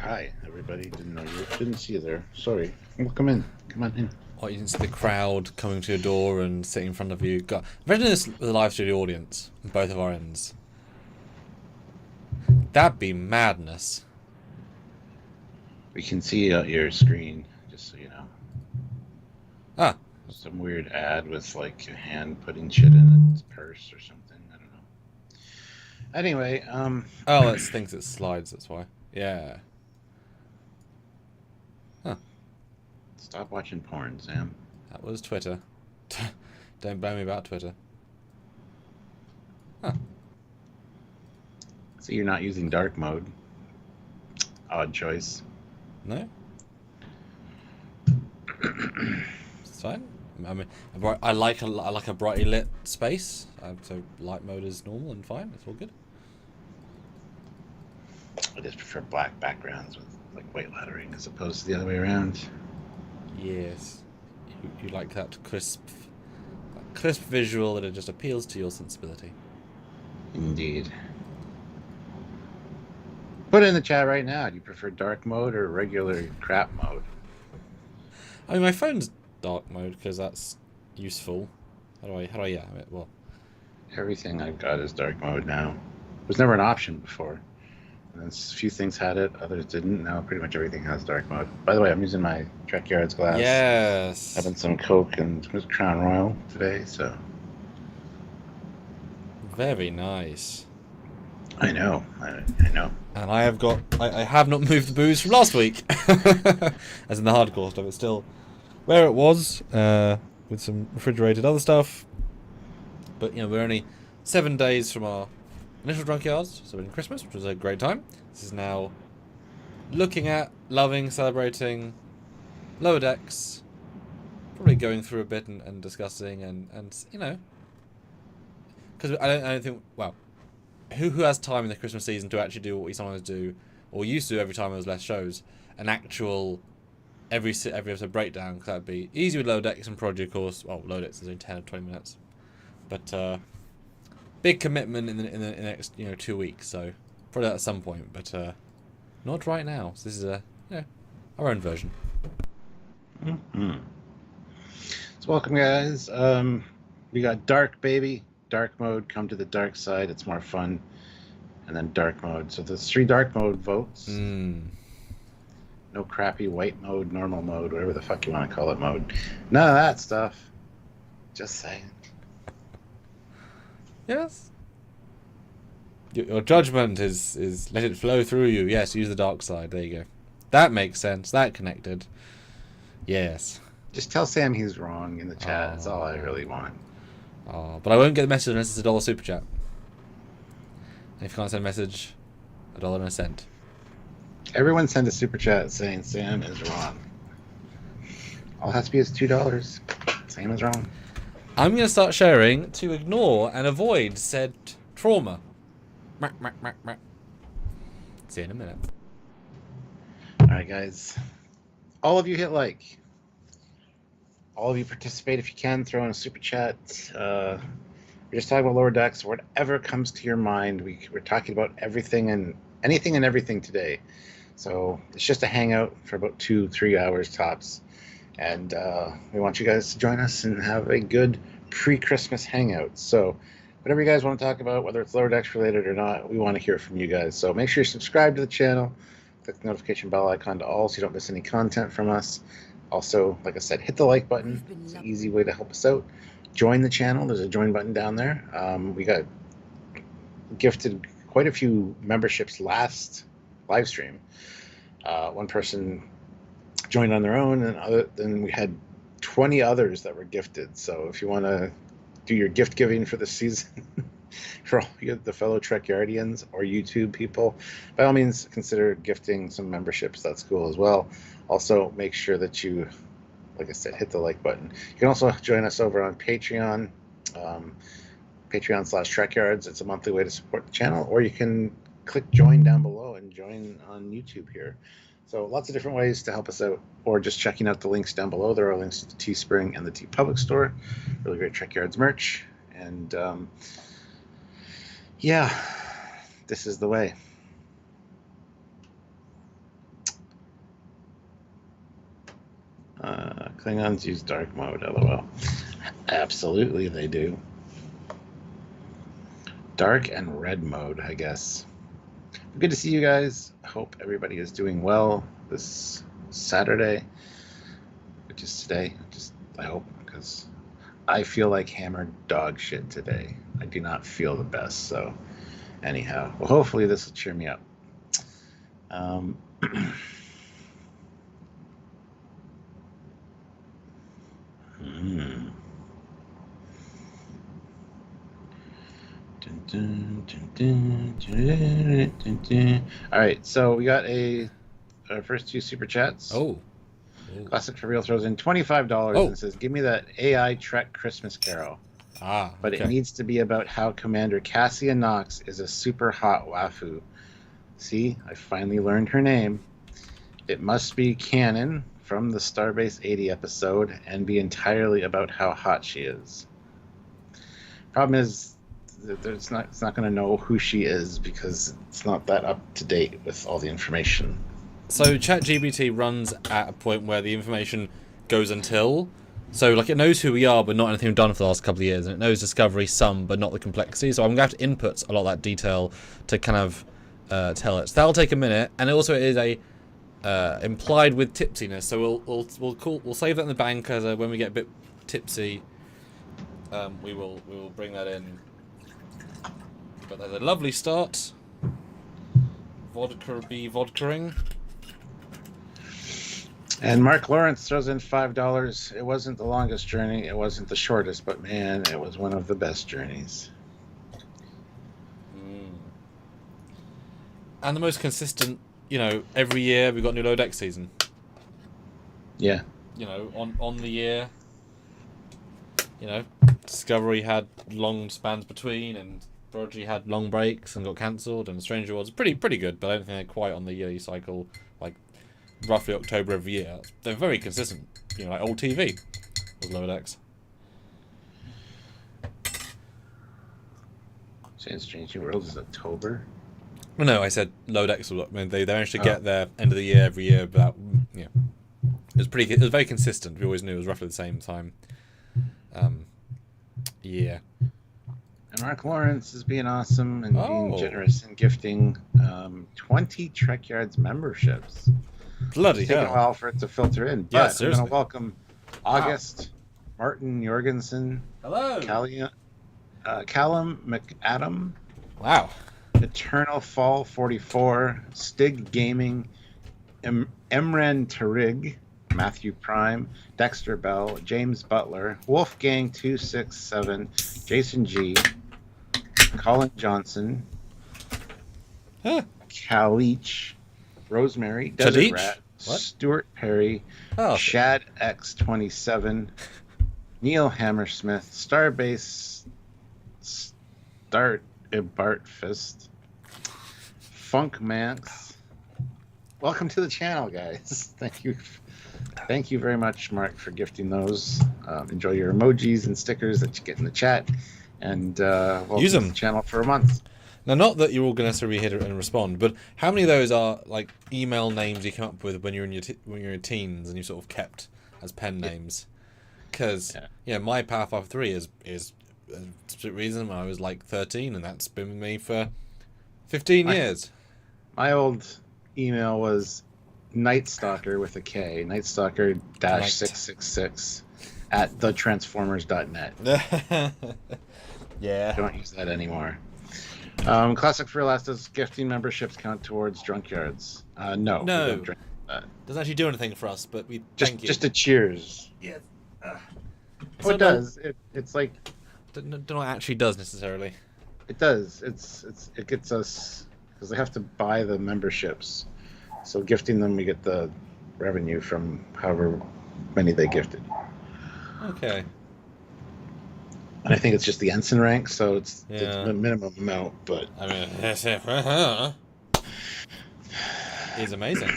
Hi, everybody. Didn't see you there. Sorry. Welcome in. Come on in. Or you can see the crowd coming to your door and sitting in front of you. Imagine this with a live studio audience on both of our ends. That'd be madness. We can see your screen, just so you know. Ah. Some weird ad with like a hand putting shit in its purse or something. I don't know. Anyway, Oh, it thinks it slides, that's why. Yeah. Huh. Stop watching porn, Sam. That was Twitter. Don't blame me about Twitter. Huh. So you're not using dark mode. Odd choice. No? It's fine. I mean, I like a brightly lit space, so light mode is normal and fine. It's all good. I just prefer black backgrounds with like white lettering as opposed to the other way around. Yes, you like that crisp visual that it just appeals to your sensibility. Indeed. Put it in the chat right now. Do you prefer dark mode or regular crap mode? I mean, my phone's dark mode because that's useful. How do I? Yeah. I mean, well, Everything I've got is dark mode now. It was never an option before. And a few things had it, others didn't. Now pretty much everything has dark mode. By the way, I'm using my Trekyards glass. yes. Having some Coke and Crown Royal today, so. Very nice. I know. I know. And I have not moved the booze from last week, as in the hardcore stuff. It's still where it was, with some refrigerated other stuff. But you know, we're only 7 days from our initial Drunkyards, so in Christmas, which was a great time. This is now looking at, loving, celebrating lower decks, probably going through a bit and discussing and you know, because I don't think, well, who has time in the Christmas season to actually do what we sometimes do or used to do every time there was less shows, an actual every episode breakdown, because that'd be easy with lower decks and Prodigy, of course. Well, lower decks is only 10 or 20 minutes, but big commitment in the next 2 weeks, so probably at some point, but not right now. So this is our own version. Mm-hmm. So welcome, guys. We got dark, baby. Dark mode. Come to the dark side. It's more fun. And then dark mode. So there's 3 dark mode votes. No crappy white mode, normal mode, whatever the fuck you want to call it mode. None of that stuff. Just saying. Yes. Your judgment is let it flow through you. Yes, use the dark side. There you go. That makes sense. That connected. Yes. Just tell Sam he's wrong in the chat. That's all I really want. But I won't get the message unless it's $1 super chat. And if you can't send a message, $1.01. Everyone send a super chat saying Sam is wrong. All it has to be is $2. Sam is wrong. I'm going to start sharing to ignore and avoid said trauma. See you in a minute. Alright, guys. All of you hit like. All of you participate if you can. Throw in a super chat. We're just talking about lower decks. Whatever comes to your mind. We're talking about everything and anything and everything today. So it's just a hangout for about 2-3 hours tops. And we want you guys to join us and have a good pre-Christmas hangout. So whatever you guys want to talk about, whether it's lower decks related or not, we want to hear from you guys. So make sure you subscribe to the channel. Click the notification bell icon to all so you don't miss any content from us. Also, like I said, hit the like button. It's an easy way to help us out. Join the channel. There's a join button down there. We got gifted quite a few memberships last live stream. One person joined on their own, and then we had 20 others that were gifted. So if you want to do your gift giving for the season for all the fellow Trekyardians or YouTube people, by all means consider gifting some memberships. That's cool as well. Also, make sure that you, like I said, hit the like button. You can also join us over on Patreon, Patreon/Trekyards. It's a monthly way to support the channel, or you can click join down below and join on YouTube here. So lots of different ways to help us out, or just checking out the links down below. There are links to the Teespring and the TeePublic store. Really great Trekyards merch. And yeah, this is the way. Klingons use dark mode, lol. Absolutely, they do. Dark and red mode, I guess. Good to see you guys. Hope everybody is doing well this Saturday, which is today. I hope, because I feel like hammered dog shit today. I do not feel the best, so anyhow. Well, hopefully this will cheer me up. All right, so we got our first 2 super chats. Oh. Classic for Real throws in $25 and says, "Give me that AI Trek Christmas Carol." But it needs to be about how Commander Cassia Knox is a super hot waifu. See, I finally learned her name. It must be canon from the Starbase 80 episode and be entirely about how hot she is. Problem is, it's not going to know who she is because it's not that up to date with all the information. So ChatGPT runs at a point where the information goes until. So like it knows who we are, but not anything we've done for the last couple of years, and it knows Discovery some, but not the complexity. So I'm going to have to input a lot of that detail to kind of tell it. So that'll take a minute, and also it is a implied with tipsiness. So we'll save that in the bank as when we get a bit tipsy. We will bring that in. But there's a lovely start. Vodkaing. And Mark Lawrence throws in $5. It wasn't the longest journey. It wasn't the shortest, but man, it was one of the best journeys. And the most consistent, every year we've got new Lower Deck season. Yeah. On the year, Discovery had long spans between, and Prodigy had long breaks and got cancelled, and Stranger Worlds pretty good, but I don't think they're quite on the yearly cycle, like roughly October every year. They're very consistent, like old TV was Lower Decks. Saying Stranger Worlds is October? Well, no, I said Lower Decks. I mean, they managed to get their end of the year every year, but it was it was very consistent. We always knew it was roughly the same time. Yeah. And Mark Lawrence is being awesome and being generous and gifting 20 Trekyards memberships. Bloody it's hell. taking a while for it to filter in. But I'm going to welcome August, Martin Jorgensen, hello, Callum McAdam, wow, Eternal Fall 44, Stig Gaming, Emran Tarig, Matthew Prime, Dexter Bell, James Butler, Wolfgang 267, Jason G, Colin Johnson, Kalich, Rosemary, Desert Rat, Stuart Perry, Shad X27, Neil Hammersmith, Starbase Start Bartfist, Funk Manx. Welcome to the channel, guys. Thank you very much, Mark, for gifting those. Enjoy your emojis and stickers that you get in the chat, and welcome use them to the channel for a month. Now, not that you're all going to necessarily hit and respond, but how many of those are like email names you came up with when you're in your teens and you sort of kept as pen names? Because my Pathfinder 3 is a specific reason when I was like 13, and that's been with me for 15 years. My old email was Nightstalker with a K, Nightstalker -666 at thetransformers.net. Yeah. Don't use that anymore. Classic for Last, does gifting memberships count towards Drunkyards? No. We don't drink that. Doesn't actually do anything for us, but we thank you. Just a cheers. Yeah. It does. It's like. Don't know what it actually does necessarily. It does. It gets us, because they have to buy the memberships. So gifting them, we get the revenue from however many they gifted. Okay. And I think it's just the ensign rank, so it's the minimum amount. But I mean, it's amazing.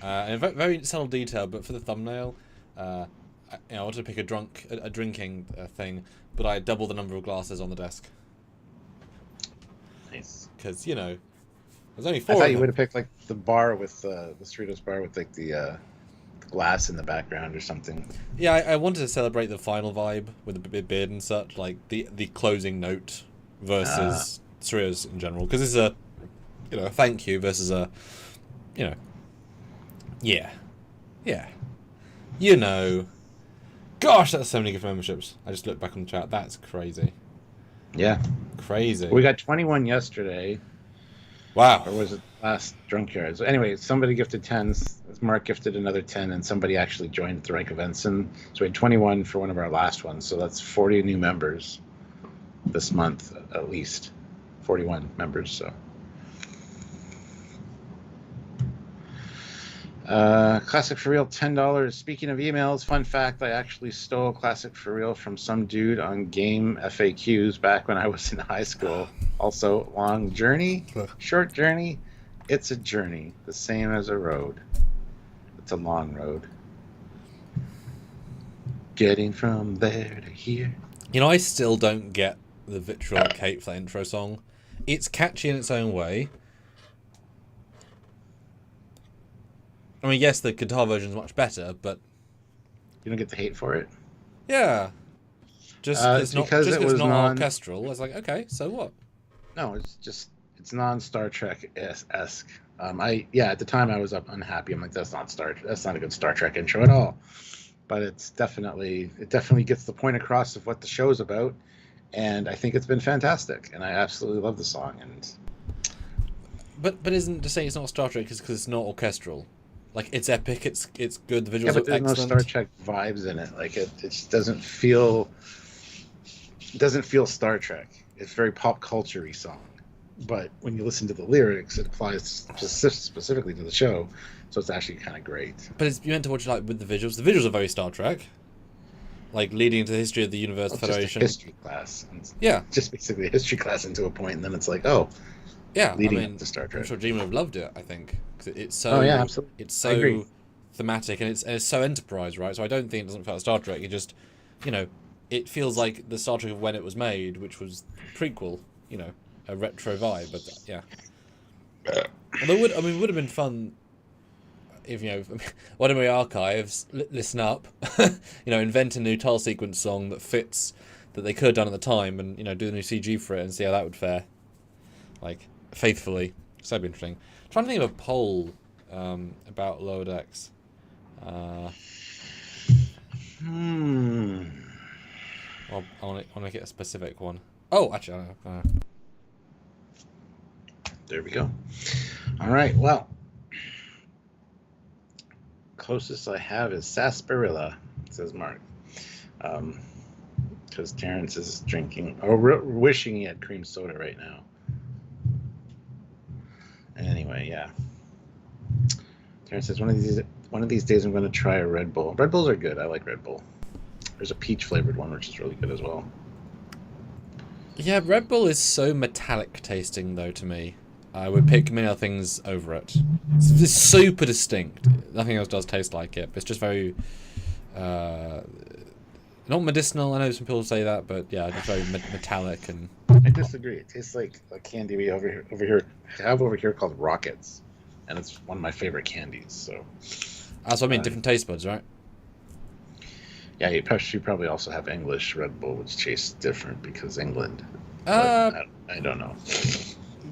And very subtle detail, but for the thumbnail, I wanted to pick a drinking thing, but I doubled the number of glasses on the desk. Nice. Because there's only 4. I thought you would have picked like the bar with the Cerritos bar with like the glass in the background or something. Yeah, I wanted to celebrate the final vibe with the big beard and such, like the closing note versus Surreals in general, because it's a, you know, a thank you versus a, you know, yeah, you know, gosh, that's so many gift memberships. I just looked back on the chat. That's crazy. Yeah, crazy. We got 21 yesterday. Wow. Or was it last Drunkyards? Anyway, somebody gifted 10s. Mark gifted another 10, and somebody actually joined at the rank events. And so we had 21 for one of our last ones. So that's 40 new members this month, at least. 41 members, so. Classic for Real, $10. Speaking of emails, fun fact, I actually stole Classic for Real from some dude on game FAQs back when I was in high school. Also, long journey, short journey, it's a journey, the same as a road. It's a long road. Getting from there to here. You know, I still don't get the Vitriol Cape for that intro song. It's catchy in its own way. I mean, yes, the guitar version is much better, but you don't get the hate for it. Yeah, just it's not because it was not orchestral. It's like, okay, so what? No, it's non-Star Trek esque. At the time I was unhappy. I'm like, that's not a good Star Trek intro at all. But it definitely gets the point across of what the show's about, and I think it's been fantastic, and I absolutely love the song. And but isn't to say it's not Star Trek because it's not orchestral? Like, it's epic, it's good, the visuals are but there's excellent. No Star Trek vibes in it. Like, it just doesn't feel Star Trek. It's very pop culture-y song. But when you listen to the lyrics, it applies specifically to the show, so it's actually kind of great. But you meant to watch it like with the visuals. The visuals are very Star Trek, like leading into the history of the Universe Federation. Just a history class. Yeah, just basically a history class into a point, and then it's like, oh, yeah, leading up to Star Trek. I'm sure Gene would have loved it. I think because it's so. Oh yeah, absolutely. It's so thematic, and it's so Enterprise, right? So I don't think it doesn't feel like Star Trek. It just, you know, it feels like the Star Trek of when it was made, which was prequel. You know, a retro vibe, but yeah. Although it would have been fun if, you know, one of my archives, listen up, you know, invent a new tile sequence song that fits, that they could have done at the time, and, you know, do the new CG for it and see how that would fare. Like, faithfully. So that'd be interesting. I'm trying to think of a poll about Lower Decks. Well, I want to make it a specific one. Oh, actually, I know. There we go. All right, well, closest I have is sarsaparilla, says Mark. Because Terrence is drinking, or wishing he had cream soda right now. Anyway, yeah. Terrence says, one of these days I'm going to try a Red Bull. Red Bulls are good. I like Red Bull. There's a peach flavored one, which is really good as well. Yeah, Red Bull is so metallic tasting, though, to me. I would pick many other things over it. It's super distinct. Nothing else does taste like it. But it's just very, not medicinal. I know some people say that, but yeah, just very metallic and. I disagree. It tastes like a candy we have over here called Rockets, and it's one of my favorite candies. So. So I mean, different taste buds, right? Yeah, you probably also have English Red Bull, which tastes different because England. I don't know.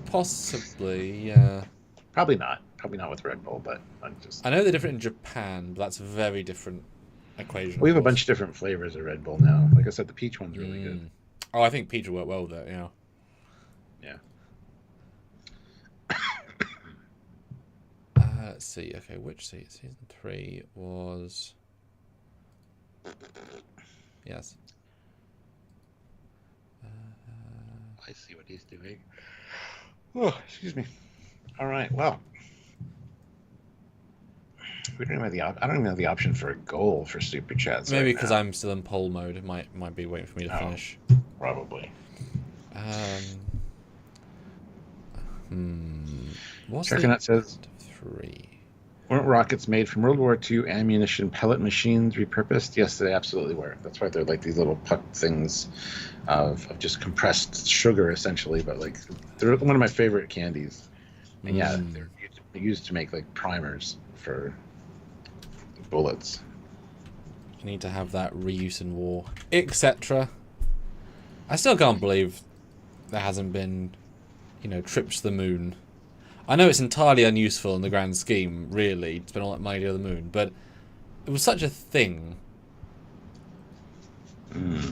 Possibly, yeah. Probably not with Red Bull, but I know they're different in Japan, but that's a very different equation. We have a bunch of different flavors of Red Bull now. Like I said, the peach one's really good. Oh, I think peach will work well with it, yeah. Yeah. Let's see. Okay, which season 3 was? Yes. I see what he's doing. Oh, excuse me. All right. Well, we don't even have I don't even have the option for a goal for super chats. Maybe because I'm still in poll mode, it might be waiting for me to finish. Probably. What's Trekyards says 3? Weren't rockets made from World War II ammunition pellet machines repurposed? Yes, they absolutely were. That's why they're like these little puck things of just compressed sugar, essentially. But like, they're one of my favorite candies. And yeah, they're used to make like primers for bullets. You need to have that reuse in war, etc. I still can't believe there hasn't been, trips to the moon. I know it's entirely unuseful in the grand scheme, really, to spend all that money to the moon, but it was such a thing.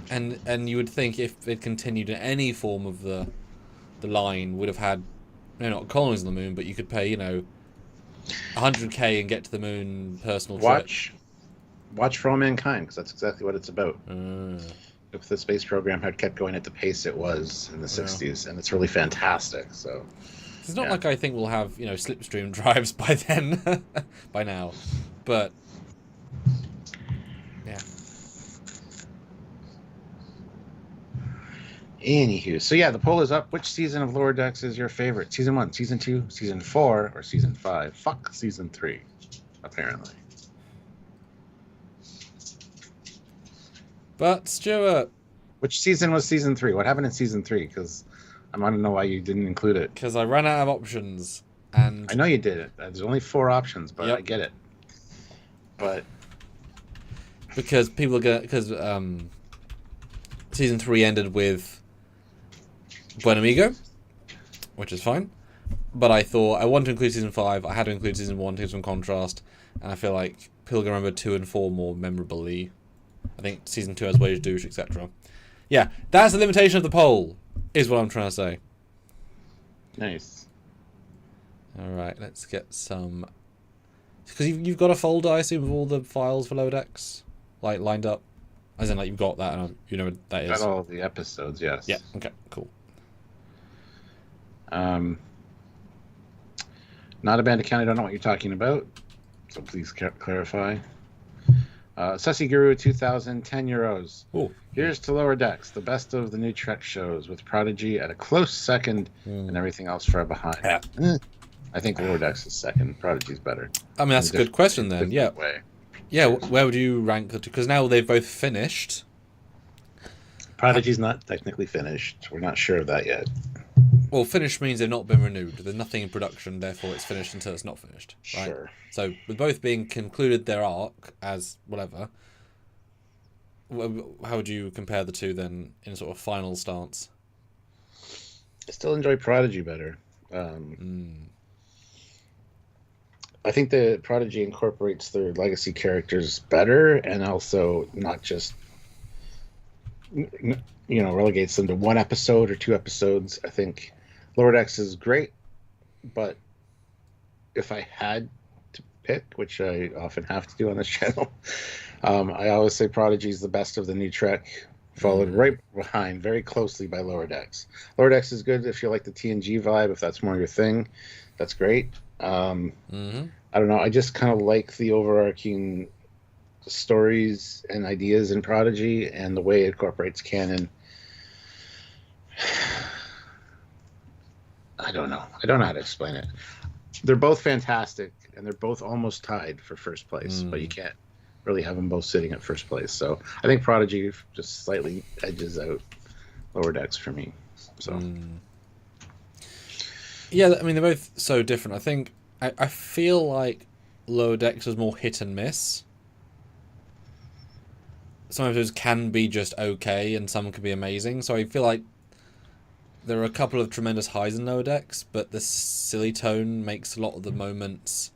And you would think if it continued in any form of the line, would have had, not colonies on the moon, but you could pay, 100k and get to the moon personal trip. Watch For All Mankind, because that's exactly what it's about. If the space program had kept going at the pace it was in the 60s, and it's really fantastic. So it's not like I think we'll have, slipstream drives by then, by now, but yeah. Anywho, so yeah, the poll is up. Which season of Lower Decks is your favorite? Season 1, Season 2, Season 4, or Season 5? Fuck Season 3, apparently. But Stuart, which season was Season 3? What happened in Season 3? Because I want to know why you didn't include it. Because I ran out of options, and I know you did it. There's only 4 options, but I get it. But because Season 3 ended with Buen Amigo, which is fine. But I thought I wanted to include Season 5. I had to include Season 1 to give some contrast, and I feel like people can remember 2 and 4 more memorably. I think Season 2 has Wage Douche, etc. Yeah, that's the limitation of the poll, is what I'm trying to say. Nice. Alright, let's get some... Because you've got a folder, I assume, of all the files for Lower Decks, like, lined up? As in, like, you've got that, and you know what that is? Got all the episodes, yes. Yeah, okay, cool. Not a band account, I don't know what you're talking about, so please clarify. Sussy Guru 2000, €10. Ooh. Here's to Lower Decks, the best of the new Trek shows, with Prodigy at a close second and everything else far behind. Yeah. I think Lower Decks is second. Prodigy's better. I mean, that's a good question then. Yeah. Way. Yeah, where would you rank the two? Because now they've both finished. Prodigy's not technically finished. We're not sure of that yet. Well, finished means they've not been renewed. There's nothing in production, therefore it's finished until it's not finished. Right? Sure. So, with both being concluded their arc as whatever, how would you compare the two then in a sort of final stance? I still enjoy Prodigy better. I think the Prodigy incorporates their legacy characters better, and also not just relegates them to 1 episode or 2 episodes. I think Lower Decks is great, but if I had to pick, which I often have to do on this channel, I always say Prodigy is the best of the new Trek, followed right behind very closely by Lower Decks. Lower Decks is good if you like the TNG vibe, if that's more your thing, that's great. I don't know, I just kind of like the overarching stories and ideas in Prodigy and the way it incorporates canon. I don't know how to explain it. They're both fantastic, and they're both almost tied for first place, but you can't really have them both sitting at first place. So I think Prodigy just slightly edges out Lower Decks for me. So yeah, I mean, they're both so different. I think I feel like Lower Decks was more hit and miss. Some episodes can be just okay, and some can be amazing. So I feel like there are a couple of tremendous highs in Lower Decks, but the silly tone makes a lot of the moments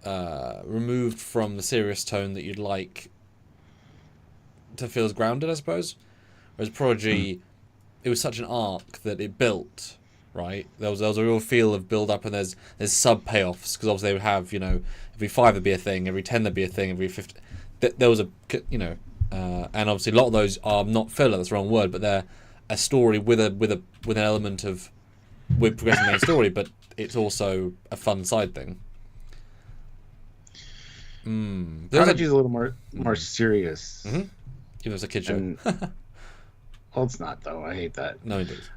removed from the serious tone that you'd like to feel as grounded, I suppose. Whereas Prodigy, it was such an arc that it built, right? There was a real feel of build up, and there's sub payoffs, because obviously they would have, every 5 would be a ththing, every 10 there'd be a thing, every 50. There was and obviously a lot of those are not filler. That's the wrong word, but they're a story with an element of progressing the main story, but it's also a fun side thing. Prodigy's a little more serious. Even though it's a kid show. Well, it's not though. I hate that. No, it is.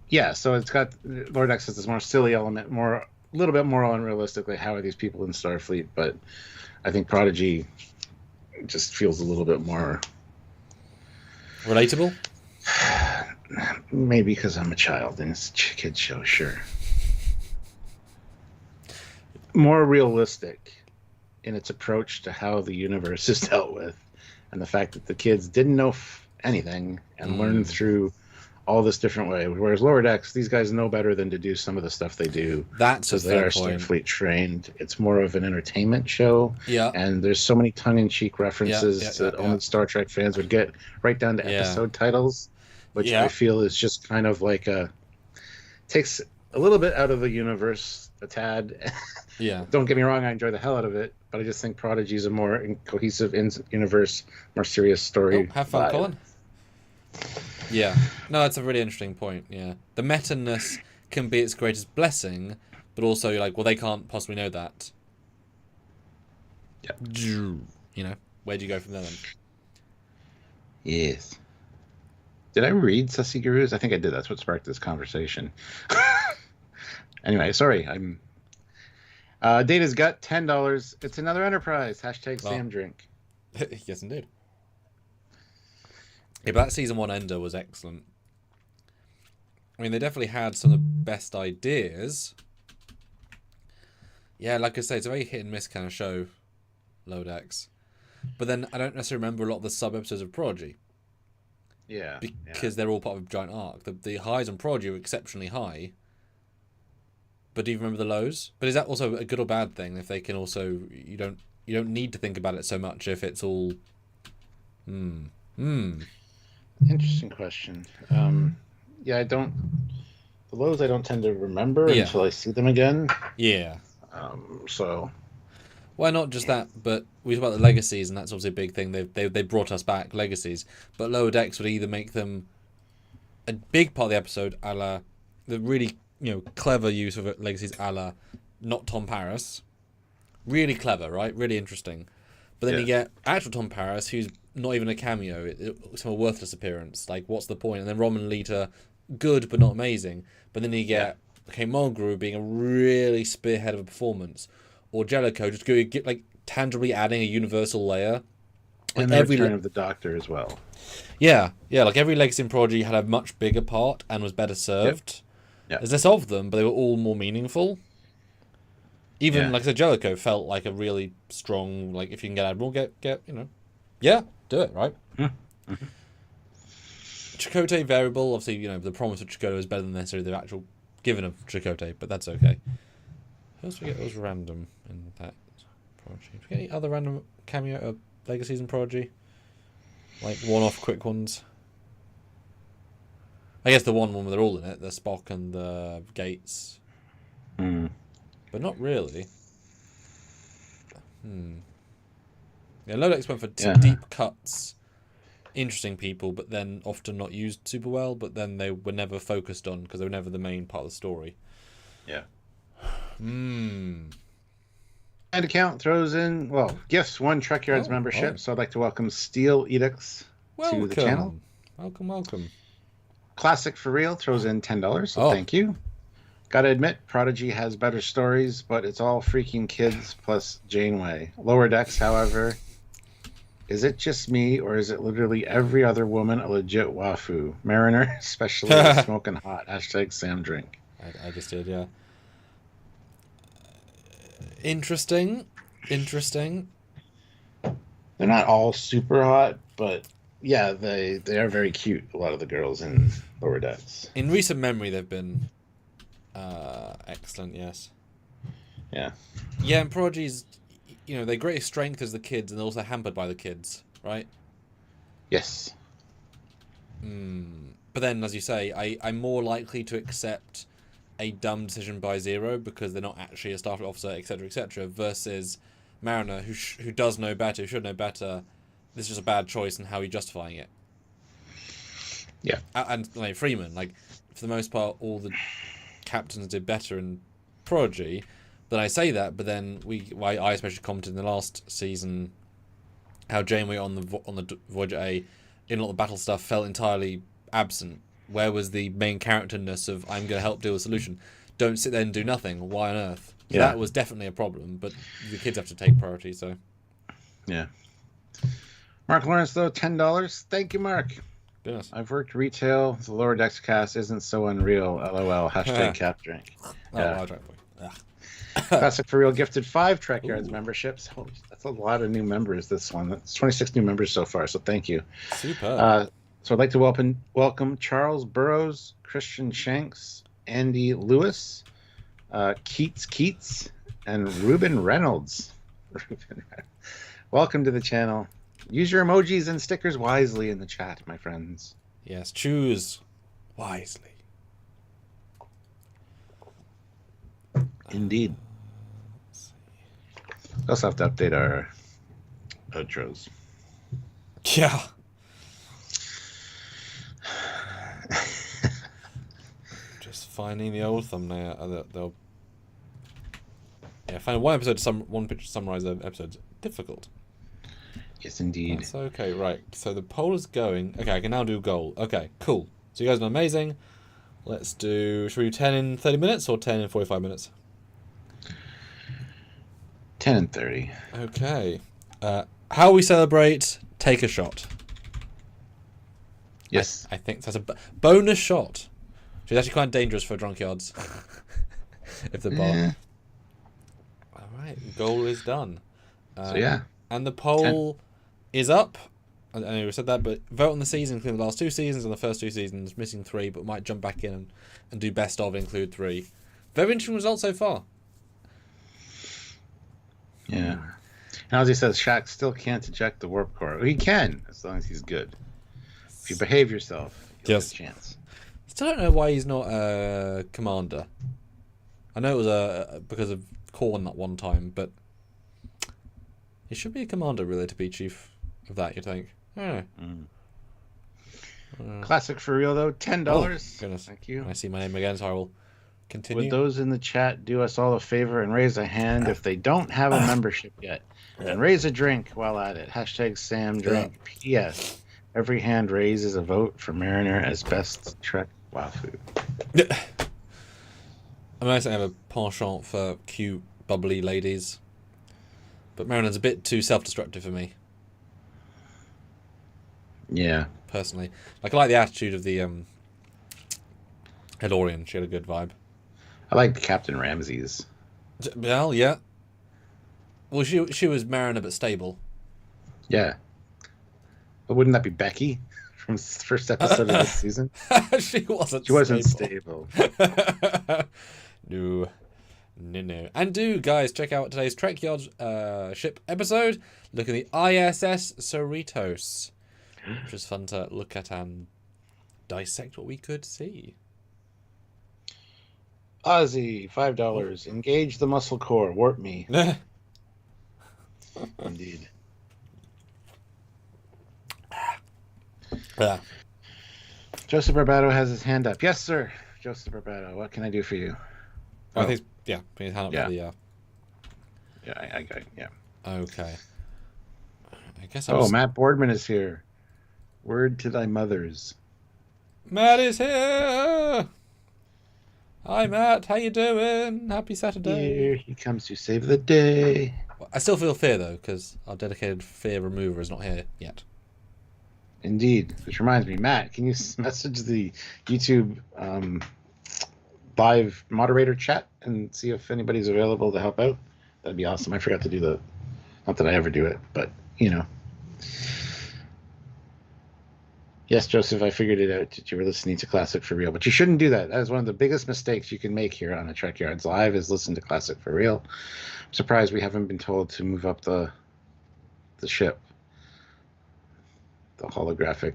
Yeah, so it's got Lower Decks has this more silly element, a little bit more unrealistic. Like, how are these people in Starfleet? But I think Prodigy just feels a little bit more relatable. Maybe because I'm a child and it's a kid's show, sure. more realistic in its approach to how the universe is dealt with, and the fact that the kids didn't know anything and learned through all this different way. Whereas Lower Decks, these guys know better than to do some of the stuff they do. That's because they are Starfleet trained. It's more of an entertainment show. Yeah. And there's so many tongue-in-cheek references that only Star Trek fans would get, right down to episode titles, which I feel is just kind of like takes a little bit out of the universe, a tad. Yeah. Don't get me wrong, I enjoy the hell out of it, but I just think Prodigy is a more cohesive universe, more serious story. Oh, have fun, Colin. Yeah. No, that's a really interesting point, yeah. The meta-ness can be its greatest blessing, but also you're like, well, they can't possibly know that. Yeah. You know, where do you go from there then? Yes. Did I read Sussy Gurus? I think I did. That's what sparked this conversation. Anyway, sorry. Data's Gut, $10. It's another Enterprise. Hashtag Sam Drink. Yes, indeed. Yeah, but that season 1 ender was excellent. I mean, they definitely had some of the best ideas. Yeah, like I say, it's a very hit and miss kind of show, Lower Decks. But then I don't necessarily remember a lot of the sub-episodes of Prodigy. Yeah. Because they're all part of a giant arc. The highs on Prodigy were exceptionally high. But do you remember the lows? But is that also a good or bad thing? If they can also... You don't need to think about it so much if it's all... Interesting question. Yeah, I don't... The lows I don't tend to remember until I see them again. Yeah. So... Why not just that, but we talk about the legacies, and that's obviously a big thing. They brought us back, legacies. But Lower Decks would either make them a big part of the episode, a la the really clever use of legacies, a la not Tom Paris. Really clever, right? Really interesting. But then you get actual Tom Paris, who's not even a cameo. It's a worthless appearance. Like, what's the point? And then Roman Lita, good but not amazing. But then you get Mulgrew being a really spearhead of a performance. Or Jellicoe just tangibly adding a universal layer. And the return of the Doctor as well. Yeah, like every Legacy in Prodigy had a much bigger part and was better served. Yep. There's less of them, but they were all more meaningful. Even, like I said, Jellicoe felt like a really strong, like, if you can get Admiral, get do it, right? Mm-hmm. Chakotay variable, obviously, the promise of Chakotay is better than necessarily the actual given of Chakotay, but that's okay. Who else do we get that was random in that Prodigy? Do we get any other random cameo Legacies in Prodigy? Like one-off quick ones? I guess the one where they're all in it, the Spock and the Gates. But not really. Yeah, Lower Decks went for deep cuts, interesting people, but then often not used super well, but then they were never focused on because they were never the main part of the story. Yeah. And account throws in, gifts, 1 Trekyards membership. So I'd like to welcome Steel Edicts to the channel. Welcome. Classic for Real throws in $10. So thank you. Gotta admit, Prodigy has better stories, but it's all freaking kids plus Janeway. Lower Decks, however, is it just me, or is it literally every other woman a legit waifu? Mariner, especially smoking hot. Hashtag Sam Drink. I just did, yeah. Interesting. They're not all super hot, but yeah, they are very cute, a lot of the girls in Lower Decks. In recent memory, they've been excellent, yes. Yeah. Yeah, and Prodigy's, their greatest strength is the kids, and they're also hampered by the kids, right? Yes. But then, as you say, I'm more likely to accept a dumb decision by Zero because they're not actually a Starfleet officer, etc., versus Mariner, who does know better, who should know better. This is just a bad choice, and how are you justifying it? Yeah. And Freeman, for the most part, all the captains did better in Prodigy. Then I say that, but then I especially commented in the last season how Janeway on the Voyager A, in a lot of the battle stuff, felt entirely absent. Where was the main characterness of I'm going to help deal with a solution? Don't sit there and do nothing. Why on earth? Yeah. That was definitely a problem, but the kids have to take priority, so. Yeah. Mark Lawrence, though, $10. Thank you, Mark. Goodness. I've worked retail. The Lower Decks cast isn't so unreal. LOL. Hashtag Cap Drink. I drank for you. Classic for Real gifted 5 Trekyards Ooh. memberships. Holy, that's a lot of new members, this one. That's 26 new members so far, so thank you. Superb. So I'd like to welcome Charles Burrows, Christian Shanks, Andy Lewis, Keats, and Ruben Reynolds. Welcome to the channel. Use your emojis and stickers wisely in the chat, my friends. Yes, choose wisely. Indeed. We also have to update our outros. Yeah. Just finding the old thumbnail. Finding one picture to summarize an episode's difficult. Yes, indeed. That's okay, right. So the poll is going. Okay, I can now do goal. Okay, cool. So you guys are amazing. Let's do. Should we do 10 in 30 minutes or 10 in 45 minutes? 10 and 30. Okay. How we celebrate, take a shot. Yes. I think that's a bonus shot. Which is actually quite dangerous for Drunkyards. If the bar. Alright, goal is done. So yeah. And the poll is up. I know we said that, but vote on the season, including the last 2 seasons and the first 2 seasons, missing 3, but might jump back in and do best of, include 3. Very interesting results so far. Yeah. And as he says, Shaq still can't eject the warp core. Well, he can, as long as he's good. If you behave yourself, you'll have a chance. Still don't know why he's not a commander. I know it was because of Korn that one time, but he should be a commander really to be chief of that, you think? I don't know. Classic for real though, $10. Oh, goodness. Thank you. I see my name again, so I will continue. Would those in the chat do us all a favor and raise a hand if they don't have a membership yet? And raise a drink while at it. Hashtag Sam Drink. P.S. Every hand raised is a vote for Mariner as best Trek waifu. I might have a penchant for cute, bubbly ladies, but Mariner's a bit too self-destructive for me. Yeah. Personally. Like, I like the attitude of the Hellorian. She had a good vibe. I like Captain Ramses. Well, yeah. Well, she was Mariner but stable. Yeah. But wouldn't that be Becky from the first episode of this season? She wasn't stable. No. And guys, check out today's Trekyards ship episode. Look at the ISS Cerritos, which was fun to look at and dissect what we could see. Ozzy, $5. Engage the muscle core. Warp me. Indeed. Yeah. Joseph Barbado has his hand up. Yes, sir. Joseph Barbado, what can I do for you? I think, yeah, put his hand up for the... Yeah. Okay. I guess Matt Boardman is here. Word to thy mothers. Matt is here! Hi, Matt. How you doing? Happy Saturday. Here he comes to save the day. I still feel fear, though, because our dedicated fear remover is not here yet. Indeed. Which reminds me, Matt, can you message the YouTube live moderator chat and see if anybody's available to help out? That'd be awesome. I forgot to do the... Not that I ever do it, but, you know. Yes, Joseph, I figured it out that you were listening to Classic for Real, but you shouldn't do that. That is one of the biggest mistakes you can make here on a Trekyards Live is listen to Classic for Real. I'm surprised we haven't been told to move up the ship. The holographic.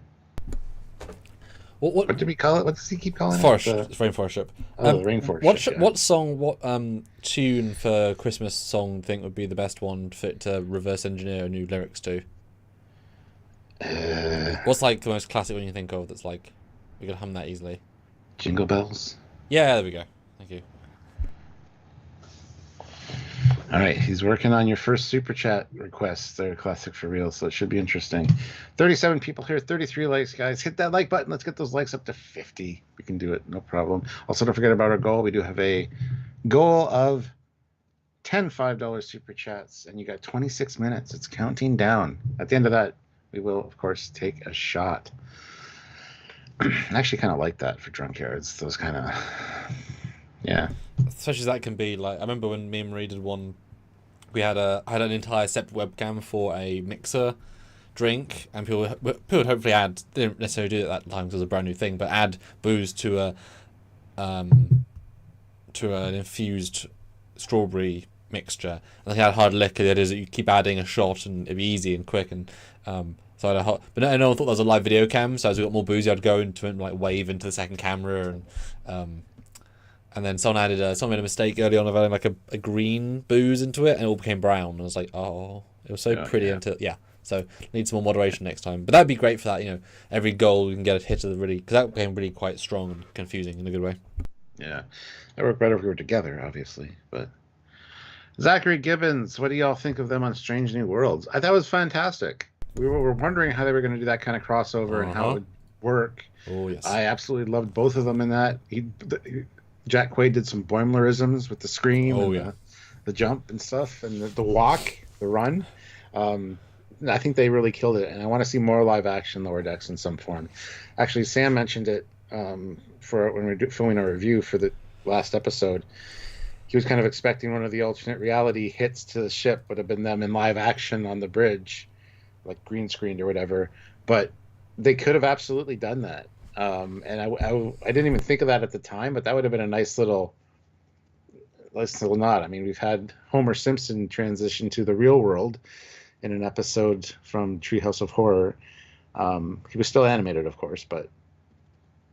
What did we call it? What does he keep calling it? Rainforest ship. Oh, the Rainforest ship. What song, what tune for Christmas song think would be the best one fit to reverse engineer new lyrics to? What's like the most classic one you think of that's like we could hum that easily? Jingle Bells. Yeah, there we go. Thank you. All right, he's working on your first super chat requests. They're Classic for Real, so it should be interesting. 37 people here, 33 likes, guys. Hit that like button. Let's get those likes up to 50. We can do it, no problem. Also, don't forget about our goal. We do have a goal of 10 $5 super chats, and you got 26 minutes. It's counting down. At the end of that, we will, of course, take a shot. I actually kind of like that for Drunkyards. Those kind of Yeah. Especially as that can be like, I remember when me and Marie did one, I had an entire separate webcam for a mixer drink, and people would hopefully add, they didn't necessarily do it at that time because it was a brand new thing, but add booze to an infused strawberry mixture. And they had hard liquor. The idea is that you keep adding a shot and it'd be easy and quick. And so I had but no one thought that was a live video cam. So as we got more boozy, I'd go into it and like wave into the second camera, and then someone made a mistake early on of adding like a green booze into it, and it all became brown. And I was like, oh, it was so pretty until So need some more moderation next time. But that'd be great for that. You know, every goal you can get a hit of the really, because that became really quite strong and confusing in a good way. Yeah, that worked better if we were together, obviously. But Zachary Gibbons, what do y'all think of them on Strange New Worlds? I thought it was fantastic. We were wondering how they were going to do that kind of crossover and how it would work. Oh yes, I absolutely loved both of them in that. Jack Quaid did some Boimlerisms with the scream and the jump and stuff, and the walk, the run. I think they really killed it, and I want to see more live action Lower Decks in some form. Actually, Sam mentioned it for when we were filming our review for the last episode. He was kind of expecting one of the alternate reality hits to the ship would have been them in live action on the bridge, like green screened or whatever. But they could have absolutely done that. And I didn't even think of that at the time, but that would have been a nice little nod. I mean, we've had Homer Simpson transition to the real world in an episode from Treehouse of Horror. He was still animated, of course, but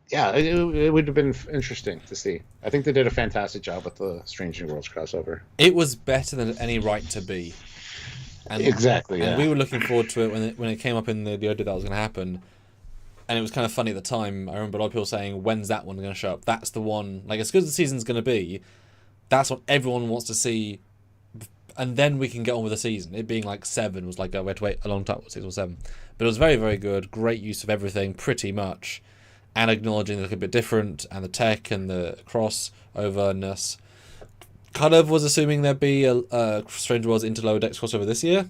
yeah, it would have been interesting to see. I think they did a fantastic job with the Strange New Worlds crossover. It was better than any right to be. And, exactly, and we were looking forward to it when it came up in the idea that was going to happen. And it was kind of funny at the time. I remember a lot of people saying, when's that one going to show up? That's the one, like, as good as the season's going to be, that's what everyone wants to see. And then we can get on with the season. It being like 7 was like, we had to wait a long time, 6 or 7. But it was very, very good. Great use of everything, pretty much. And acknowledging they look a bit different, and the tech and the crossoverness. Kind of was assuming there'd be a Strange Worlds into Lower Decks crossover this year.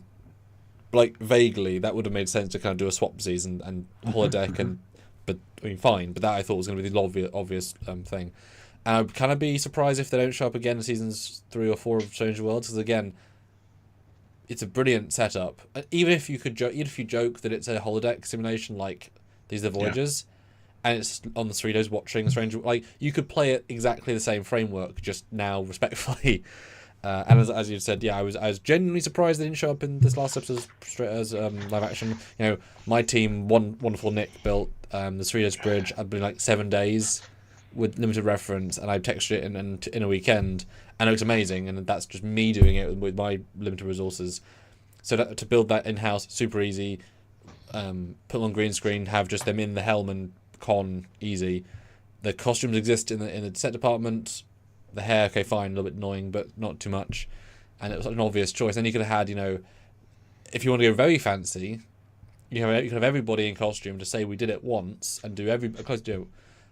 Like, vaguely, that would have made sense to kind of do a swap season and holodeck, but I mean, fine. But that I thought was going to be the obvious thing. And I'd kind of be surprised if they don't show up again in seasons 3 or 4 of Strange Worlds, because again, it's a brilliant setup. Even if you joke that it's a holodeck simulation, like these are the Voyagers, and it's on the Cerritos watching Strange, like you could play it exactly the same framework, just now respectfully. And as you said, I was genuinely surprised they didn't show up in this last episode as live action. You know, my team, wonderful Nick built the Cerritos Bridge. I'd been like 7 days with limited reference, and I textured it in a weekend, and it looks amazing. And that's just me doing it with my limited resources. So to build that in house, super easy. Put on green screen, have just them in the helm and con, easy. The costumes exist in the set department. The hair, okay, fine, a little bit annoying, but not too much. And it was an obvious choice. And you could have had, if you want to go very fancy, you could have everybody in costume to say we did it once and do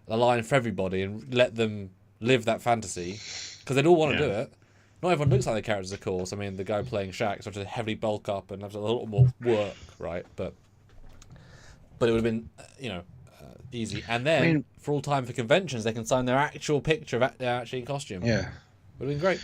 a line for everybody and let them live that fantasy, because they'd all want to do it. Not everyone looks like their characters, of course. I mean, the guy playing Shaq sort of heavily bulk up and have a little more work, right? But it would have been, easy. And then, for all time for conventions, they can sign their actual picture of they're actually in costume. Yeah. Would have been great.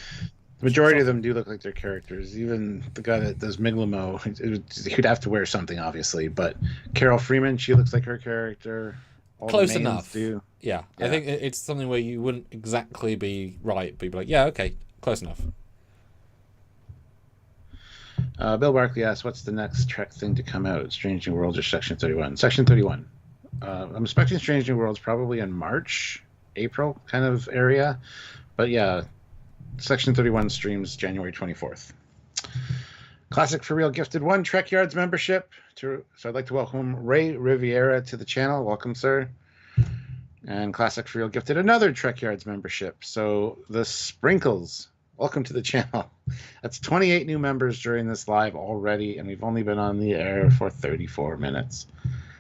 The majority of them do look like their characters. Even the guy that does Miglamo, he'd have to wear something, obviously. But Carol Freeman, she looks like her character. All close enough. Do. Yeah. I think it's something where you wouldn't exactly be right, but you'd be like, yeah, okay, close enough. Bill Barkley asks, what's the next Trek thing to come out? Strange New Worlds or Section 31? Section 31. I'm expecting Strange New Worlds probably in March, April kind of area. But yeah, Section 31 streams January 24th. Classic for Real gifted 1 Trekyards membership. So I'd like to welcome Ray Riviera to the channel. Welcome, sir. And Classic for Real gifted another Trekyards membership. So the Sprinkles, welcome to the channel. That's 28 new members during this live already, and we've only been on the air for 34 minutes.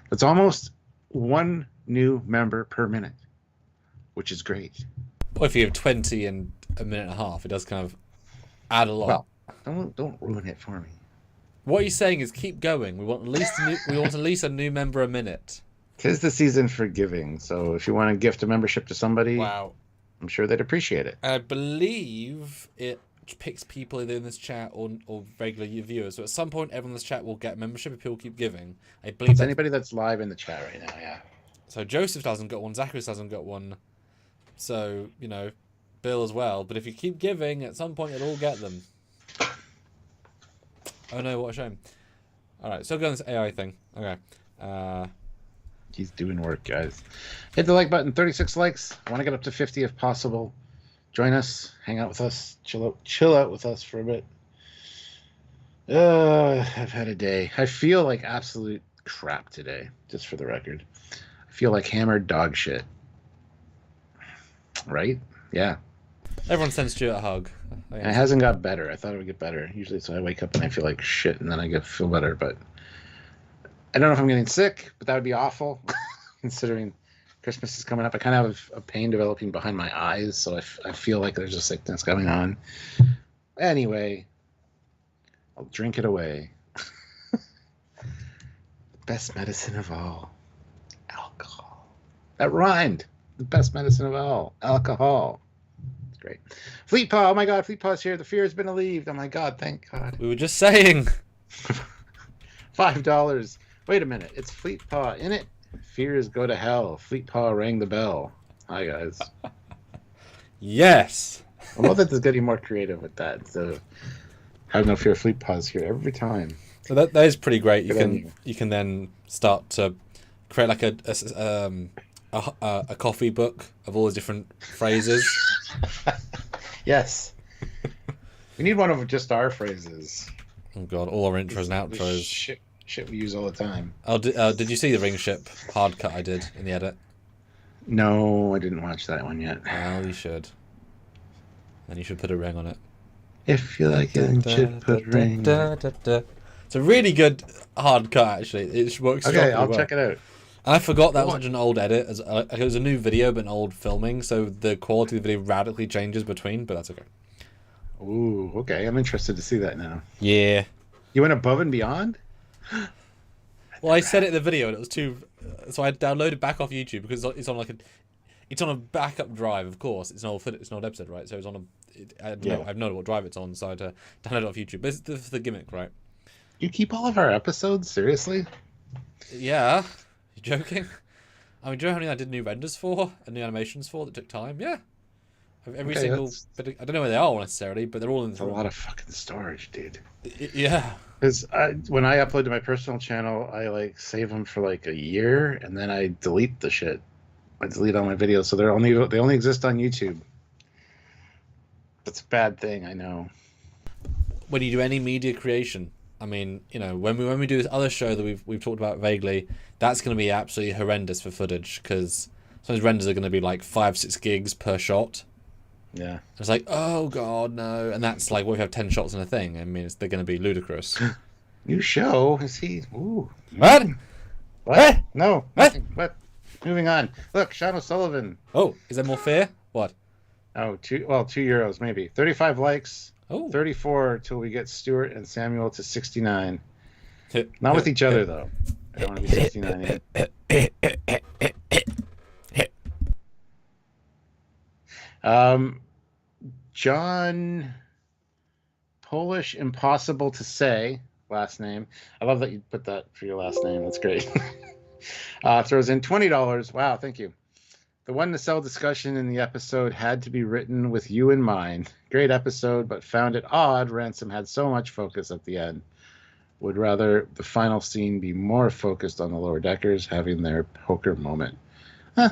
That's almost 1 new member per minute, which is great. Well, if you have 20 in a minute and a half, it does kind of add a lot. Well, don't ruin it for me. What he's saying is keep going. We want at least a new member a minute. 'Tis the season for giving, so if you want to gift a membership to somebody, wow, I'm sure they'd appreciate it. I believe it picks people either in this chat or regular viewers. So at some point, everyone in this chat will get membership if people keep giving. I believe It's that's... anybody that's live in the chat right now, yeah. So Joseph hasn't got one, Zachary hasn't got one. So, you know, Bill as well. But if you keep giving, at some point you'll all get them. Oh no, what a shame. Alright, so go on this AI thing. Okay. He's doing work, guys. Hit the like button, 36 likes. I want to get up to 50 if possible. Join us, hang out with us, chill out with us for a bit. I've had a day. I feel like absolute crap today, just for the record. I feel like hammered dog shit. Right? Yeah. Everyone sends Stuart a hug. It hasn't got better. I thought it would get better. Usually so I wake up and I feel like shit and then I feel better, but I don't know if I'm getting sick, but that would be awful considering Christmas is coming up. I kind of have a pain developing behind my eyes, so I feel like there's a sickness going on. Anyway, I'll drink it away. The best medicine of all, alcohol. That rhymed. The best medicine of all, alcohol. It's great. Fleet Paw, oh my God, Fleet Paw's here. The fear has been alleviated. Oh my God, thank God. We were just saying. $5. Wait a minute, it's Fleet Paw in it. Fears go to hell. Fleet Paw rang the bell. Hi guys. Yes. I love that there's getting more creative with that. So have no fear, Fleet Paw's here every time. So that is pretty great. You can then start to create like a coffee book of all the different phrases. Yes. We need one of just our phrases. Oh God, all our intros and outros. Shit we use all the time. Oh, did you see the ring ship hard cut I did in the edit? No, I didn't watch that one yet. Well, you should. Then you should put a ring on it. If you like it, you should put a ring. It's a really good hard cut, actually. It works. Okay, I'll check it out. And I forgot that was such an old edit. It was a new video, but an old filming, so the quality of the video radically changes between, but that's okay. Ooh, okay. I'm interested to see that now. Yeah. You went above and beyond? Well, I said it in the video, and it was too... So I downloaded back off YouTube, because it's on like a... It's on a backup drive, of course. It's an old episode, right? So it's on a... I have no idea what drive it's on, so I had to download it off YouTube. But it's the gimmick, right? You keep all of our episodes? Seriously? Yeah. You joking? I mean, do you know how many I did new renders for and new animations for that took time? Yeah. Every single bit. I don't know where they are necessarily, but they're all in. It's a lot of fucking storage, dude. Yeah. Because when I upload to my personal channel, I like save them for like a year, and then I delete the shit. I delete all my videos, so they only exist on YouTube. That's a bad thing, I know. When you do any media creation, I mean, you know, when we do this other show that we've talked about vaguely, that's going to be absolutely horrendous for footage because some of those renders are going to be like 5-6 gigs per shot. Yeah. It's like, oh god, no, and that's like, what if you have 10 shots in a thing? I mean, they're going to be ludicrous. New show? Is he? Ooh. What? What? No. What? What? Moving on. Look, Sean O'Sullivan. Oh, is there more fear? What? Oh, €2 maybe. 35 likes. Oh. 34 till we get Stuart and Samuel to 69. Not with each other though. I don't want to be 69 yet. John Polish, impossible to say last name. I love that you put that for your last name. That's great. Throws in $20. Wow, thank you. The one to sell discussion in the episode had to be written with you in mind. Great episode, but found it odd Ransom had so much focus at the end. Would rather the final scene be more focused on the lower deckers having their poker moment. Huh.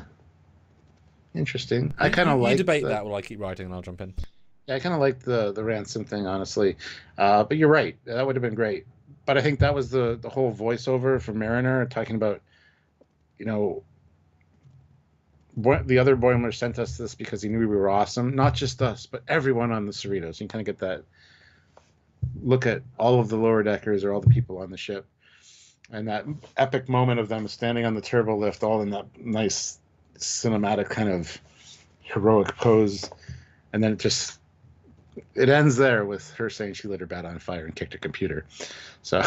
Interesting. I kind of like... You debate that while I keep writing and I'll jump in. Yeah, I kind of like the Ransom thing, honestly. But you're right. That would have been great. But I think that was the whole voiceover for Mariner talking about, you know... The other Boimler sent us this because he knew we were awesome. Not just us, but everyone on the Cerritos. You can kind of get that look at all of the lower deckers or all the people on the ship. And that epic moment of them standing on the turbo lift, all in that nice cinematic kind of heroic pose. And then it ends there with her saying she lit her bat on fire and kicked her computer. So...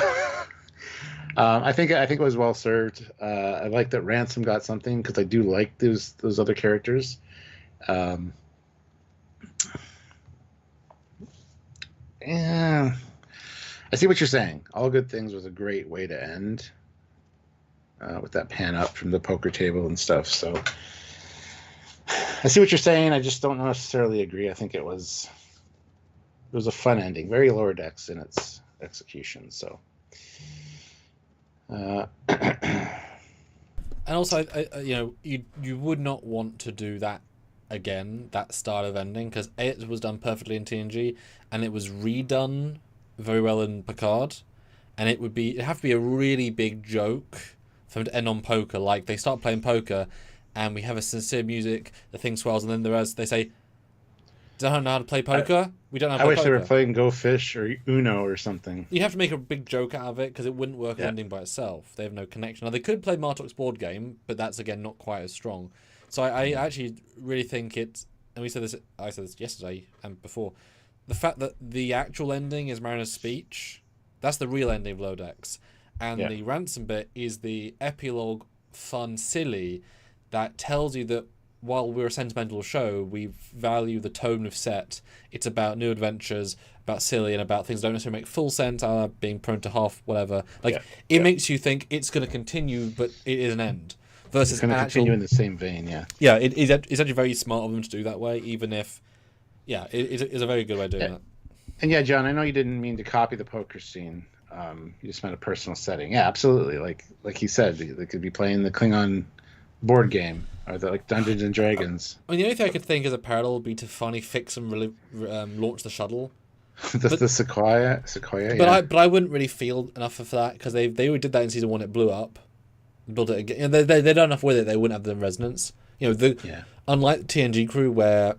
I think it was well served. I like that Ransom got something because I do like those other characters. Yeah, I see what you're saying. All Good Things was a great way to end with that pan up from the poker table and stuff. So I see what you're saying. I just don't necessarily agree. I think it was a fun ending, very Lower Decks in its execution. So. And also, you would not want to do that again, that style of ending, because it was done perfectly in TNG, and it was redone very well in Picard, and it'd have to be a really big joke for them to end on poker. Like, they start playing poker, and we have a sincere music, the thing swells, and then they say, "Don't know how to play poker? We don't know how to play poker." I wish they were playing Go Fish or Uno or something. You have to make a big joke out of it, because it wouldn't work ending by itself. They have no connection. Now, they could play Martok's board game, but that's, again, not quite as strong. So I actually really think it's... And I said this yesterday and before. The fact that the actual ending is Mariner's speech, that's the real ending of Lower Decks. And the ransom bit is the epilogue, fun, silly, that tells you that while we're a sentimental show, we value the tone of set. It's about new adventures, about silly, and about things that don't necessarily make full sense, being prone to half, whatever. It makes you think it's going to continue, but it is an end. Versus it's going to continue in the same vein, yeah. Yeah, it's actually very smart of them to do that way, even if... Yeah, it's a very good way of doing that. And yeah, John, I know you didn't mean to copy the poker scene. You just meant a personal setting. Yeah, absolutely. Like he said, they could be playing the Klingon board game, or the Dungeons and Dragons. I mean, the only thing I could think as a parallel would be to finally fix and launch the shuttle. the Sequoia. But I wouldn't really feel enough for that, because they already did that in season 1. It blew up. Built it again. They done enough with it. They wouldn't have the resonance. Unlike the TNG crew, where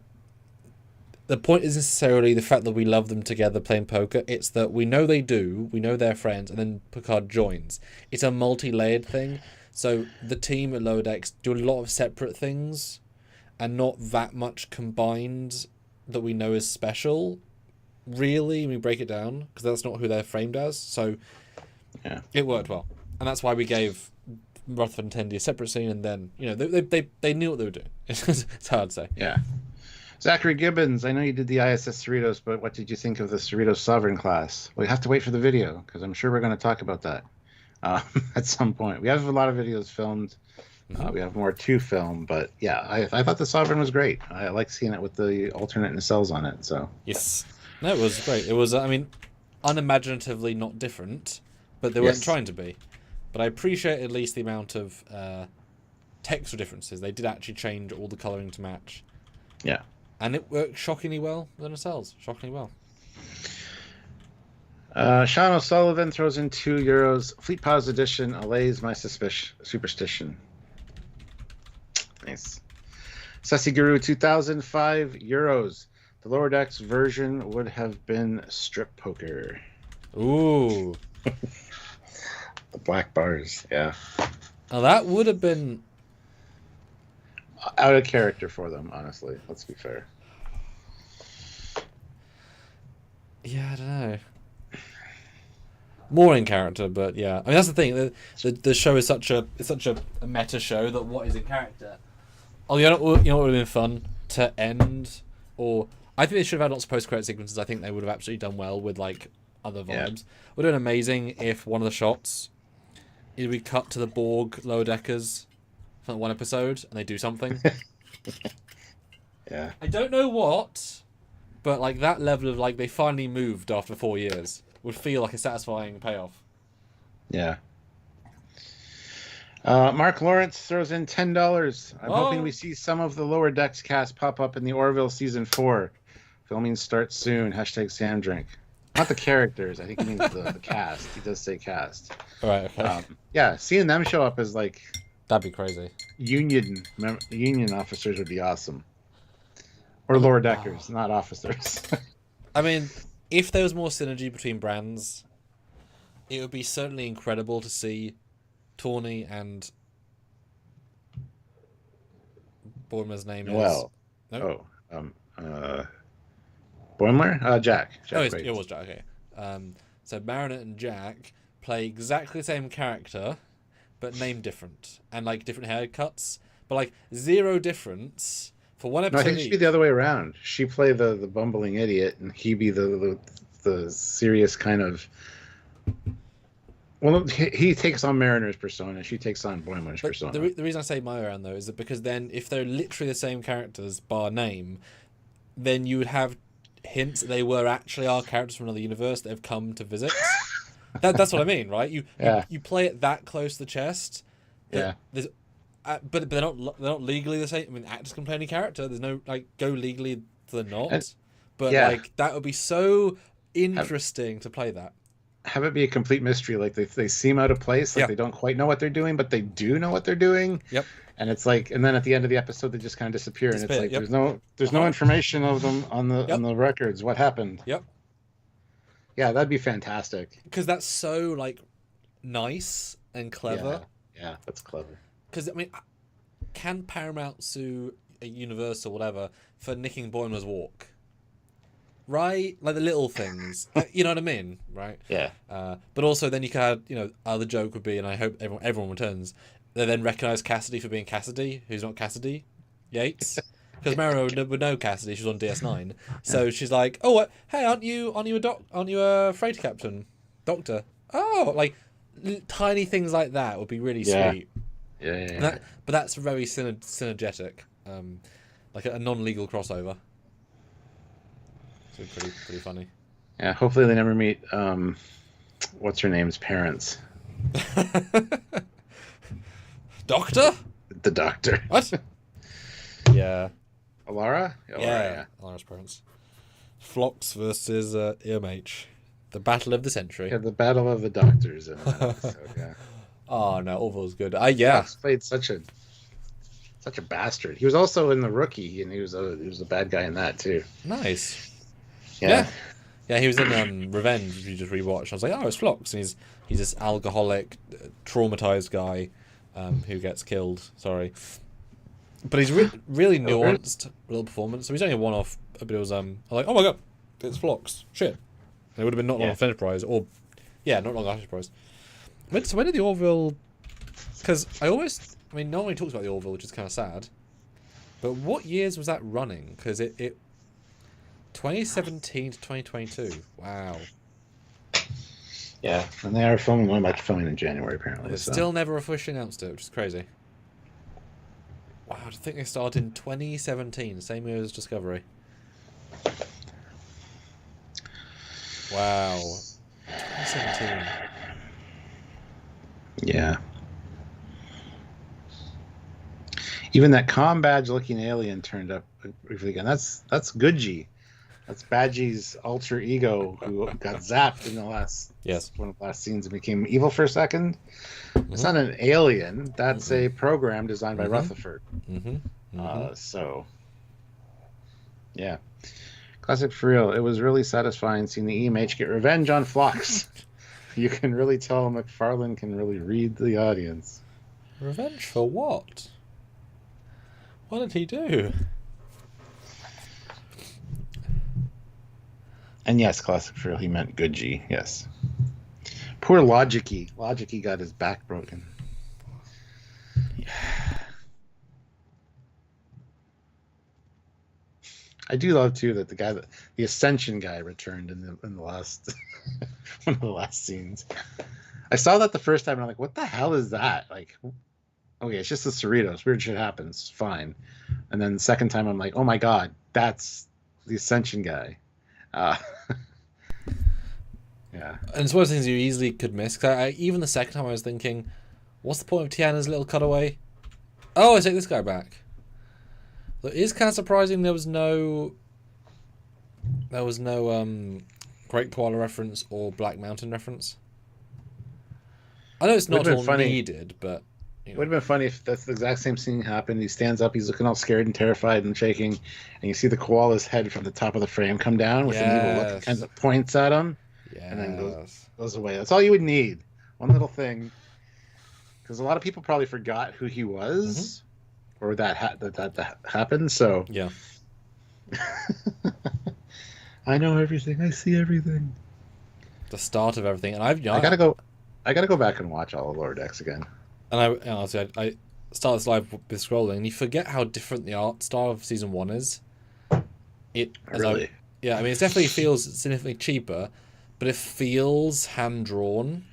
the point isn't necessarily the fact that we love them together playing poker. It's that we know they do. We know they're friends, and then Picard joins. It's a multi-layered thing. So the team at Lower Decks do a lot of separate things, and not that much combined that we know is special. Really, when we break it down, because that's not who they're framed as. So it worked well, and that's why we gave Rutherford and Tendi a separate scene, and then they knew what they were doing. It's hard to say. Yeah. Zachary Gibbons, I know you did the ISS Cerritos, but what did you think of the Cerritos Sovereign class? Well, you have to wait for the video, because I'm sure we're going to talk about that at some point. We have a lot of videos filmed. We have more to film, but yeah, I thought the Sovereign was great. I like seeing it with the alternate nacelles on it. So yes, no, it was great. It was, unimaginatively not different, but they weren't trying to be. But I appreciate at least the amount of texture differences. They did actually change all the colouring to match. Yeah. And it worked shockingly well with the nacelles. Shockingly well. Sean O'Sullivan throws in €2. Fleet Pause Edition allays my superstition. Nice. Sussy Guru 2005 €. The Lower Decks version would have been strip poker. Ooh. The black bars, yeah. Now that would have been out of character for them, honestly. Let's be fair. Yeah, I don't know. More in character, but yeah. I mean, that's the thing. The show is such a meta show that what is in character. Oh, you know what would have been fun to end, or I think they should have had lots of post-credit sequences. I think they would have absolutely done well with other volumes. Yeah. Would have been amazing if one of the shots is we cut to the Borg Lower Deckers for one episode and they do something. Yeah. I don't know what, but that level of they finally moved after 4 years would feel like a satisfying payoff. Yeah. Mark Lawrence throws in $10. I'm hoping we see some of the Lower Decks cast pop up in the Orville season 4. Filming starts soon. #SamDrink. Not the characters. I think he means the cast. He does say cast. All right. Okay. Yeah, seeing them show up as that'd be crazy. Union officers would be awesome. Or Lower Deckers, not officers. I mean, if there was more synergy between brands, it would be certainly incredible to see Tawny and Boimler's name is... No? Boimler? Jack. It was Jack, okay. So Mariner and Jack play exactly the same character, but named different. And different haircuts. But zero difference for one No, I episode think it should be the other way around. She play the bumbling idiot, and he be the serious kind of. Well, he takes on Mariner's persona. She takes on Boimler's persona. The reason I say my way around, though, is that because then if they're literally the same characters, bar name, then you would have hints that they were actually our characters from another universe that have come to visit. That's what I mean, right? You play it that close to the chest. Yeah. But they're not legally the same. I mean, actors can play any character. There's no go legally they're not. But that would be so interesting to play that. Have it be a complete mystery. Like they seem out of place. Like they don't quite know what they're doing, but they do know what they're doing. Yep. And it's like, and then at the end of the episode, they just kind of disappear, and it's like there's no information of them on the records. What happened? Yep. Yeah, that'd be fantastic. Because that's so like nice and clever. Yeah, that's clever. Because I mean, can Paramount sue a Universal, whatever, for nicking Boimler's walk? Right, like the little things, you know what I mean, right? Yeah. But also, then you could have, the joke would be, and I hope everyone returns. They then recognize Cassidy for being Cassidy, who's not Cassidy Yates, because Marrow would know Cassidy. She was on DS9, so she's like, "Oh, what? Hey, aren't you a freighter captain, doctor? Oh, like tiny things like that would be really sweet. Yeah. But that's very synergetic, like a non-legal crossover. So pretty funny. Yeah, hopefully they never meet what's her name's parents. Doctor? The doctor. What? Yeah. Alara? Yeah. Alara's parents. Phlox versus EMH. The battle of the century. Yeah, the battle of the doctors in that episode, yeah. Oh no, Orville's good. Phlox played such a bastard. He was also in The Rookie, and he was a bad guy in that too. Nice. Yeah, he was in Revenge, which you just rewatched. I was like, oh, it's Phlox, and he's this alcoholic, traumatized guy who gets killed. Sorry, but he's really nuanced little performance. So he's only a one-off, but it was I'm like, oh my god, it's Phlox. Shit, it would have been not long off Enterprise, not long off Enterprise. So when did the Orville? Because no one talks about the Orville, which is kind of sad. But what years was that running? Because it 2017 to 2022. Wow. Yeah, and they are going back to filming in January apparently. They still never officially announced it, which is crazy. Wow, I think they started in 2017, same year as Discovery. Wow. 2017. Yeah. Even that comm badge looking alien turned up briefly again. That's Goodgie. That's Badgie's alter ego who got zapped in the last one of the last scenes and became evil for a second. Mm-hmm. It's not an alien. That's a program designed by Rutherford. So, yeah. Classic for real. It was really satisfying seeing the EMH get revenge on Phlox. You can really tell McFarlane can really read the audience. Revenge for what? What did he do? And yes, classic for real, he meant Goodgie, yes. Poor Logicy. Logicy got his back broken. I do love too that the Ascension guy returned in the last one of the last scenes. I saw that the first time and I'm like, what the hell is that? Like, okay, it's just the Cerritos. Weird shit happens. Fine. And then the second time I'm like, oh my god, that's the Ascension guy. Yeah. And it's one of the things you easily could miss. Even the second time I was thinking, what's the point of Tiana's little cutaway? Oh, I take this guy back. It is kind of surprising there was no Great Koala reference or Black Mountain reference. I know it's not all needed, but it would have been funny if that's the exact same scene happened. He stands up, he's looking all scared and terrified and shaking, and you see the koala's head from the top of the frame come down with an evil look and kind of points at him, and then goes away. That's all you would need. One little thing. Because a lot of people probably forgot who he was, or that happened, so... Yeah. I know everything. I see everything. The start of everything. And I gotta go back and watch all of Lower Decks again. And honestly, start this live with scrolling, and you forget how different the art style of season 1 is. Really? Yeah, I mean, it definitely feels significantly cheaper, but it feels hand-drawn.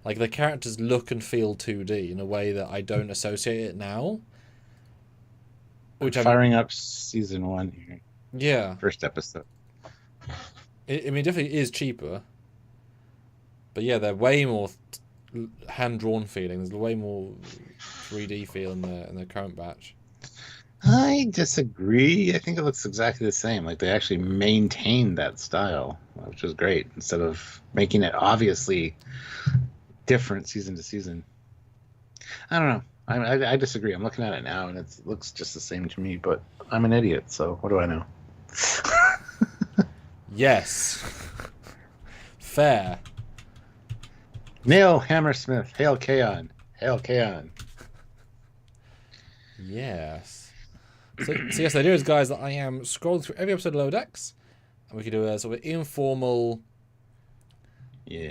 Like, the characters look and feel 2D in a way that I don't associate it now. Which I'm firing up season 1 here. Yeah. First episode. I mean, it definitely is cheaper. But yeah, they're way more hand-drawn feeling. There's way more 3D feel in the current batch. I disagree. I think it looks exactly the same. Like, they actually maintained that style, which was great, instead of making it obviously different season to season. I don't know. I disagree. I'm looking at it now, and it looks just the same to me, but I'm an idiot, so what do I know? Yes. Fair. Neil Hammersmith. Hail Kaon. Hail Kaon. Yes. So yes, the idea is, guys, that I am scrolling through every episode of Lower Decks, and we could do a sort of informal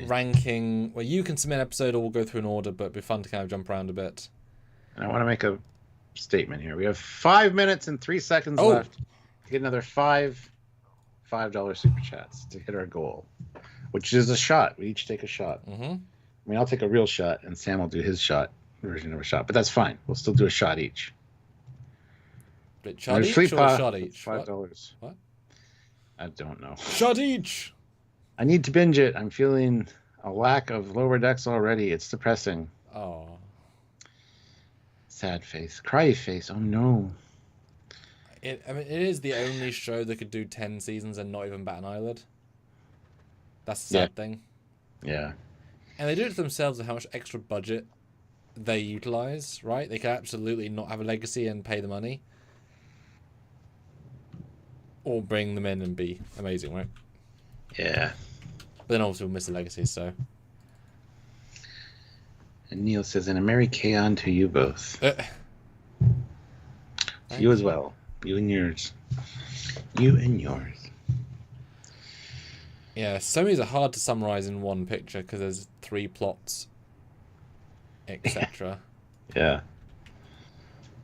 ranking where you can submit an episode, or we'll go through an order, but it'd be fun to kind of jump around a bit. And I want to make a statement here. We have 5 minutes and 3 seconds left to get another $5 super chats to hit our goal, which is a shot. We each take a shot. Mm-hmm. I mean, I'll take a real shot, and Sam will do his version of a shot, but that's fine. We'll still do a shot each. But shot each or shot each? $5. What? I don't know. Shot each! I need to binge it. I'm feeling a lack of Lower Decks already. It's depressing. Oh. Sad face. Cry face. Oh, no. I mean, it is the only show that could do 10 seasons and not even bat an eyelid. That's the sad thing. Yeah. And they do it to themselves with how much extra budget they utilize, right? They could absolutely not have a legacy and pay the money. Or bring them in and be amazing, right? Yeah. But then obviously we'll miss the legacy, so. And Neil says, and a Merry Kaon to you both. To you as well. You and yours. You and yours. Yeah, some of these are hard to summarize in one picture because there's 3 plots, etc. Yeah.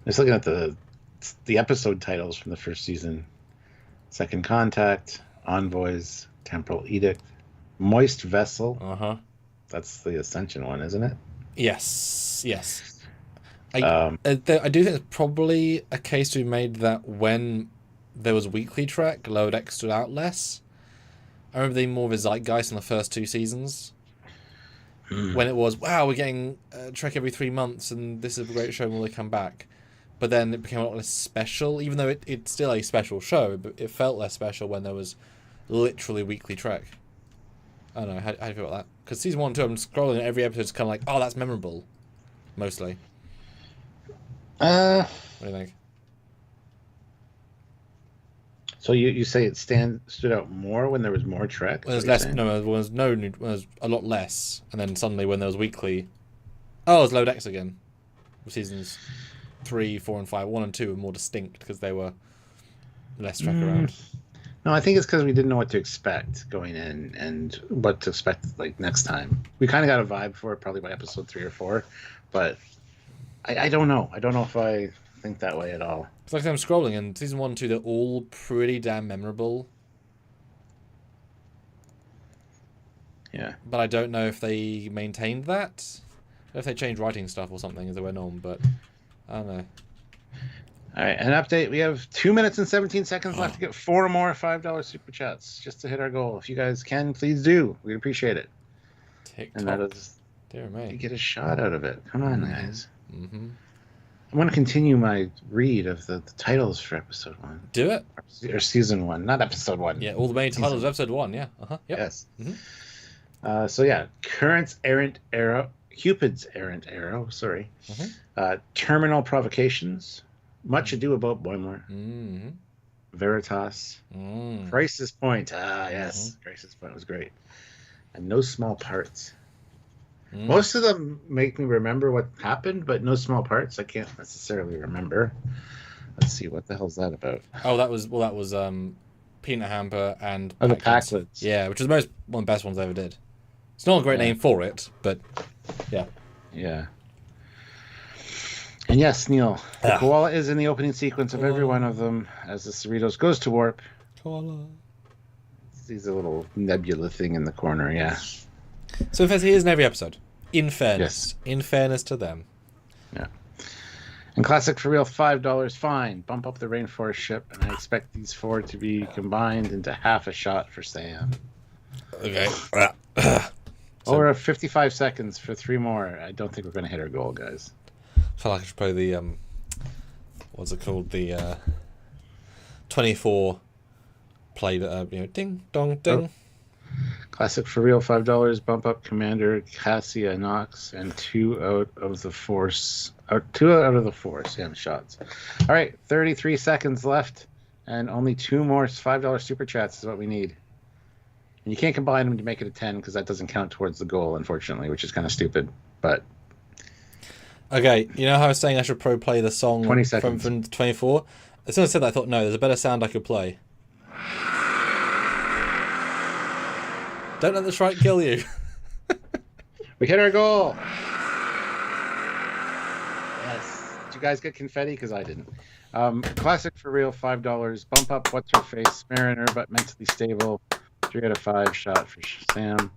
Just looking at the episode titles from the first season. Second Contact, Envoys, Temporal Edict, Moist Vessel. Uh-huh. That's the Ascension one, isn't it? Yes. I do think it's probably a case to be made that when there was weekly Trek, Lower Decks stood out less. I remember being more of a zeitgeist in the first 2 seasons. When it was, wow, we're getting Trek every 3 months and this is a great show, will they come back? But then it became a lot less special, even though it's still a special show, but it felt less special when there was literally weekly Trek. I don't know, how do you feel about that? Because season 1 and 2, I'm scrolling and every episode is kind of like, oh, that's memorable. Mostly. What do you think? So you say it stood out more when there was more Trek? When there's less, no, when there's a lot less, and then suddenly when there was weekly, oh, it was Lower Decks again. Seasons 3, 4, and 5, 1 and 2 were more distinct because they were less Trek around. No, I think it's because we didn't know what to expect going in and what to expect like next time. We kind of got a vibe for it probably by episode 3 or 4, but I don't know. I don't know if I think that way at all. It's like I'm scrolling, and season 1 and 2, they're all pretty damn memorable. Yeah. But I don't know if they maintained that. If they changed writing stuff or something as they went on, but I don't know. All right, an update. We have 2 minutes and 17 seconds left to get 4 more $5 super chats just to hit our goal. If you guys can, please do. We'd appreciate it. TikTok. And that is, dear me. you get a shot out of it. Come on, guys. Mm-hmm. I want to continue my read of the titles for episode 1. Do it. Or season 1, not episode 1. Yeah, all the main titles of episode 1, yeah. Uh-huh. Yep. Yes. Mm-hmm. So yeah, Current's Errant Arrow, Cupid's Errant Arrow, sorry. Mm-hmm. Terminal Provocations, Much Ado About Boimler, Mm-hmm. Veritas, Crisis Point. Ah, yes. Crisis Point was great. And No Small Parts. Most of them make me remember what happened, but No Small Parts I can't necessarily remember. Let's see, what the hell's that about? Oh, that was Peanut Hamper and the Packlids. Yeah, which is one of the best ones I ever did. It's not a great name for it, but yeah. Yeah. And yes, Neil, the Ah. koala is in the opening sequence of every one of them as the Cerritos goes to warp. Koala. Sees a little nebula thing in the corner, yeah. So in fact, he is in every episode. In fairness. Yes. In fairness to them. Yeah. And classic for real, $5 fine. Bump up the rainforest ship, and I expect these 4 to be combined into half a shot for Sam. Okay. Or 55 seconds for 3 more. I don't think we're going to hit our goal, guys. I feel like I should play the what's it called? The 24 play that ding dong ding. Oh. Classic for real, $5. Bump up Commander Cassia Knox and 2 out of the force. 2 out of the 4 Sam shots. All right, 33 seconds left, and only 2 more $5 super chats is what we need. And you can't combine them to make it a 10 because that doesn't count towards the goal, unfortunately, which is kind of stupid. But okay, you know how I was saying I should probably play the song 20 seconds. from 24? As soon as I said that, I thought, no, there's a better sound I could play. Don't let the shrike kill you. We hit our goal. Yes. Did you guys get confetti? Because I didn't. Classic for real, $5. Bump up what's her face, Mariner, but mentally stable. 3 out of 5 shot for Sam.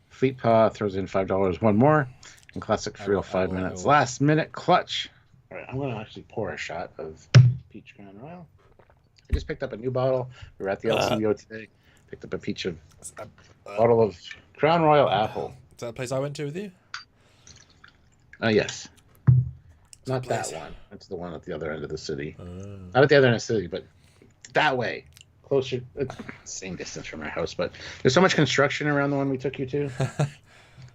Fleet Paw throws in $5. 1 more. And classic for real, 5 minutes. Last minute clutch. All right, I'm going to actually pour a shot of peach Crown Royal. I just picked up a new bottle. We were at the LCBO today. Picked up a bottle of Crown Royal Apple. Is that the place I went to with you? Yes. Not that one. That's the one at the other end of the city. Not at the other end of the city, but that way. Closer. Same distance from our house, but there's so much construction around the one we took you to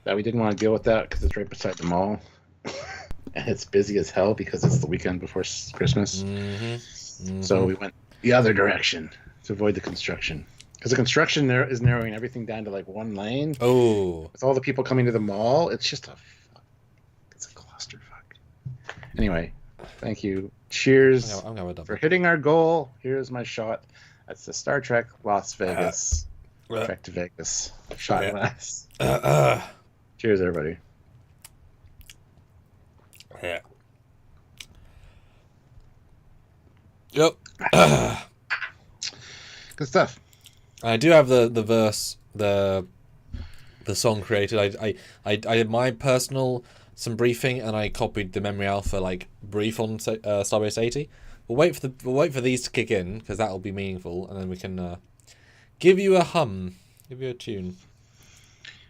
that we didn't want to deal with that because it's right beside the mall. And it's busy as hell because it's the weekend before Christmas. So we went the other direction to avoid the construction. Because the construction there is narrowing everything down to like 1 lane. Oh. With all the people coming to the mall, it's just it's a clusterfuck. Anyway, thank you. Cheers for hitting our goal. Here's my shot. That's the Star Trek Las Vegas. Trek to Vegas. Shot glass. Cheers, everybody. Yeah. Yep. Good stuff. I do have the verse, the song created. I did my personal some briefing and I copied the memory alpha like brief on Starbase 80. We'll wait for these to kick in because that'll be meaningful, and then we can give you a hum, give you a tune.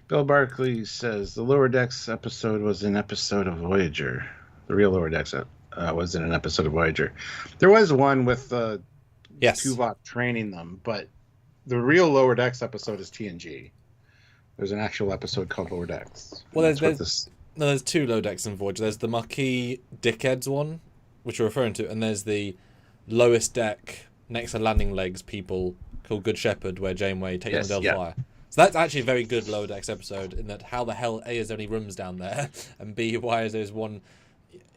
Bill Barkley says the Lower Decks episode was an episode of Voyager. The real Lower Decks was in an episode of Voyager. There was one with Tuvok training them, but the real Lower Decks episode is TNG. There's an actual episode called Lower Decks. Well, there's 2 Lower Decks in Voyager. There's the Marquis Dickheads one, which we're referring to, and there's the lowest deck next to landing legs people called Good Shepherd, where Janeway takes on Delta Flyer. So that's actually a very good Lower Decks episode, in that how the hell A, is there any rooms down there, and B, why is there's one,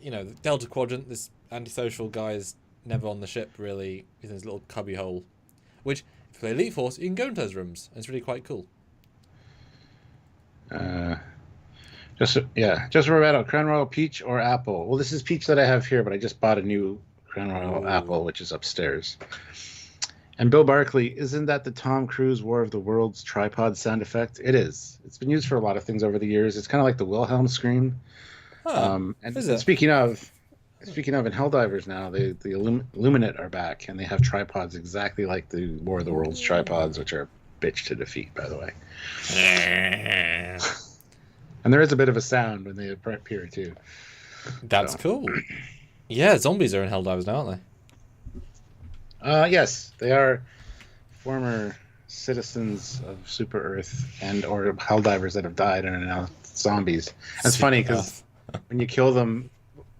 the Delta Quadrant, this antisocial guy is never on the ship really, he's in his little cubby hole, which, if you play Elite Force, you can go into those rooms, and it's really quite cool. Just Roberto, Crown Royal Peach or Apple? Well, this is Peach that I have here, but I just bought a new Crown Royal Apple, which is upstairs. And Bill Barkley, isn't that the Tom Cruise War of the Worlds tripod sound effect? It is. It's been used for a lot of things over the years. It's kind of like the Wilhelm scream. And speaking of, in Helldivers now, the Illuminate are back, and they have tripods exactly like the War of the Worlds tripods, which are a bitch to defeat, by the way. And there is a bit of a sound when they appear, too. That's cool. Yeah, zombies are in Helldivers now, aren't they? Yes, they are former citizens of Super Earth or Helldivers that have died and are now zombies. That's funny because when you kill them,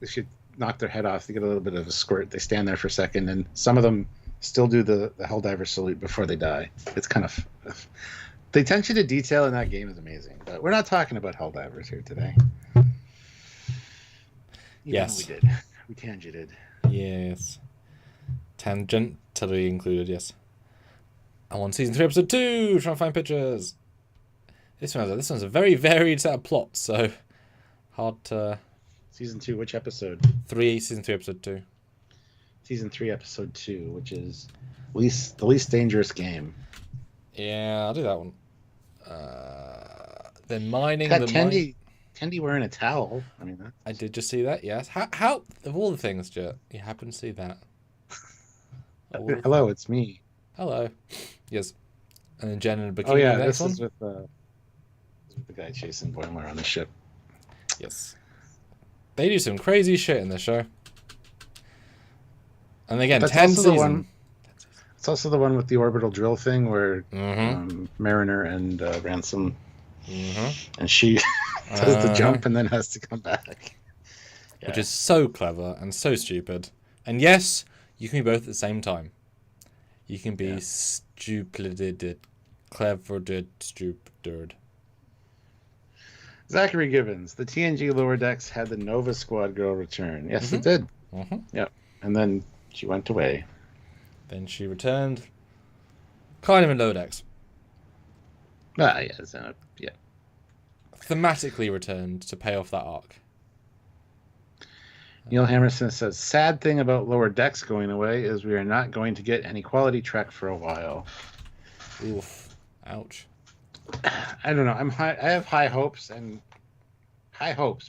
if you knock their head off, they get a little bit of a squirt. They stand there for a second, and some of them still do the Helldiver salute before they die. It's kind of... The attention to detail in that game is amazing, but we're not talking about Helldivers here today. Yes. We tangented. Yes. Tangentially included, yes. I'm on season 3, episode 2, trying to find pictures. This one's a very varied set of plots, so hard to... Season 2, which episode? Season 3, episode 2. Season 3, episode 2, which is the least dangerous game. Yeah, I'll do that one. Then mining Got the Tendi wearing a towel. I mean, that's... I did just see that. Yes. How of all the things, Stuart, you happen to see that? Hello, it's me. Hello. Yes. And then Jen in a bikini. Oh yeah, the next this is one? with the guy chasing Boimler on the ship. Yes. They do some crazy shit in this show. And again, That's 10 also season. the one. It's also the one with the orbital drill thing where Mariner and Ransom, and she does the jump and then has to come back. Yeah. Which is so clever and so stupid. And yes, you can be both at the same time. You can be stupid, clever, stupid. Zachary Gibbons, the TNG lower decks had the Nova Squad girl return. Yes, it did. Yeah, and then she went away. Then she returned, kind of in lower decks. Yeah. Thematically returned to pay off that arc. Neil Hammerson says, sad thing about lower decks going away is we are not going to get any quality Trek for a while. Oof. Ouch. I don't know. I have high hopes,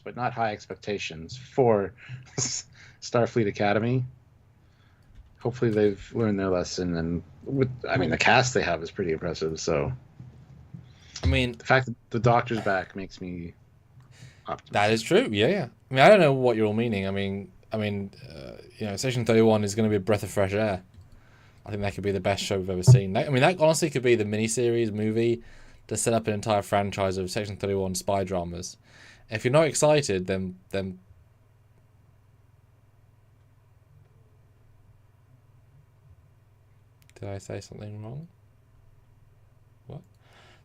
but not high expectations for Starfleet Academy. Hopefully they've learned their lesson, and the cast they have is pretty impressive. So, I mean, the fact that the Doctor's back makes me optimistic. That is true. Yeah. I mean, I don't know what you're all meaning. I mean, Section 31 is going to be a breath of fresh air. I think that could be the best show we've ever seen. That honestly could be the miniseries movie to set up an entire franchise of Section 31 spy dramas. If you're not excited, then did I say something wrong? What?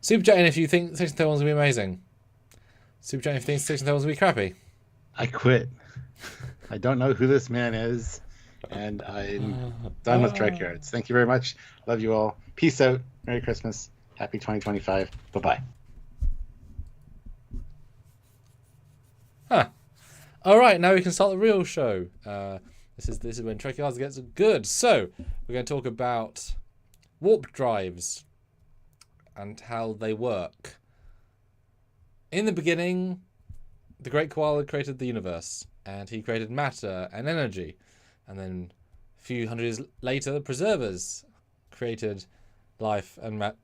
Super chatting if you think Section 31 is going to be amazing. Super chatting if you think Section 31 is going to be crappy. I quit. I don't know who this man is, and I'm done with Trekyards. Thank you very much. Love you all. Peace out. Merry Christmas. Happy 2025. Bye-bye. Huh. All right, now we can start the real show. This is when Trekyards gets good. So we're going to talk about warp drives and how they work. In the beginning, the Great Koala created the universe, and he created matter and energy. And then a few hundred years later, the Preservers created life and matter.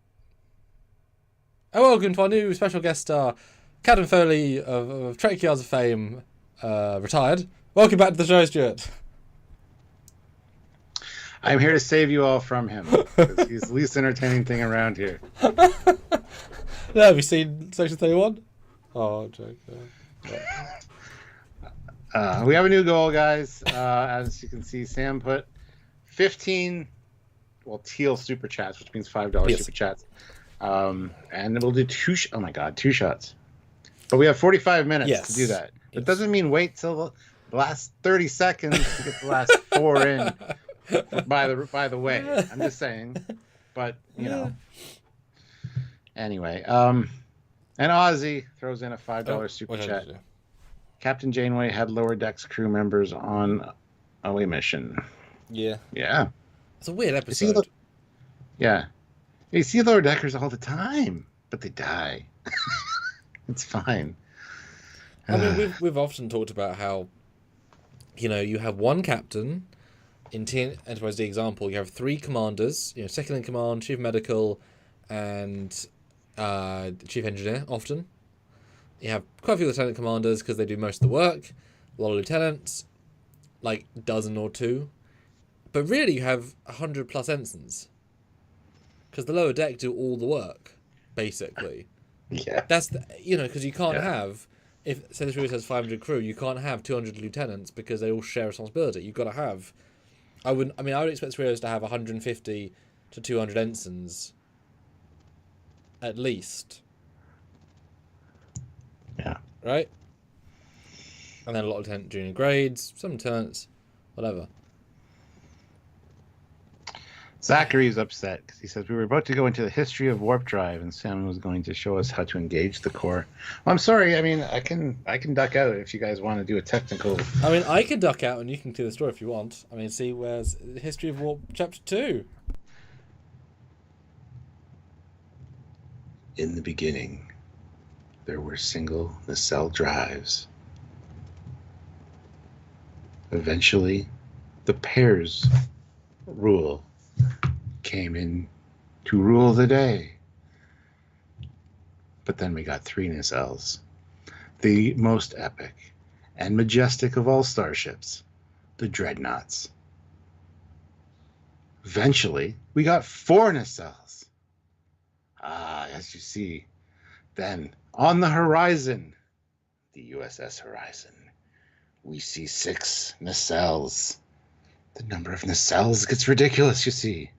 Oh, welcome to our new special guest star, Captain Foley of Trekyards fame, retired. Welcome back to the show, Stuart. I'm here to save you all from him, because he's the least entertaining thing around here. No, have you seen Section 31? Oh, I'm joking. We have a new goal, guys. As you can see, Sam put 15, teal super chats, which means $5 super chats. And we'll do two shots. But we have 45 minutes to do that. It doesn't mean wait till the last 30 seconds to get the last 4 in. By the way, I'm just saying. But, Anyway, and Ozzy throws in a $5 super chat. Captain Janeway had lower decks crew members on away mission. Yeah. Yeah. It's a weird episode. You see lower deckers all the time, but they die. It's fine. I mean, we've often talked about how, you have one captain. In Enterprise D example, you have 3 commanders, second in command, chief medical, and chief engineer, often. You have quite a few lieutenant commanders because they do most of the work. A lot of lieutenants, like a dozen or 2. But really you have 100 plus ensigns. Because the lower deck do all the work, basically. Yeah. That's, because you can't have, if say the series has 500 crew, you can't have 200 lieutenants because they all share responsibility. You've got to have... I would expect Cerritos to have 150 to 200 ensigns, at least. Yeah. Right? And then a lot of lieutenant junior grades, some lieutenants, whatever. Zachary's upset because he says we were about to go into the history of warp drive, and Sam was going to show us how to engage the core. Well, I'm sorry. I mean, I can duck out if you guys want to do a technical. I mean, I can duck out and you can do the story if you want. I mean, see, where's the history of warp chapter 2? In the beginning, there were single nacelle drives. Eventually, the pairs rule came in to rule the day. But then we got 3 nacelles, the most epic and majestic of all starships, the Dreadnoughts. Eventually, we got 4 nacelles. As you see, then on the horizon, the USS Horizon, we see 6 nacelles. The number of nacelles gets ridiculous, you see.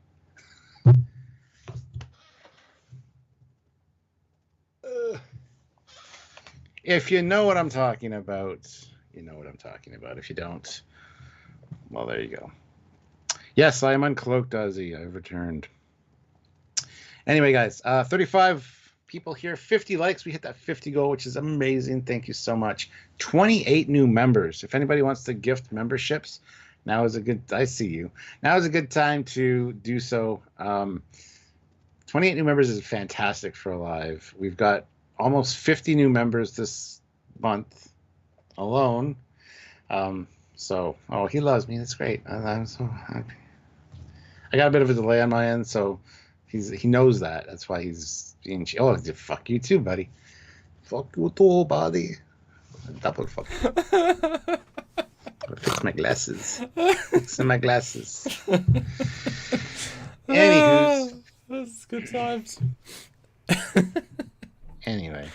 If you know what I'm talking about, you know what I'm talking about. If you don't, well, there you go. Yes, I am uncloaked, Ozzy. I've returned. Anyway, guys, 35 people here, 50 likes. We hit that 50 goal, which is amazing. Thank you so much. 28 new members. If anybody wants to gift memberships, now is a good. I see you. Now is a good time to do so. 28 new members is fantastic for a live. We've got almost 50 new members this month alone. So, he loves me. That's great. I'm so happy. I got a bit of a delay on my end, so he knows that. That's why he's being. Oh, fuck you too, buddy. Fuck you too, buddy. Double fuck. Fix my glasses. Fixing my glasses. Anywho, that's good times. Anyway,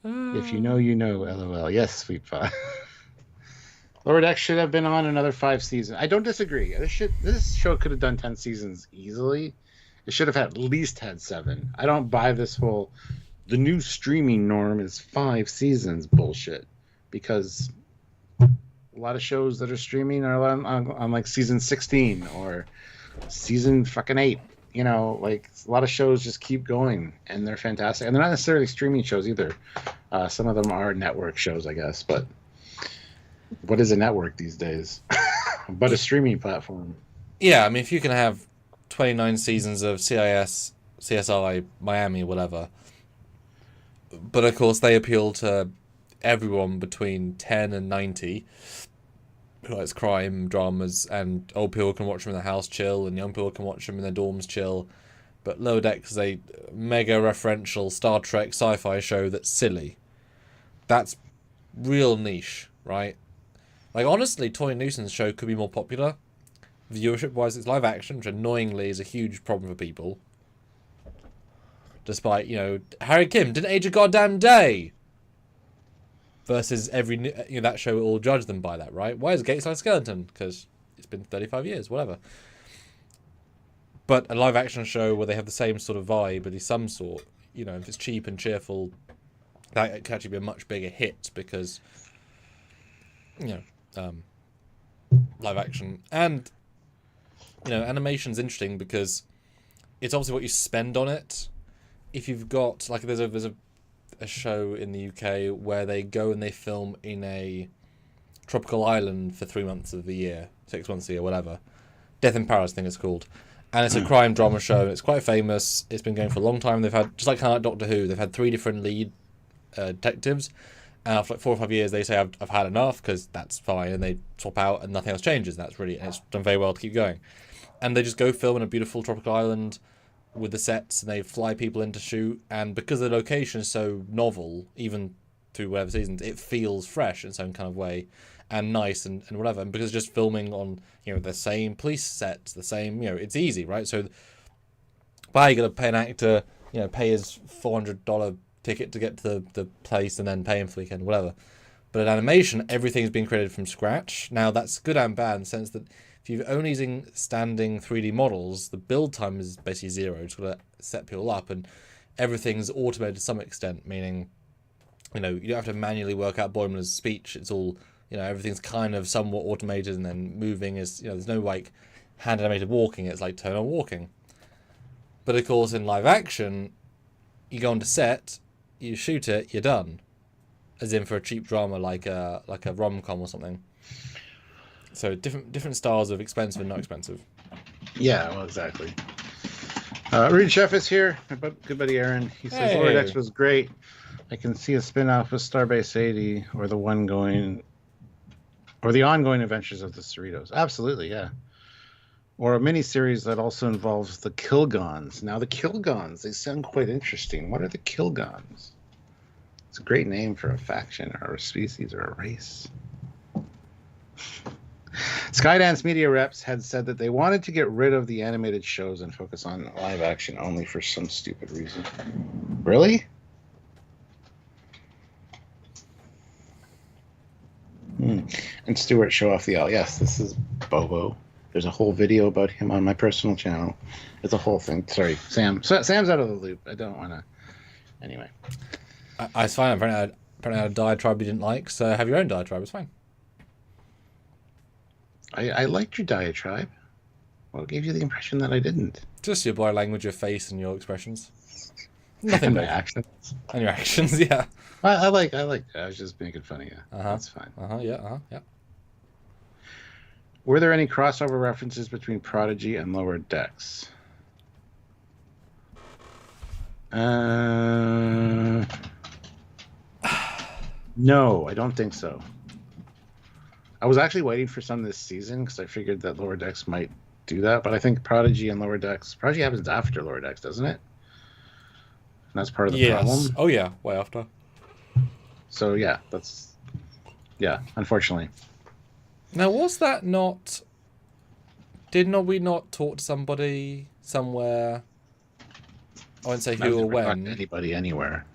if you know, you know. LOL. Yes, sweet pie. Lower Decks should have been on another 5 seasons. I don't disagree. This show could have done 10 seasons easily. It should have at least had 7. I don't buy this whole the new streaming norm is 5 seasons bullshit, because a lot of shows that are streaming are on like season 16 or season fucking 8. You know, like a lot of shows just keep going and they're fantastic, and they're not necessarily streaming shows either. Some of them are network shows, I guess, but what is a network these days but a streaming platform? Yeah, I mean, if you can have 29 seasons of CIS, CSI, Miami, whatever, but of course they appeal to everyone between 10 and 90 who likes crime dramas, and old people can watch them in the house chill, and young people can watch them in their dorms chill. But Lower Decks is a mega referential Star Trek sci-fi show that's silly. That's real niche, right? Like, honestly, Toy Newson's show could be more popular. Viewership-wise, it's live action, which annoyingly is a huge problem for people. Despite, Harry Kim didn't age a goddamn day! Versus that show will all judge them by that, right? Why is Gates like a skeleton? Because it's been 35 years, whatever. But a live action show where they have the same sort of vibe, but some sort, if it's cheap and cheerful, that could actually be a much bigger hit, because, live action. And, animation's interesting because it's obviously what you spend on it. If you've got, like, there's a show in the UK where they go and they film in a tropical island for 3 months of the year, 6 months a year, whatever. Death in Paris, I think it's called. And it's a crime drama show, and it's quite famous. It's been going for a long time. They've had, just like kind of like Doctor Who, they've had 3 different lead detectives. And after like 4 or 5 years, they say, I've had enough, because that's fine. And they swap out and nothing else changes. And it's done very well to keep going. And they just go film in a beautiful tropical island with the sets, and they fly people in to shoot, and because the location is so novel, even through whatever seasons, it feels fresh in its own kind of way, and nice, and whatever, and because it's just filming on the same police sets, the same, it's easy, right? So you gotta pay an actor, pay his $400 ticket to get to the place, and then pay him for the weekend, whatever. But in animation, everything's been created from scratch. Now that's good and bad in the sense that if you're only using standing 3D models, the build time is basically 0. You've got to set people up, and everything's automated to some extent, meaning, you don't have to manually work out Boimler's speech. It's all, everything's kind of somewhat automated, and then moving is, there's no, like, hand animated walking, it's like tonal walking. But of course, in live action, you go onto set, you shoot it, you're done. As in for a cheap drama like a rom-com or something. So different styles of expensive and not expensive. Yeah, well, exactly. Reed Chef is here. My good buddy Aaron. He says Lower Decks was great. I can see a spin-off with Starbase 80 or the ongoing adventures of the Cerritos. Absolutely, yeah. Or a mini-series that also involves the Kilgons. Now, the Kilgons, they sound quite interesting. What are the Kilgons? It's a great name for a faction or a species or a race. Skydance Media reps had said that they wanted to get rid of the animated shows and focus on live action only for some stupid reason. Really? And Stuart show off the L. Yes, this is Bobo. There's a whole video about him on my personal channel. It's a whole thing. Sorry, Sam. Sam's out of the loop. I don't want to. Anyway. It's fine. Apparently I had a diatribe you didn't like, so have your own diatribe. It's fine. I liked your diatribe. Well, it gave you the impression that I didn't. Just your body language, your face, and your expressions. Nothing and big. my actions. And your actions, yeah. I like that. I was just making fun of you. That's fine. Yeah. Were there any crossover references between Prodigy and Lower Decks? No, I don't think so. I was actually waiting for some this season because I figured that Lower Decks might do that, but I think Prodigy and Lower Decks... Prodigy happens after Lower Decks, doesn't it? And that's part of the problem. Oh, yeah, way after. So, yeah, that's... Yeah, unfortunately. Now, was that not... we not talk to somebody somewhere... I won't say who or when. Anybody anywhere.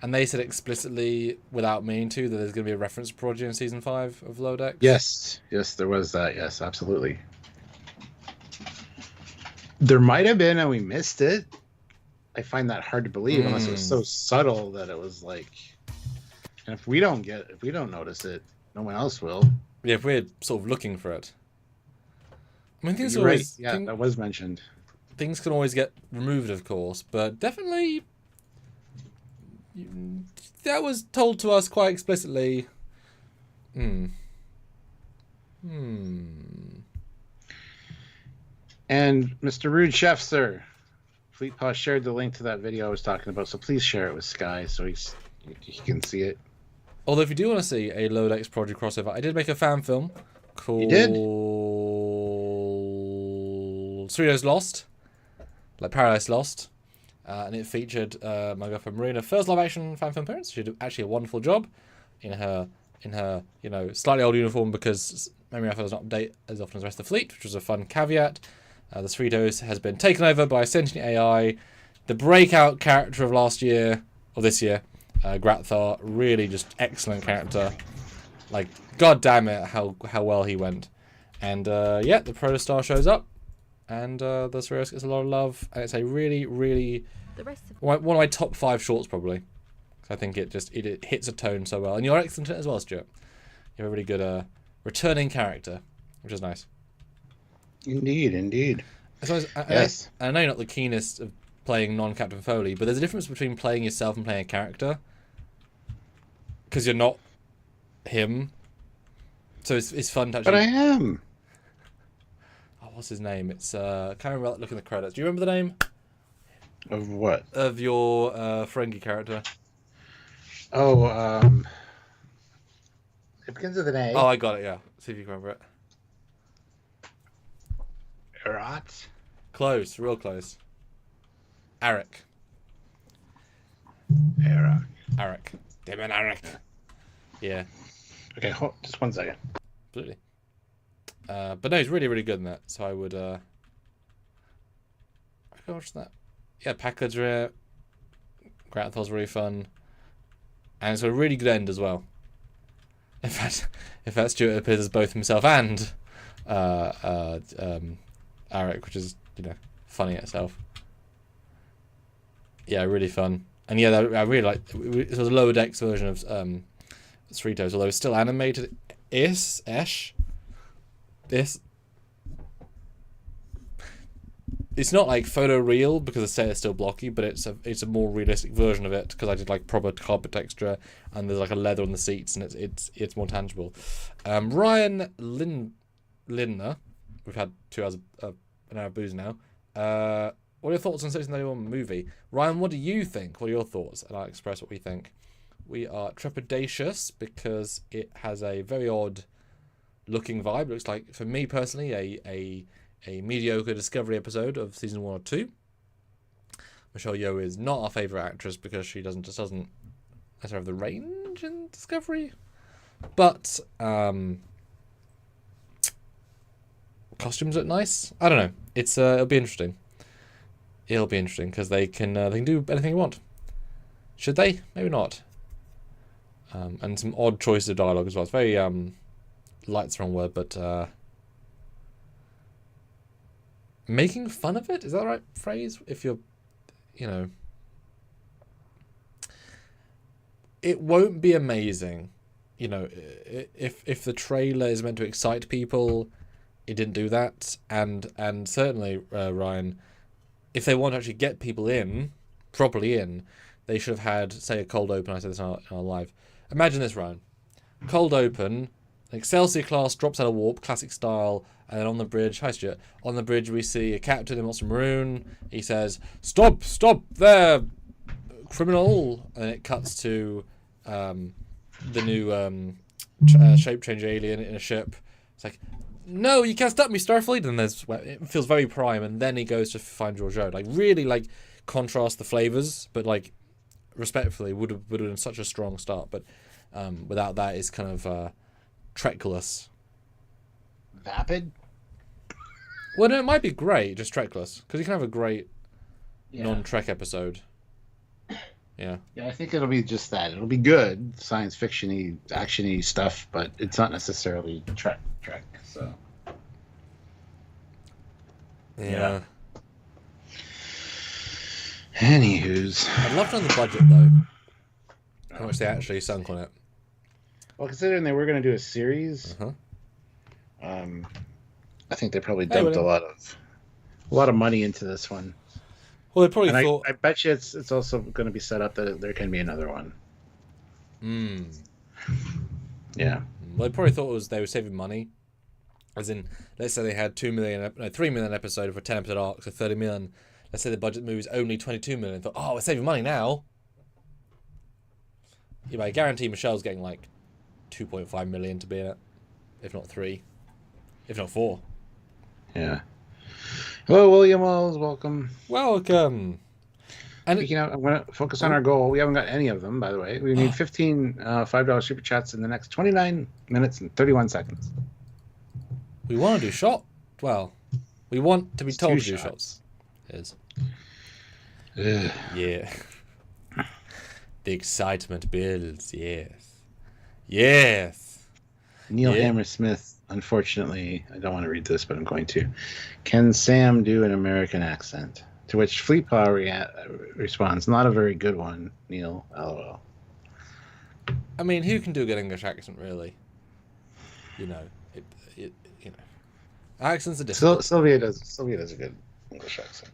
And they said explicitly, without meaning to, that there's going to be a reference to Prodigy in Season 5 of Lower Decks? Yes, there was that. Yes, absolutely. There might have been, and we missed it. I find that hard to believe, unless it was so subtle that it was like... And if we don't notice it, no one else will. Yeah, if we're sort of looking for it. I mean, things You're always... right. Yeah, that was mentioned. Things can always get removed, of course, but definitely... That was told to us quite explicitly. And Mr. Rude Chef, sir, Fleet Paw shared the link to that video I was talking about, so please share it with Sky so he can see it. Although if you do want to see a Lower Decks Prodigy crossover, I did make a fan film called... You did? Cerritos Lost. Like Paradise Lost. And it featured my girlfriend Marina, first live action fan film appearance. She did actually a wonderful job in her slightly old uniform because memory alpha does not update as often as the rest of the fleet, which was a fun caveat. The Cerritos has been taken over by sentient AI. The breakout character of last year, or this year, Grathar, really just excellent character. Like, god damn it, how well he went. And yeah, the Protostar shows up. And the Cerritos gets a lot of love. And it's a really, really... one of my top 5 shorts, probably. I think it hits a tone so well. And you're excellent at it as well, Stuart. You're a really good returning character, which is nice. Indeed. Yes. I know you're not the keenest of playing non-Captain Foley, but there's a difference between playing yourself and playing a character. Because you're not him. So it's fun to actually... But I am. What's his name? It's I can't remember. Look in the credits. Do you remember the name? Of what? Of your Ferengi character. Oh, it begins with an A. Oh, I got it. Yeah. See if you can remember it. Erat? Close. Real close. Arik. Arik. Demon Arik. Yeah. Okay, just 1 second. Absolutely. But no, he's really, really good in that. So I would watch that. Yeah, Packard's rare. Grathar's really fun. And it's a really good end as well. In fact, Stuart appears as both himself and Arik, which is, funny itself. Yeah, really fun. And yeah, I really like it. Was a Lower Decks version of Cerritos, although it's still animated. This it's not like photoreal because the set is still blocky, but it's a more realistic version of it because I did like proper carpet texture and there's like a leather on the seats and it's more tangible. Ryan Lindner, we've had 2 hours an hour of booze now. What are your thoughts on season 31 movie? Ryan, what do you think? What are your thoughts? And I'll express what we think. We are trepidatious because it has a very odd looking vibe. It looks like, for me personally, a mediocre Discovery episode of season 1 or 2. Michelle Yeoh is not our favourite actress because she doesn't necessarily have the range in Discovery. But costumes look nice. I don't know. It'll be interesting. It'll be interesting because they can do anything you want. Should they? Maybe not. And some odd choices of dialogue as well. It's very light's the wrong word, but making fun of it, is that the right phrase? If you're, it won't be amazing. If the trailer is meant to excite people, it didn't do that. And certainly, Ryan, if they want to actually get people properly in, they should have had, say, a cold open. I said this in our live. Imagine this, Ryan. Cold open, Excelsior class drops out of warp, classic style, and then on the bridge, hi Stuart, on the bridge we see a captain in Monster Maroon. He says, stop there, criminal. And it cuts to the new shape change alien in a ship. It's like, no, you can't stop me, Starfleet. And it feels very Prime, and then he goes to find Georgiou. Like, really, like, contrast the flavors, but, like, respectfully, would have been such a strong start. But without that, it's kind of Trekless. Vapid? Well, no, it might be great, just Trekless, because you can have a great non-Trek episode. Yeah. Yeah, I think it'll be just that. It'll be good, science fiction-y, action-y stuff, but it's not necessarily Trek. So. Yeah. Anywho's. I'd love to know the budget, though. How much they actually sunk on it. Well, considering they were going to do a series, I think they probably dumped a lot of money into this one. Well, they probably thought. I bet you it's also going to be set up that there can be another one. Yeah. Well, they probably thought they were saving money. As in, let's say they had 3 million episode for 10 episode arc, so 30 million. Let's say the budget movie is only 22 million. Thought, we're saving money now. Yeah, I guarantee Michelle's getting like 2.5 million to be in it, if not 3, if not 4. Yeah. Hello, William Wells. Welcome. Welcome. And speaking of, I'm going to focus on our goal. We haven't got any of them, by the way. We need 15 $5 super chats in the next 29 minutes and 31 seconds. We want to do shot. Well, we want to be told to do shots. Is. Yeah. The excitement builds. Yes. Neil Hammersmith. Unfortunately, I don't want to read this, but I'm going to. Can Sam do an American accent? To which Fleetpaw responds, not a very good one, Neil. LOL. I mean, who can do a good English accent, really? Accents are different. Sylvia does a good English accent.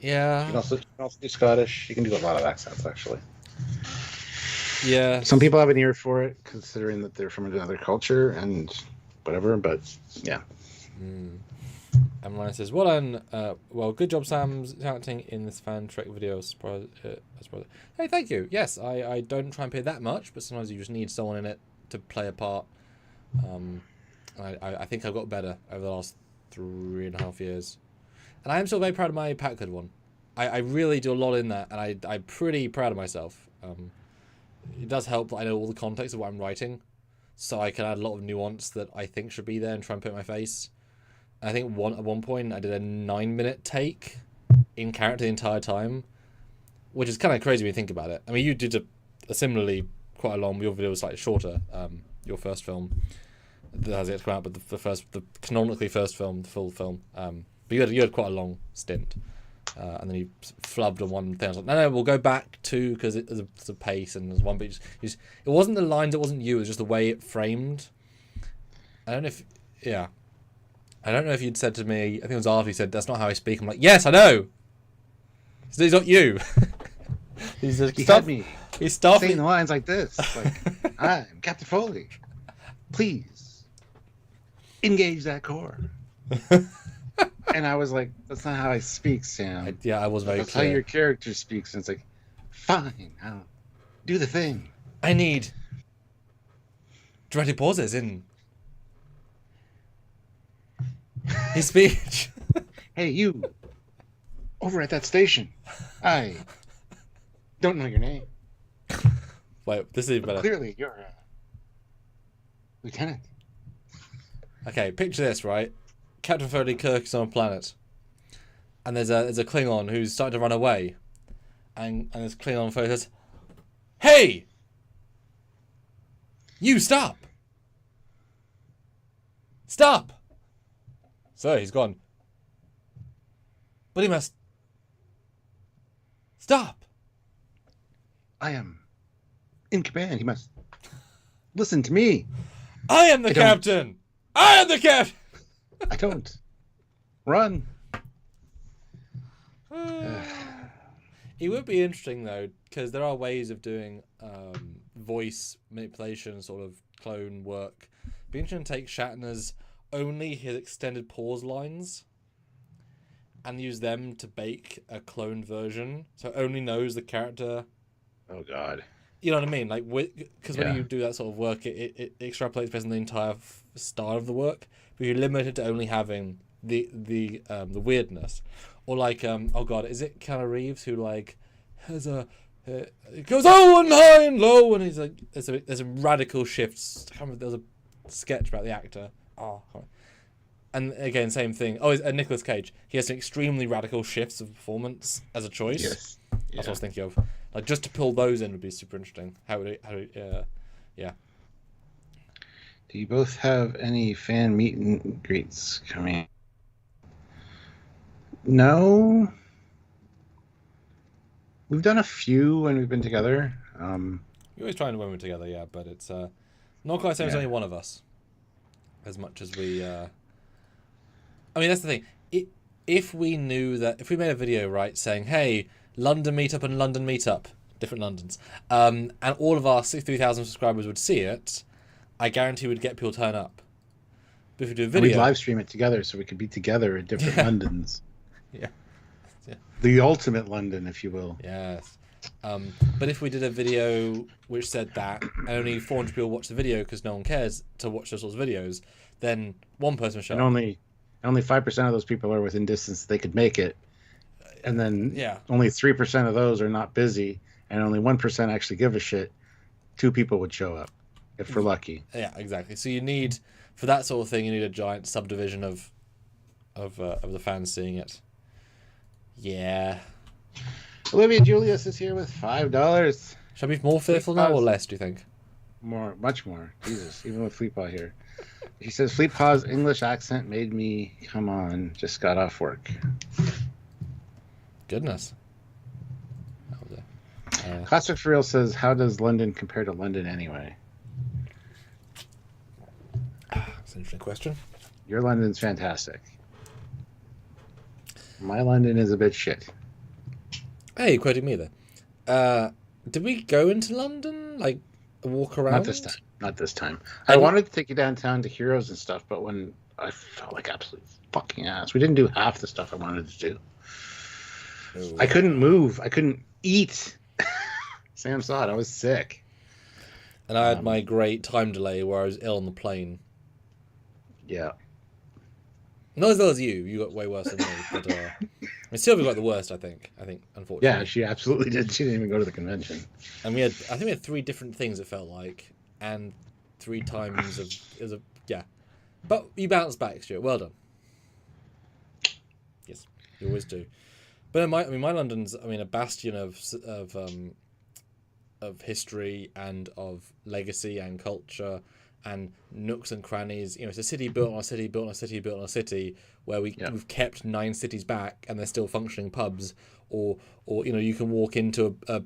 Yeah. You can also do Scottish. You can do a lot of accents, actually. Yeah. Some people have an ear for it, considering that they're from another culture and whatever, but yeah. And Ryan says, well, good job, Sam's acting in this fan Trek video. Hey, thank you. Yes, I don't try and pay that much, but sometimes you just need someone in it to play a part. I think I've got better over the last 3.5 years. And I am still very proud of my Packard one. I really do a lot in that, and I'm pretty proud of myself. It does help that I know all the context of what I'm writing, so I can add a lot of nuance that I think should be there and try and put in my face. And I think at one point I did a 9-minute take in character the entire time, which is kind of crazy when you think about it. I mean, you did a similarly quite a long. Your video was slightly shorter. Your first film that has yet to come out, but the canonically first film, the full film. But you had quite a long stint. And then he flubbed on one thing. I was like, no, we'll go back to, because there's a pace and there's one bit. It wasn't the lines, it wasn't you, it was just the way it framed. I don't know if, yeah. I don't know if you'd said to me, I think it was Arthur who said, that's not how I speak. I'm like, yes, I know. He's not you. He had me He's stuffing saying the lines like this. Like, I'm Captain Foley. Please engage that core. And I was like, that's not how I speak, Sam. I was very That's clear. how your character speaks. And it's like, fine, I'll do the thing. I need dramatic pauses in his speech. Hey, you, over at that station. I don't know your name. Wait, this is even better. Clearly, you're a lieutenant. Okay, picture this, right? Captain Foley Kirk is on a planet, and there's a Klingon who's starting to run away, and this Klingon Foley says, "Hey, you stop! Stop!" So he's gone. But he must stop. I am in command. He must listen to me. I am the captain. I am the captain. I don't run. It would be interesting though, because there are ways of doing voice manipulation, sort of clone work. It'd be interesting to take Shatner's only his extended pause lines and use them to bake a cloned version, so it only knows the character. Oh God. You know what I mean? Like, because when you do that sort of work, it extrapolates based on the entire style of the work, but you're limited to only having the weirdness, or like oh God, is it Keanu Reeves who like has a it goes oh and high and low, and he's like there's a radical shifts. I can't remember, there was a sketch about the actor. And again, same thing. Oh, it's Nicolas Cage. He has some extremely radical shifts of performance as a choice. Yes. That's what I was thinking of. Like, just to pull those in would be super interesting. Yeah. Do you both have any fan meet and greets coming? No. We've done a few when we've been together. We always try and when we're together, yeah, but it's not quite the same as only one of us. As much as we... I mean, that's the thing. If we knew that... If we made a video, right, saying, hey, London meetup and London meetup, different Londons, and all of our 63,000 subscribers would see it, I guarantee we'd get people to turn up. But if we do a video... We'd live stream it together so we could be together in different Londons. Yeah. The ultimate London, if you will. Yes. But if we did a video which said that, and only 400 people watch the video because no one cares to watch those sorts of videos, then one person will show up. Only 5% of those people are within distance they could make it. And then only 3% of those are not busy, and only 1% actually give a shit. 2 people would show up, if we're lucky. Yeah, exactly. So you need, for that sort of thing, you need a giant subdivision of the fans seeing it. Yeah. Olivia Julius is here with $5. Should I be more fearful now or less, do you think? More, much more. Jesus, even with Fleetpaw here. He says, Fleetpaw's English accent made me come on. Just got off work. Goodness. Classic for Real says, how does London compare to London anyway? That's an interesting question. Your London's fantastic. My London is a bit shit. Hey, quoting me there. Did we go into London? Like, walk around? Not this time. I wanted to take you downtown to Heroes and stuff, but when I felt like absolute fucking ass. We didn't do half the stuff I wanted to do. Ooh. I couldn't move. I couldn't eat. Sam saw it. I was sick. And I had my great time delay where I was ill on the plane. Yeah. Not as ill as you. You got way worse than me. But Sylvia got the worst, I think, unfortunately. Yeah, she absolutely did. She didn't even go to the convention. And I think we had 3 different things, it felt like. And 3 times of, yeah. But you bounced back, Stuart. Well done. Yes, you always do. But my London's, a bastion of history and of legacy and culture and nooks and crannies. You know, it's a city built on a city, built on a city, built on a city, where we've kept 9 cities back, and they're still functioning pubs. Or you know, you can walk into a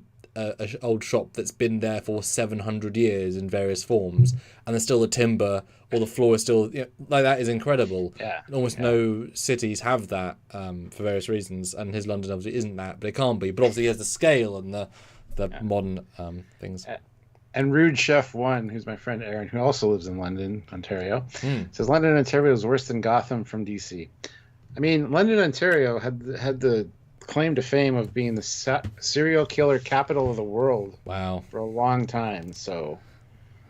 old shop that's been there for 700 years in various forms, and there's still the timber, or the floor is still, you know, like that is incredible. Yeah. Almost no cities have that for various reasons, and his London obviously isn't that, but it can't be. But obviously he has the scale and the modern things. And Rude Chef 1, who's my friend Aaron, who also lives in London, Ontario, says London, Ontario is worse than Gotham from DC. I mean, London, Ontario had the claim to fame of being the serial killer capital of the world. Wow. For a long time. So,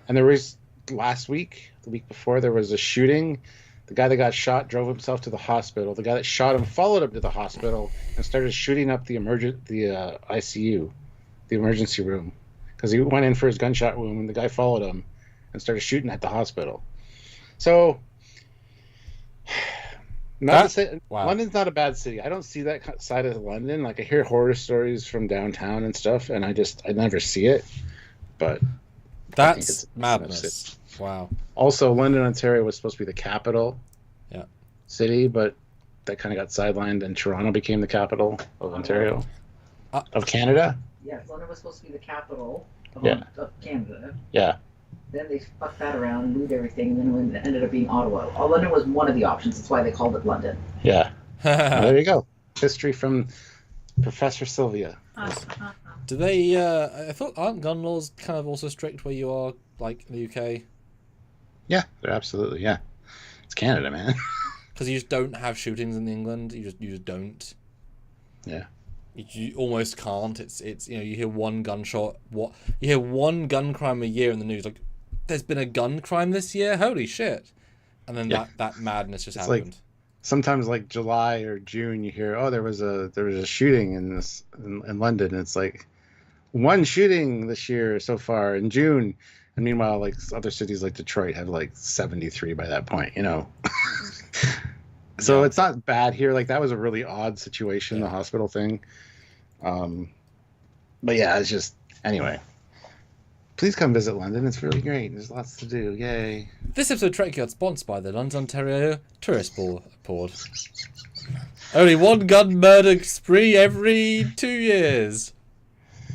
and there was the week before, there was a shooting. The guy that got shot drove himself to the hospital. The guy that shot him followed him to the hospital and started shooting up the ICU, the emergency room, because he went in for his gunshot wound, and the guy followed him and started shooting at the hospital. So, London's not a bad city. I don't see that side of London. Like, I hear horror stories from downtown and stuff, and I never see it. But that's madness. Wow. Also, London, Ontario was supposed to be the capital city, but that kind of got sidelined, and Toronto became the capital of Ontario, of Canada. Yeah, London was supposed to be the capital of Canada. Yeah. Then they fucked that around and moved everything, and then it ended up being Ottawa. London was one of the options. That's why they called it London. Yeah. Well, there you go. History from Professor Sylvia. Do they? I thought, aren't gun laws kind of also strict where you are, like in the UK? Yeah, they're absolutely, yeah. It's Canada, man. Because you just don't have shootings in England. You just don't. Yeah. You almost can't. It's you know, you hear one gunshot. You hear one gun crime a year in the news. Like, there's been a gun crime this year. Holy shit! And then that madness just happened. Like, sometimes like July or June, you hear, there was a shooting in London. And it's like one shooting this year so far in June, and meanwhile, like other cities like Detroit have like 73 by that point. You know. So it's not bad here. Like, that was a really odd situation, the hospital thing. But yeah, it's just, anyway. Please come visit London. It's really great. There's lots to do. Yay. This episode of Trekyards sponsored by the London, Ontario Tourist Board. Only one gun murder spree every 2 years.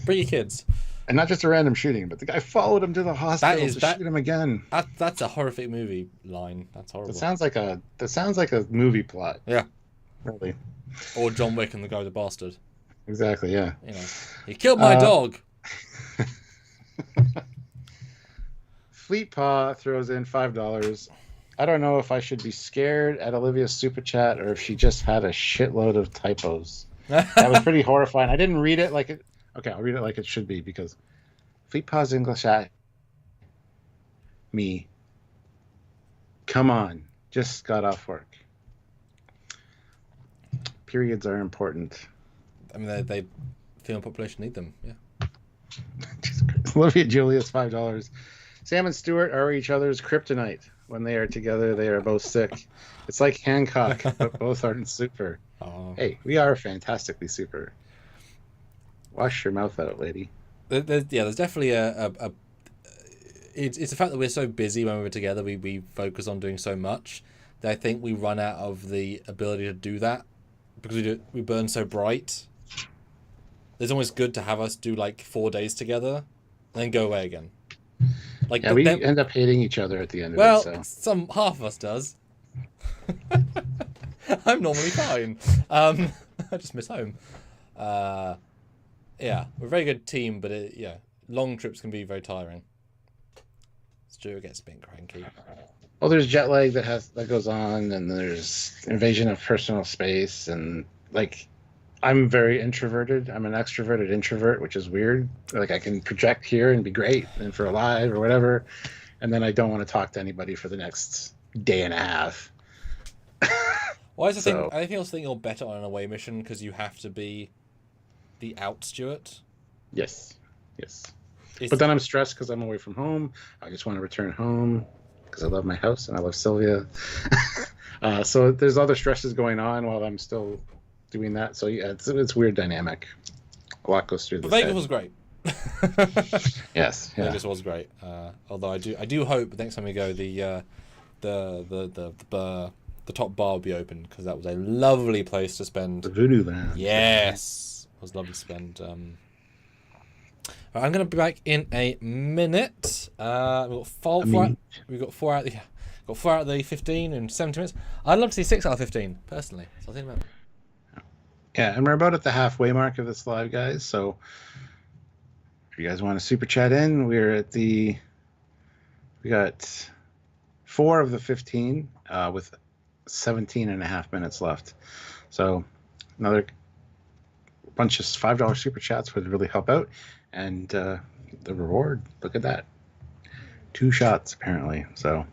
Bring your kids. And not just a random shooting, but the guy followed him to the hospital to shoot him again. That's a horrific movie line. That's horrible. That sounds like a movie plot. Yeah. Really. Or John Wick and the guy with the bastard. Exactly, yeah. You know, he killed my dog. Fleet Paw throws in $5. I don't know if I should be scared at Olivia's super chat or if she just had a shitload of typos. That was pretty horrifying. I didn't read it like it. Okay, I'll read it like it should be, because Fleet Paw's English at me. Come on, just got off work. Periods are important. I mean, they female population need them. Yeah. Olivia Julius, $5. Sam and Stuart are each other's kryptonite. When they are together, they are both sick. It's like Hancock, but both aren't super. Oh. Hey, we are fantastically super. Wash your mouth out, lady. There's definitely it's the fact that we're so busy when we're together. We focus on doing so much that I think we run out of the ability to do that because we burn so bright. It's almost good to have us do like 4 days together and then go away again. Like, yeah, we end up hating each other at the end of it. Well, half of us does. I'm normally fine. I just miss home. Yeah, we're a very good team, but long trips can be very tiring. Stuart gets a bit cranky. Well, there's jet lag that goes on, and there's invasion of personal space, and like, I'm very introverted. I'm an extroverted introvert, which is weird. Like, I can project here and be great, and for a live or whatever, and then I don't want to talk to anybody for the next day and a half. Well, I also think you're better on an away mission because you have to be the out Stuart. Yes. But then I'm stressed because I'm away from home. I just want to return home because I love my house and I love Sylvia. So there's other stresses going on while I'm still doing that. So yeah, it's a weird dynamic. A lot goes through this. Vegas was great. Yes, It yeah. just was great. Although I do hope next time we go, the top bar will be open, because that was a lovely place to The spend. Voodoo Land. Yes, it was lovely to spend. Right, I'm going to be back in a minute. We've got 4 out of the 15 in 70 minutes. I'd love to see 6 out of 15 personally. So I think about. Yeah, and we're about at the halfway mark of this live, guys. So if you guys want to super chat in, we got 4 of the 15 with 17 and a half minutes left. So another bunch of $5 super chats would really help out. And the reward, look at that. 2 shots, apparently. So,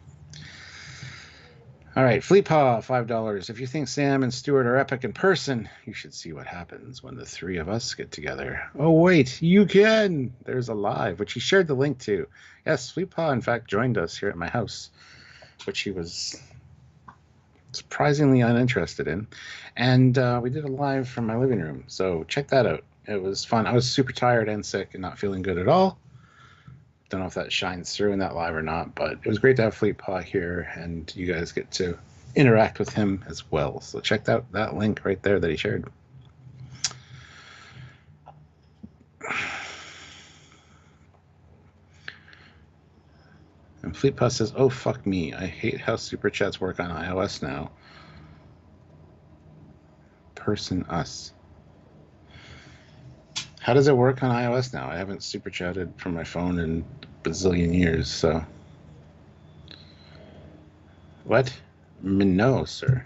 all right, Fleetpaw, $5. If you think Sam and Stuart are epic in person, you should see what happens when the 3 of us get together. Oh, wait, you can. There's a live, which he shared the link to. Yes, Fleetpaw, in fact, joined us here at my house, which he was surprisingly uninterested in. And we did a live from my living room. So check that out. It was fun. I was super tired and sick and not feeling good at all. Don't know if that shines through in that live or not, but it was great to have Fleetpaw here, and you guys get to interact with him as well. So check out that link right there that he shared. And Fleetpaw says, "Oh, fuck me. I hate how super chats work on iOS now." Person us. How does it work on iOS now? I haven't super chatted from my phone in a bazillion years, so. What? No, sir.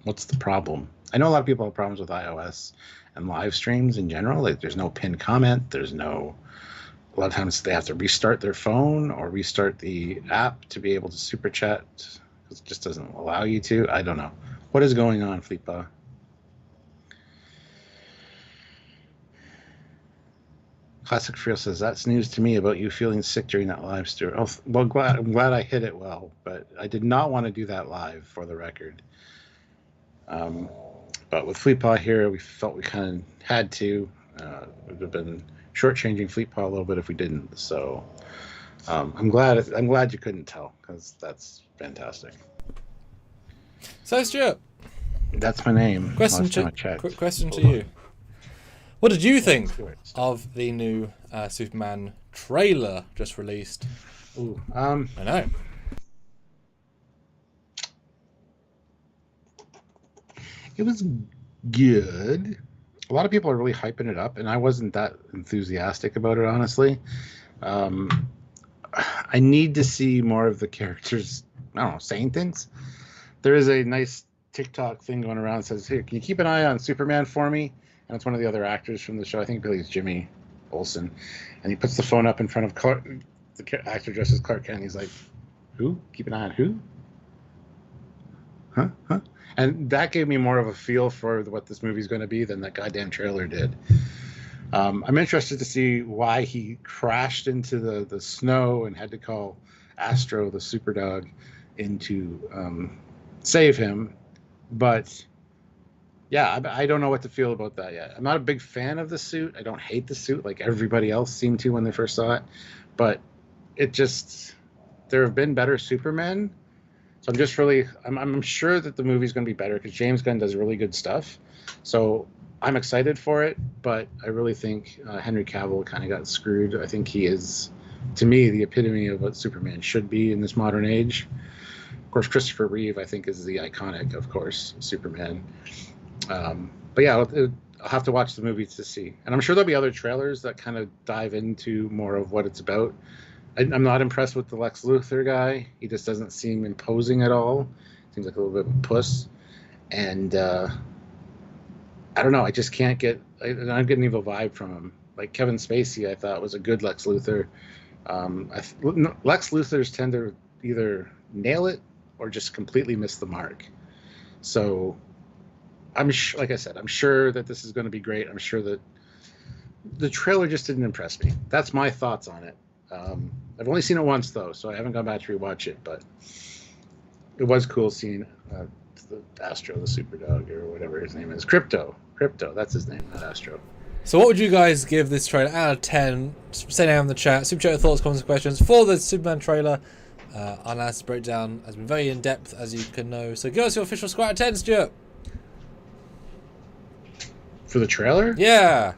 What's the problem? I know a lot of people have problems with iOS and live streams in general. Like, there's no pinned comment. There's no. A lot of times they have to restart their phone or restart the app to be able to super chat. It just doesn't allow you to. I don't know. What is going on, Fleetpaw? Classic Frio says, "That's news to me about you feeling sick during that live, Stuart." Oh, well, I'm glad I hit it well, but I did not want to do that live, for the record. But with Fleetpaw here, we felt we kind of had to. It would have been shortchanging Fleetpaw a little bit if we didn't. So I'm glad you couldn't tell, because that's fantastic. So Stuart, That's my name. Quick question to you. What did you think of the new Superman trailer just released? Ooh, I know. It was good. A lot of people are really hyping it up, and I wasn't that enthusiastic about it, honestly. I need to see more of the characters, I don't know, saying things. There is a nice TikTok thing going around that says, "Hey, can you keep an eye on Superman for me?" And it's one of the other actors from the show. I think Billy's Jimmy Olsen. And he puts the phone up in front of the actor dressed as Clark Kent. And he's like, "Who? Keep an eye on who? Huh? And that gave me more of a feel for what this movie's going to be than that goddamn trailer did. I'm interested to see why he crashed into the snow and had to call Astro, the super dog, in to save him. But yeah, I don't know what to feel about that yet. I'm not a big fan of the suit. I don't hate the suit like everybody else seemed to when they first saw it. But there have been better Supermen. So I'm sure that the movie's going to be better because James Gunn does really good stuff. So I'm excited for it, but I really think Henry Cavill kind of got screwed. I think he is, to me, the epitome of what Superman should be in this modern age. Of course, Christopher Reeve, I think, is the iconic, of course, Superman. But yeah, I'll have to watch the movie to see. And I'm sure there'll be other trailers that kind of dive into more of what it's about. I'm not impressed with the Lex Luthor guy. He just doesn't seem imposing at all. Seems like a little bit of a puss. And I don't know. I just can't get... I'm not getting an evil vibe from him. Like Kevin Spacey, I thought was a good Lex Luthor. Lex Luthors tend to either nail it or just completely miss the mark. So... like I said, I'm sure that this is going to be great. I'm sure that the trailer just didn't impress me. That's my thoughts on it. I've only seen it once, though, so I haven't gone back to rewatch it, but it was cool seeing the Astro, the super dog, or whatever his name is. Crypto, that's his name, not Astro. So what would you guys give this trailer out of 10? Say down in the chat. Super chat your thoughts, comments, and questions for the Superman trailer. Our analysis breakdown has been very in-depth, as you can know. So give us your official score out of 10, Stuart. For the trailer? Yeah.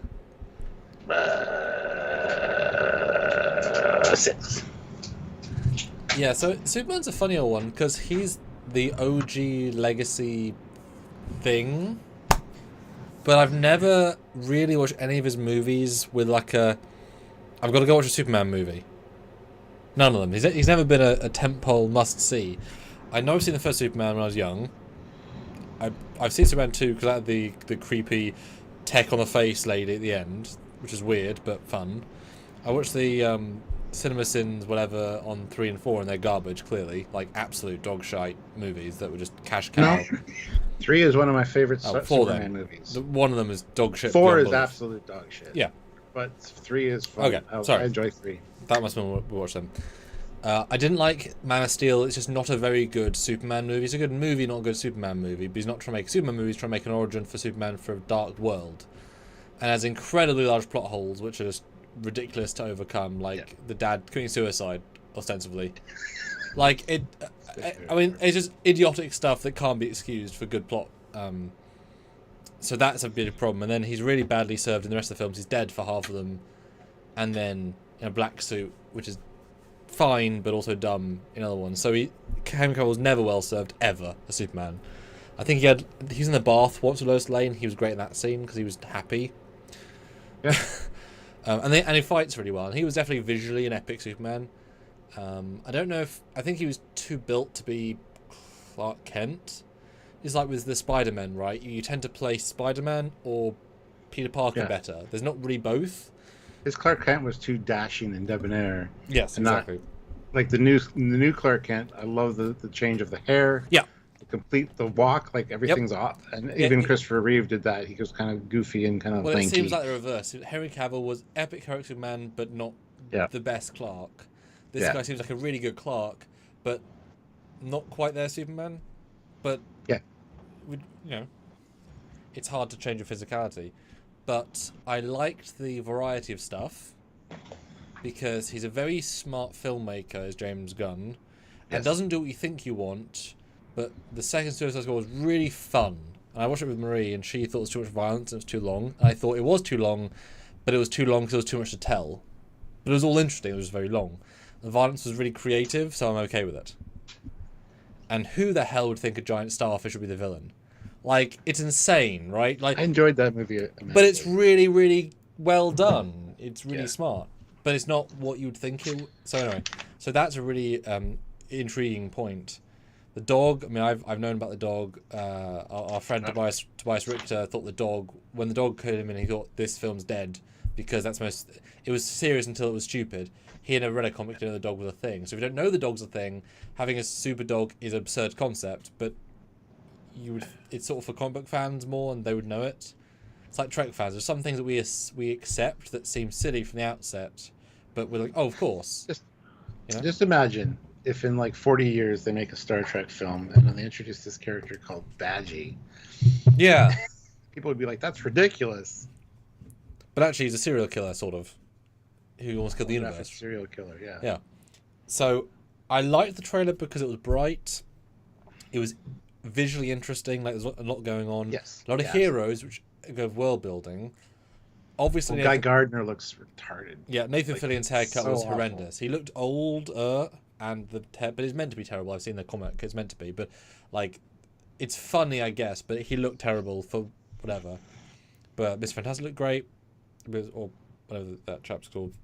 6. Yeah, so Superman's a funny old one, because he's the OG legacy thing. But I've never really watched any of his movies with like a... I've got to go watch a Superman movie. None of them. He's never been a tentpole must-see. I know I've seen the first Superman when I was young. I've seen Superman 2 because I had the creepy tech on the face lady at the end, which is weird but fun. I watched the Cinema Sins whatever on 3 and 4 and they're garbage, clearly. Like absolute dog shite movies that were just cash cow. No. 3 is one of my favorite Superman then. Movies. One of them is dog shit. 4 is absolute dog shit. Yeah. But 3 is fun. Okay, sorry. I enjoy 3. That must have been we watched them. I didn't like Man of Steel. It's just not a very good Superman movie. It's a good movie, not a good Superman movie. But he's not trying to make a Superman movie. He's trying to make an origin for Superman for a dark world. And has incredibly large plot holes, which are just ridiculous to overcome. Like the dad committing suicide, ostensibly. Like, I mean, it's just idiotic stuff that can't be excused for good plot. So that's a big problem. And then he's really badly served in the rest of the films. He's dead for half of them. And then in a black suit, which is fine, but also dumb in other ones. So Henry Cavill was never well served, ever, as Superman. I think he was in the bath once with Lois Lane. He was great in that scene because he was happy. Yeah. And he fights really well. And he was definitely visually an epic Superman. I don't know if... I think he was too built to be Clark Kent. It's like with the Spider-Man, right? You tend to play Spider-Man or Peter Parker better. There's not really both. His Clark Kent was too dashing and debonair. Yes, exactly. Like the new Clark Kent, I love the change of the hair. Yeah. The walk, like everything's off. And even Christopher Reeve did that. He was kind of goofy and kind of lanky. It seems like the reverse. Henry Cavill was epic heroic Superman, but not the best Clark. This guy seems like a really good Clark, but not quite their Superman. But it's hard to change your physicality. But I liked the variety of stuff because he's a very smart filmmaker, as James Gunn, and doesn't do what you think you want. But the second Suicide Squad was really fun. And I watched it with Marie, and she thought it was too much violence and it was too long. And I thought it was too long, but it was too long because there was too much to tell. But it was all interesting. It was very long. The violence was really creative, so I'm okay with it. And who the hell would think a giant starfish would be the villain? Like, it's insane, right? Like, I enjoyed that movie. But it's really, really well done. It's really smart. But it's not what you'd think it would. So anyway, so that's a really intriguing point. The dog, I mean, I've known about the dog. Our friend Tobias Richter thought the dog, when the dog came in, he thought this film's dead because it was serious until it was stupid. He had never read a comic to know the dog was a thing. So if you don't know the dog's a thing, having a super dog is an absurd concept, but it's sort of for comic book fans more and they would know it. It's like Trek fans. There's some things that we accept that seem silly from the outset, but we're like, oh, of course. Just imagine if in like 40 years they make a Star Trek film and then they introduce this character called Badgie. Yeah. People would be like, that's ridiculous. But actually he's a serial killer, sort of, who almost killed the universe. Serial killer, yeah. Yeah. So I liked the trailer because it was bright. It was visually interesting. Like, there's a lot going on. Yes. A lot of heroes, which go world building. Obviously, Guy Gardner looks retarded. Yeah, Nathan Fillion's haircut was horrendous. Awful. He looked older, but it's meant to be terrible. I've seen the comic; it's meant to be, but like, it's funny, I guess. But he looked terrible for whatever. But Mr. Fantastic looked great, or whatever that chap's called.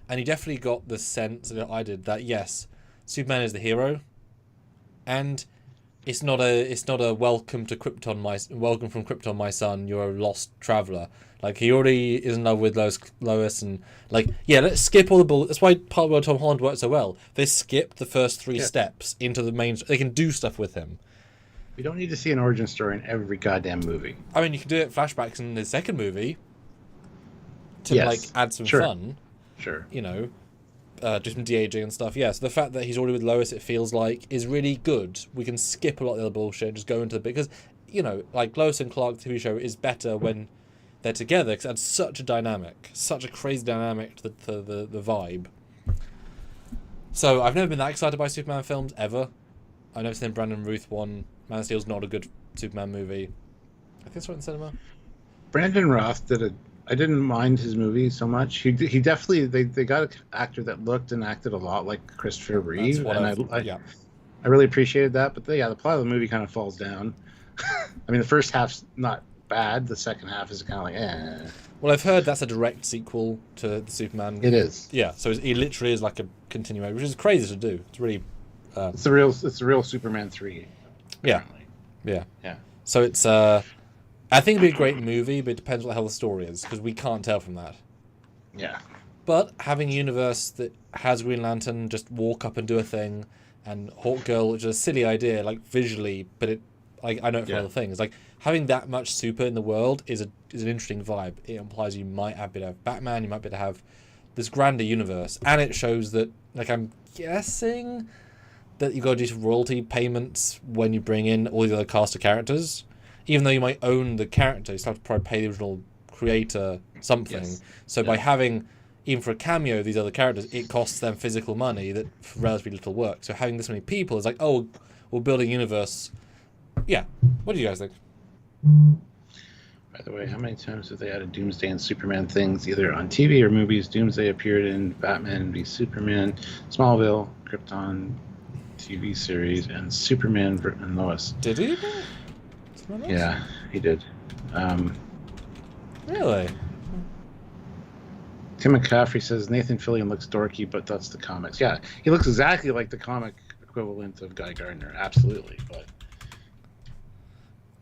And he definitely got the sense that I did that yes, Superman is the hero, and it's not a welcome from Krypton, my son. You're a lost traveler. Like, he already is in love with Lois, and like, yeah, let's skip all the bull. That's why part of why Tom Holland worked so well. They skipped the first 3 steps into the main. They can do stuff with him. We don't need to see an origin story in every goddamn movie. I mean, you can do it flashbacks in the second movie to like add some fun. Sure. You know, do some de-aging and stuff. Yeah, so the fact that he's already with Lois, it feels like, is really good. We can skip a lot of the other bullshit and just go into because, you know, like Lois and Clark TV show is better when they're together because it adds such a crazy dynamic to the vibe. So I've never been that excited by Superman films ever. I've never seen Brandon Routh one. Man of Steel's not a good Superman movie. I think it's right in the cinema. Brandon Routh I didn't mind his movie so much. He definitely they got an actor that looked and acted a lot like Christopher Reeve, and I really appreciated that. But the plot of the movie kind of falls down. I mean, the first half's not bad. The second half is kind of like, eh. Well, I've heard that's a direct sequel to the Superman. It is. Yeah, so it literally is like a continuation, which is crazy to do. It's really. It's the real Superman 3. Apparently. Yeah. So it's I think it'd be a great movie, but it depends what the hell the story is, because we can't tell from that. Yeah. But having a universe that has Green Lantern just walk up and do a thing, and Hawkgirl, which is a silly idea, like visually, but I know it from other things. Like having that much super in the world is an interesting vibe. It implies you might have to have Batman, you might be able to have this grander universe, and it shows that, like, I'm guessing that you got to do some royalty payments when you bring in all the other cast of characters. Even though you might own the character, you still have to probably pay the original creator something. Yes. So by having, even for a cameo, these other characters, it costs them physical money that for relatively little work. So having this many people is like, oh, we're building a universe. Yeah. What do you guys think? By the way, how many times have they added Doomsday and Superman things, either on TV or movies? Doomsday appeared in Batman v Superman, Smallville, Krypton TV series, and Superman and Lois. Did he? Yeah, he did. Really? Tim McCaffrey says Nathan Fillion looks dorky, but that's the comics. Yeah, he looks exactly like the comic equivalent of Guy Gardner. Absolutely, but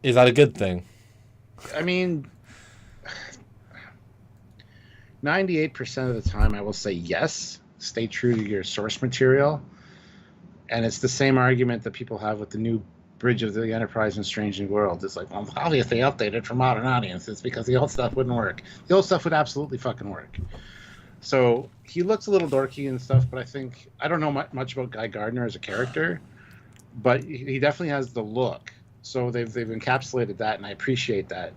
is that a good thing? I mean, 98% of the time, I will say yes. Stay true to your source material, and it's the same argument that people have with the new Bridge of the Enterprise and Strange New Worlds. It's like, well, obviously updated for modern audiences because the old stuff wouldn't work. The old stuff would absolutely fucking work. So he looks a little dorky and stuff, but I don't know much about Guy Gardner as a character, but he definitely has the look. So they've encapsulated that, and I appreciate that.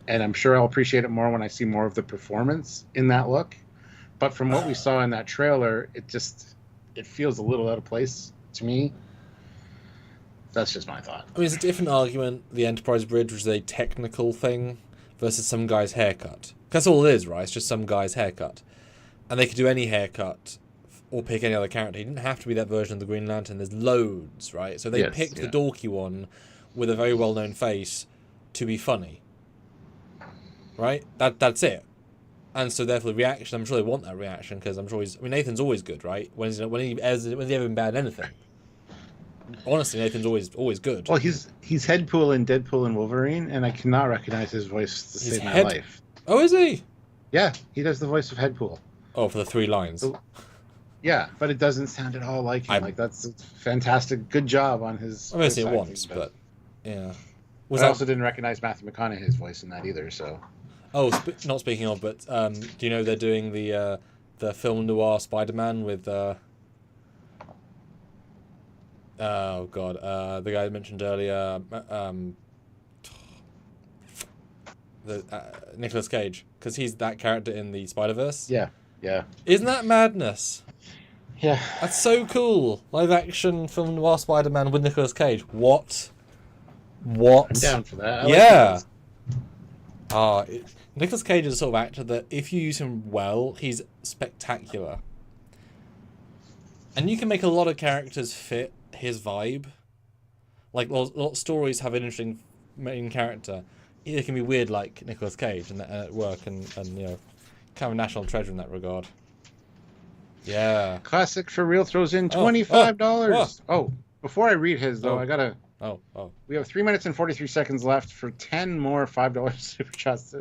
And I'm sure I'll appreciate it more when I see more of the performance in that look. But from what we saw in that trailer, it feels a little out of place to me. That's just my thought. I mean, it's a different argument, the Enterprise Bridge, which is a technical thing, versus some guy's haircut. That's all it is, right? It's just some guy's haircut. And they could do any haircut or pick any other character. He didn't have to be that version of the Green Lantern. There's loads, right? So they picked the dorky one with a very well-known face to be funny. Right? That's it. And so therefore the reaction, I'm sure they want that reaction, because I'm sure Nathan's always good, right? When's he ever been bad at anything? Honestly, Nathan's always good. Well, he's Headpool in Deadpool and Wolverine, and I cannot recognize his voice to save my life. Oh, is he? Yeah, he does the voice of Headpool. Oh, for the 3 lines. Yeah, but it doesn't sound at all like him. Like, that's a fantastic, good job on his. I've only seen it once, but yeah. I also didn't recognize Matthew McConaughey's voice in that either. So. Oh, not speaking of, but do you know they're doing the film noir Spider-Man with oh god, the guy I mentioned earlier, Nicolas Cage, because he's that character in the Spider-Verse. Yeah. Isn't that madness? Yeah. That's so cool. Live action film noir Spider-Man with Nicolas Cage. What? I'm down for that. Yeah. Nicolas Cage is the sort of actor that if you use him well, he's spectacular. And you can make a lot of characters fit his vibe. Like, a lot of stories have an interesting main character. It can be weird like Nicolas Cage and at work, and you know, kind of a national treasure in that regard. Yeah. Classic for Real throws in $25. Oh, before I read his, though, I gotta... Oh. We have 3 minutes and 43 seconds left for 10 more $5 super chats.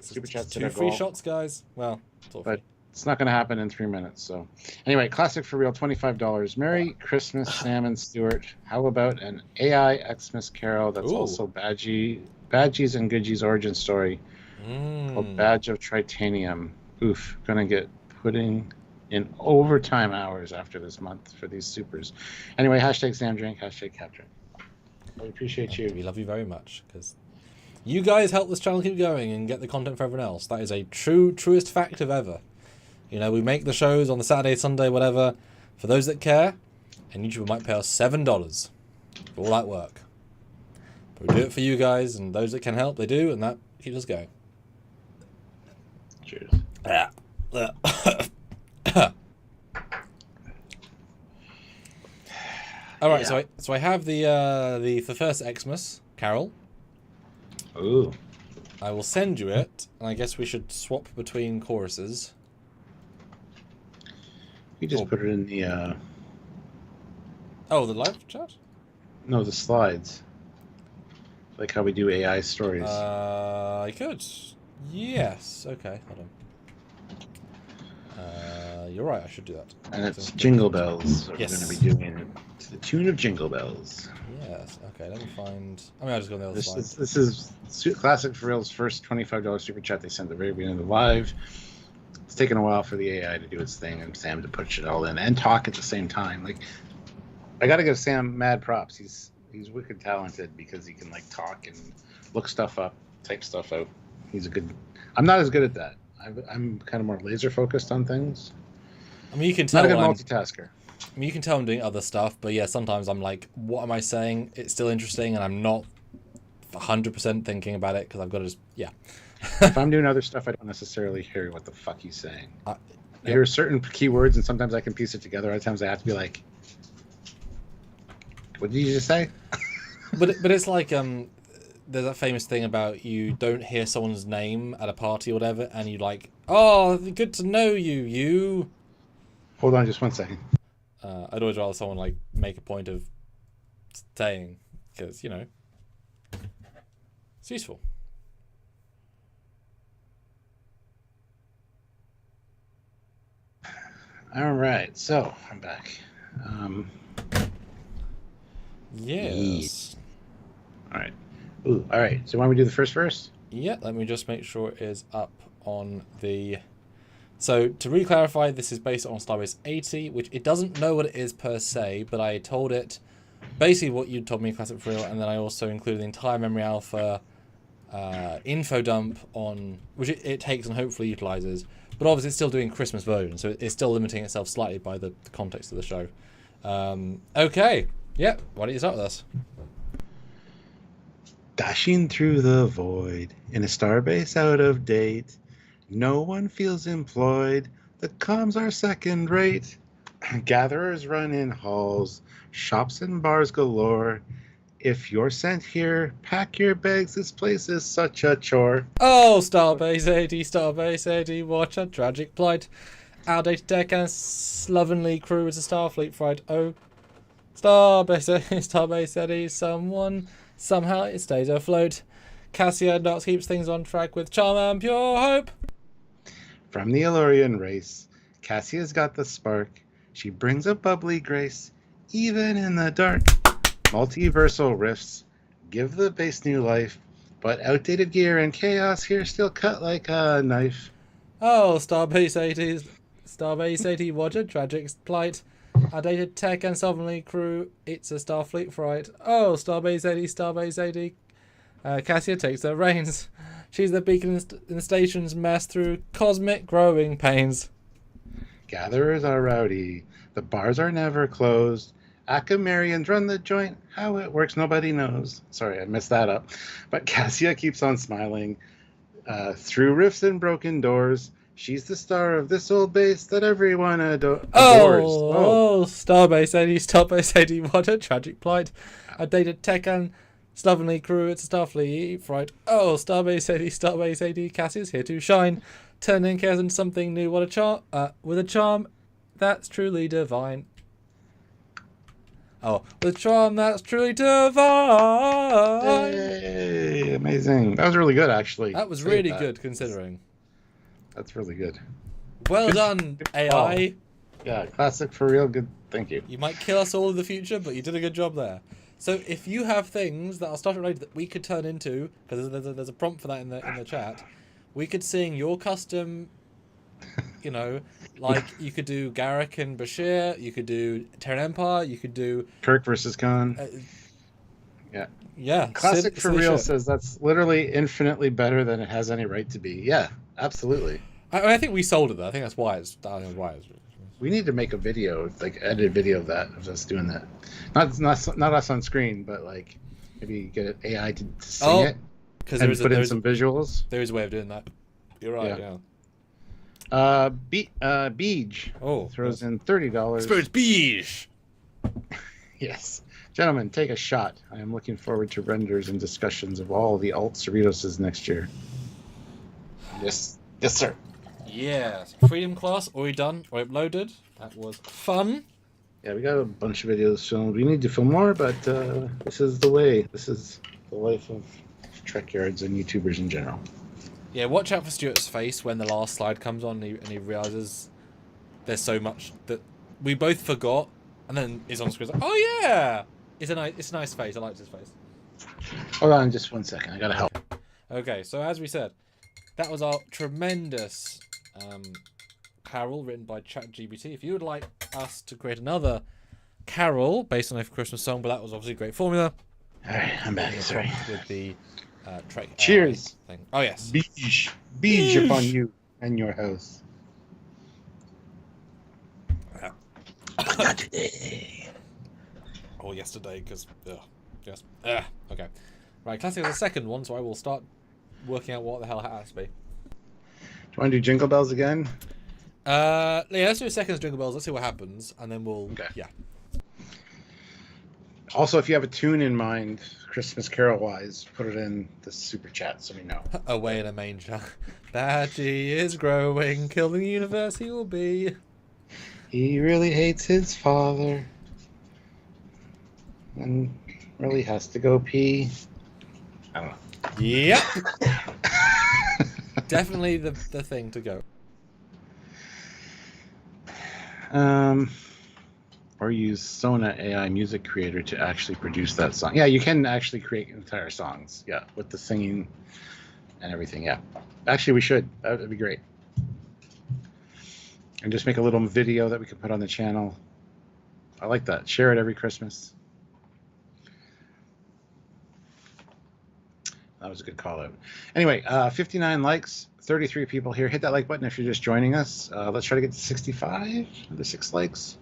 Super chats. 2 free shots, guys. Well, it's all free. But it's not going to happen in 3 minutes. So, anyway, Classic for Real, $25. Merry Christmas, Sam and Stuart. How about an AI Xmas Carol that's also Badgie's and Goodgie's origin story called Badge of Tritanium. Oof, gonna get putting in overtime hours after this month for these supers. Anyway, hashtag Sam Drink, hashtag Cap Drink. We appreciate you. We love you very much, because You guys help this channel keep going and get the content for everyone else. That is a truest fact of ever. You know, we make the shows on the Saturday, Sunday, whatever, for those that care, and YouTube might pay us $7 for all that work. But we do it for you guys, and those that can help, they do, and that keeps us going. Cheers. All right, so I have the first Xmas Carol. Ooh. I will send you it, and I guess we should swap between choruses. You just put it in the Oh, the live chat? no, the slides. Like how we do AI stories. I could. Yes. Okay, hold on. You're right, I should do that. And it's Jingle Bells. So Yes. we're going to be doing it to the tune of Jingle Bells. Yes. Okay, let me find. I mean, I'll just go on the other side. This is Classic for Real's first $25 super chat they sent at the very beginning of the live. It's taken a while for the AI to do its thing and Sam to push it all in and talk at the same time. Like, I got to give Sam mad props. He's wicked talented because he can like talk and look stuff up, type stuff out. He's a good. I'm not as good at that. I'm kind of more laser focused on things. I mean, you can tell. Not a good multitasker. I mean, you can tell I'm doing other stuff, but yeah, sometimes I'm like, what am I saying? It's still interesting, and I'm not 100% thinking about it because I've got to just, yeah. If I'm doing other stuff, I don't necessarily hear what the fuck he's saying. I hear certain keywords, and sometimes I can piece it together. Other times I have to be like, what did you just say? But it's like, there's that famous thing about you don't hear someone's name at a party or whatever, and you like, oh, good to know you. Hold on just one second. I'd always rather someone like make a point of saying, because, you know, it's useful. All right, so I'm back. Yes. All right. Ooh, all right. So why don't we do the first verse? Yeah, let me just make sure it is up on the... So, to re-clarify, this is based on Starbase 80, which it doesn't know what it is per se, but I told it basically what you told me in Classic for Real, and then I also included the entire Memory Alpha info dump on... which it takes and hopefully utilizes, but obviously it's still doing Christmas version, so it's still limiting itself slightly by the context of the show. Okay. Yeah, why don't you start with us? Dashing through the void in a starbase out of date. No one feels employed. The comms are second rate. Gatherers run in halls. Shops and bars galore. If you're sent here, pack your bags. This place is such a chore. Oh, Starbase 80, watch a tragic plight. Outdated tech and slovenly crew is a Starfleet fright. Oh, Starbase 80, somehow it stays afloat. Cassia Knox keeps things on track with charm and pure hope. From the Elorian race, Cassia's got the spark. She brings a bubbly grace, even in the dark. Multiversal rifts give the base new life, but outdated gear and chaos here still cut like a knife. Oh, Starbase 80, watch a tragic plight. Outdated tech and slovenly crew, it's a Starfleet fright. Oh, Starbase 80, Cassia takes the reins. She's the beacon in the station's mess through cosmic growing pains. Gatherers are rowdy. The bars are never closed. Acamarians run the joint. How it works, nobody knows. Sorry, I messed that up. But Cassia keeps on smiling. Through rifts and broken doors, she's the star of this old base that everyone adores. Oh, Starbase 80, what a tragic plight. Outdated tech and slovenly crew, it's a Starfleet fright. Oh, Starbase 80, Cassia's here to shine. Turning chaos into something new, what a charm, with a charm that's truly divine. Oh, with a charm that's truly divine. Hey, amazing. That was really good, actually. That was really good, considering. That's really good. Well done, AI. Yeah, classic for real. Good. Thank you. You might kill us all in the future, but you did a good job there. So if you have things that are starting related that we could turn into, because there's a prompt for that in the chat, we could sing your custom, you know, like you could do Garrick and Bashir, you could do Terran Empire, you could do Kirk versus Khan. Yeah, Yeah. Classic for silly real shit. says that's literally infinitely better than it has any right to be. Yeah, absolutely. I think we sold it though. I think that's why it's. I think that's why it's. We need to make a video, like edited video of that, of us doing that. Not us on screen, but like maybe get an AI to sing it because and put in some visuals. There is a way of doing that. You're right. Yeah. Beej throws yes. in $30. Spirits Beej. Yes. Gentlemen, take a shot. I am looking forward to renders and discussions of all the alt Cerritoses next year. Yes. Yes, sir. Yes. Freedom class, already done, or uploaded. That was fun. Yeah, we got a bunch of videos filmed. We need to film more, but this is the way. This is the life of Trekyards and YouTubers in general. Yeah, watch out for Stuart's face when the last slide comes on and he realizes there's so much that we both forgot, and then he's on the screen like, oh yeah! It's a nice face. I liked his face. Hold on just 1 second. I gotta help. Okay, so as we said, that was our tremendous carol written by ChatGPT. If you would like us to create another carol based on a Christmas song, but that was obviously a great formula. All right, I'm back. Sorry. With the Trek. Cheers. Thing. Oh yes. Beej upon you and your house. Not today. Or yesterday, because yes. Okay. Right, classic is the second one, so I will start working out what the hell it has to be. Do you want to do Jingle Bells again? Yeah, let's do a second Jingle Bells. Let's see what happens, and then we'll. Okay. Yeah. Also, if you have a tune in mind, Christmas Carol wise, put it in the super chat so we know. Away in a manger. Badgie is growing, killing the universe he will be. He really hates his father. And really has to go pee. I don't know. Yep. Definitely the thing to go. Or use Sona AI Music Creator to actually produce that song. Yeah, you can actually create entire songs. Yeah, with the singing and everything. Yeah, actually, we should. That would be great. And just make a little video that we can put on the channel. I like that. Share it every Christmas. That was a good call out. Anyway, 59 likes, 33 people here. Hit that like button if you're just joining us. Let's try to get to 65, another 6 likes.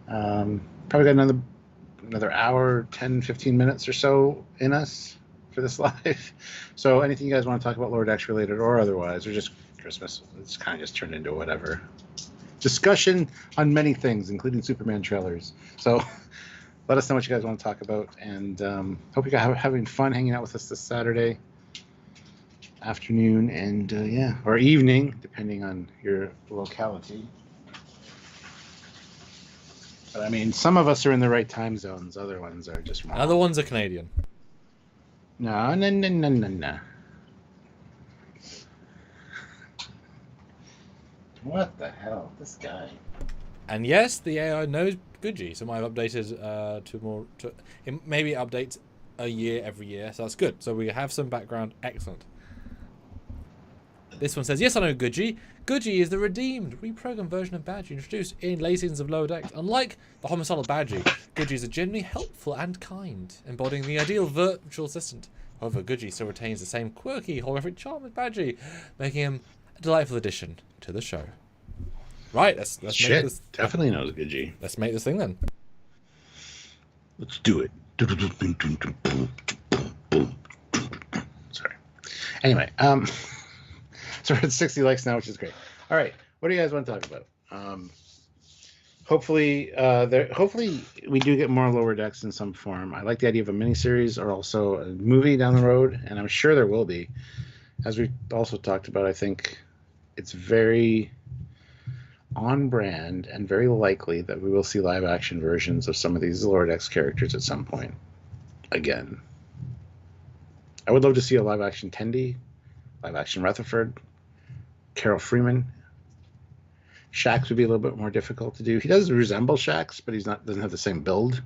Probably got another hour, 10, 15 minutes or so in us for this live. So anything you guys want to talk about Lower Decks related or otherwise, or just Christmas, it's kind of just turned into whatever. Discussion on many things, including Superman trailers. So let us know what you guys want to talk about, and hope you guys are having fun hanging out with us this Saturday afternoon, and yeah, or evening, depending on your locality. But I mean, some of us are in the right time zones. Other ones are just wrong. Other ones are Canadian. No. What the hell? This guy. And yes, the AI knows Gucci, so I've updated maybe it updates a year every year, so that's good. So we have some background. Excellent. This one says, yes, I know Gucci. Gucci is the redeemed, reprogrammed version of Badgie introduced in late seasons of Lower Decks. Unlike the homicidal Badgie, Gucci is genuinely helpful and kind, embodying the ideal virtual assistant. However, Gucci still retains the same quirky, horrific charm as Badgie, making him a delightful addition to the show. Right, let's make this. Definitely knows Gucci. Let's make this thing then. Let's do it. Sorry. Anyway, so we're at 60 likes now, which is great. All right, what do you guys want to talk about? Hopefully we do get more Lower Decks in some form. I like the idea of a miniseries or also a movie down the road, and I'm sure there will be. As we also talked about, I think it's very on brand and very likely that we will see live action versions of some of these Lower Decks characters at some point again. I would love to see a live action Tendi, live action Rutherford, Carol Freeman. Shax would be a little bit more difficult to do. He does resemble Shax, but doesn't have the same build.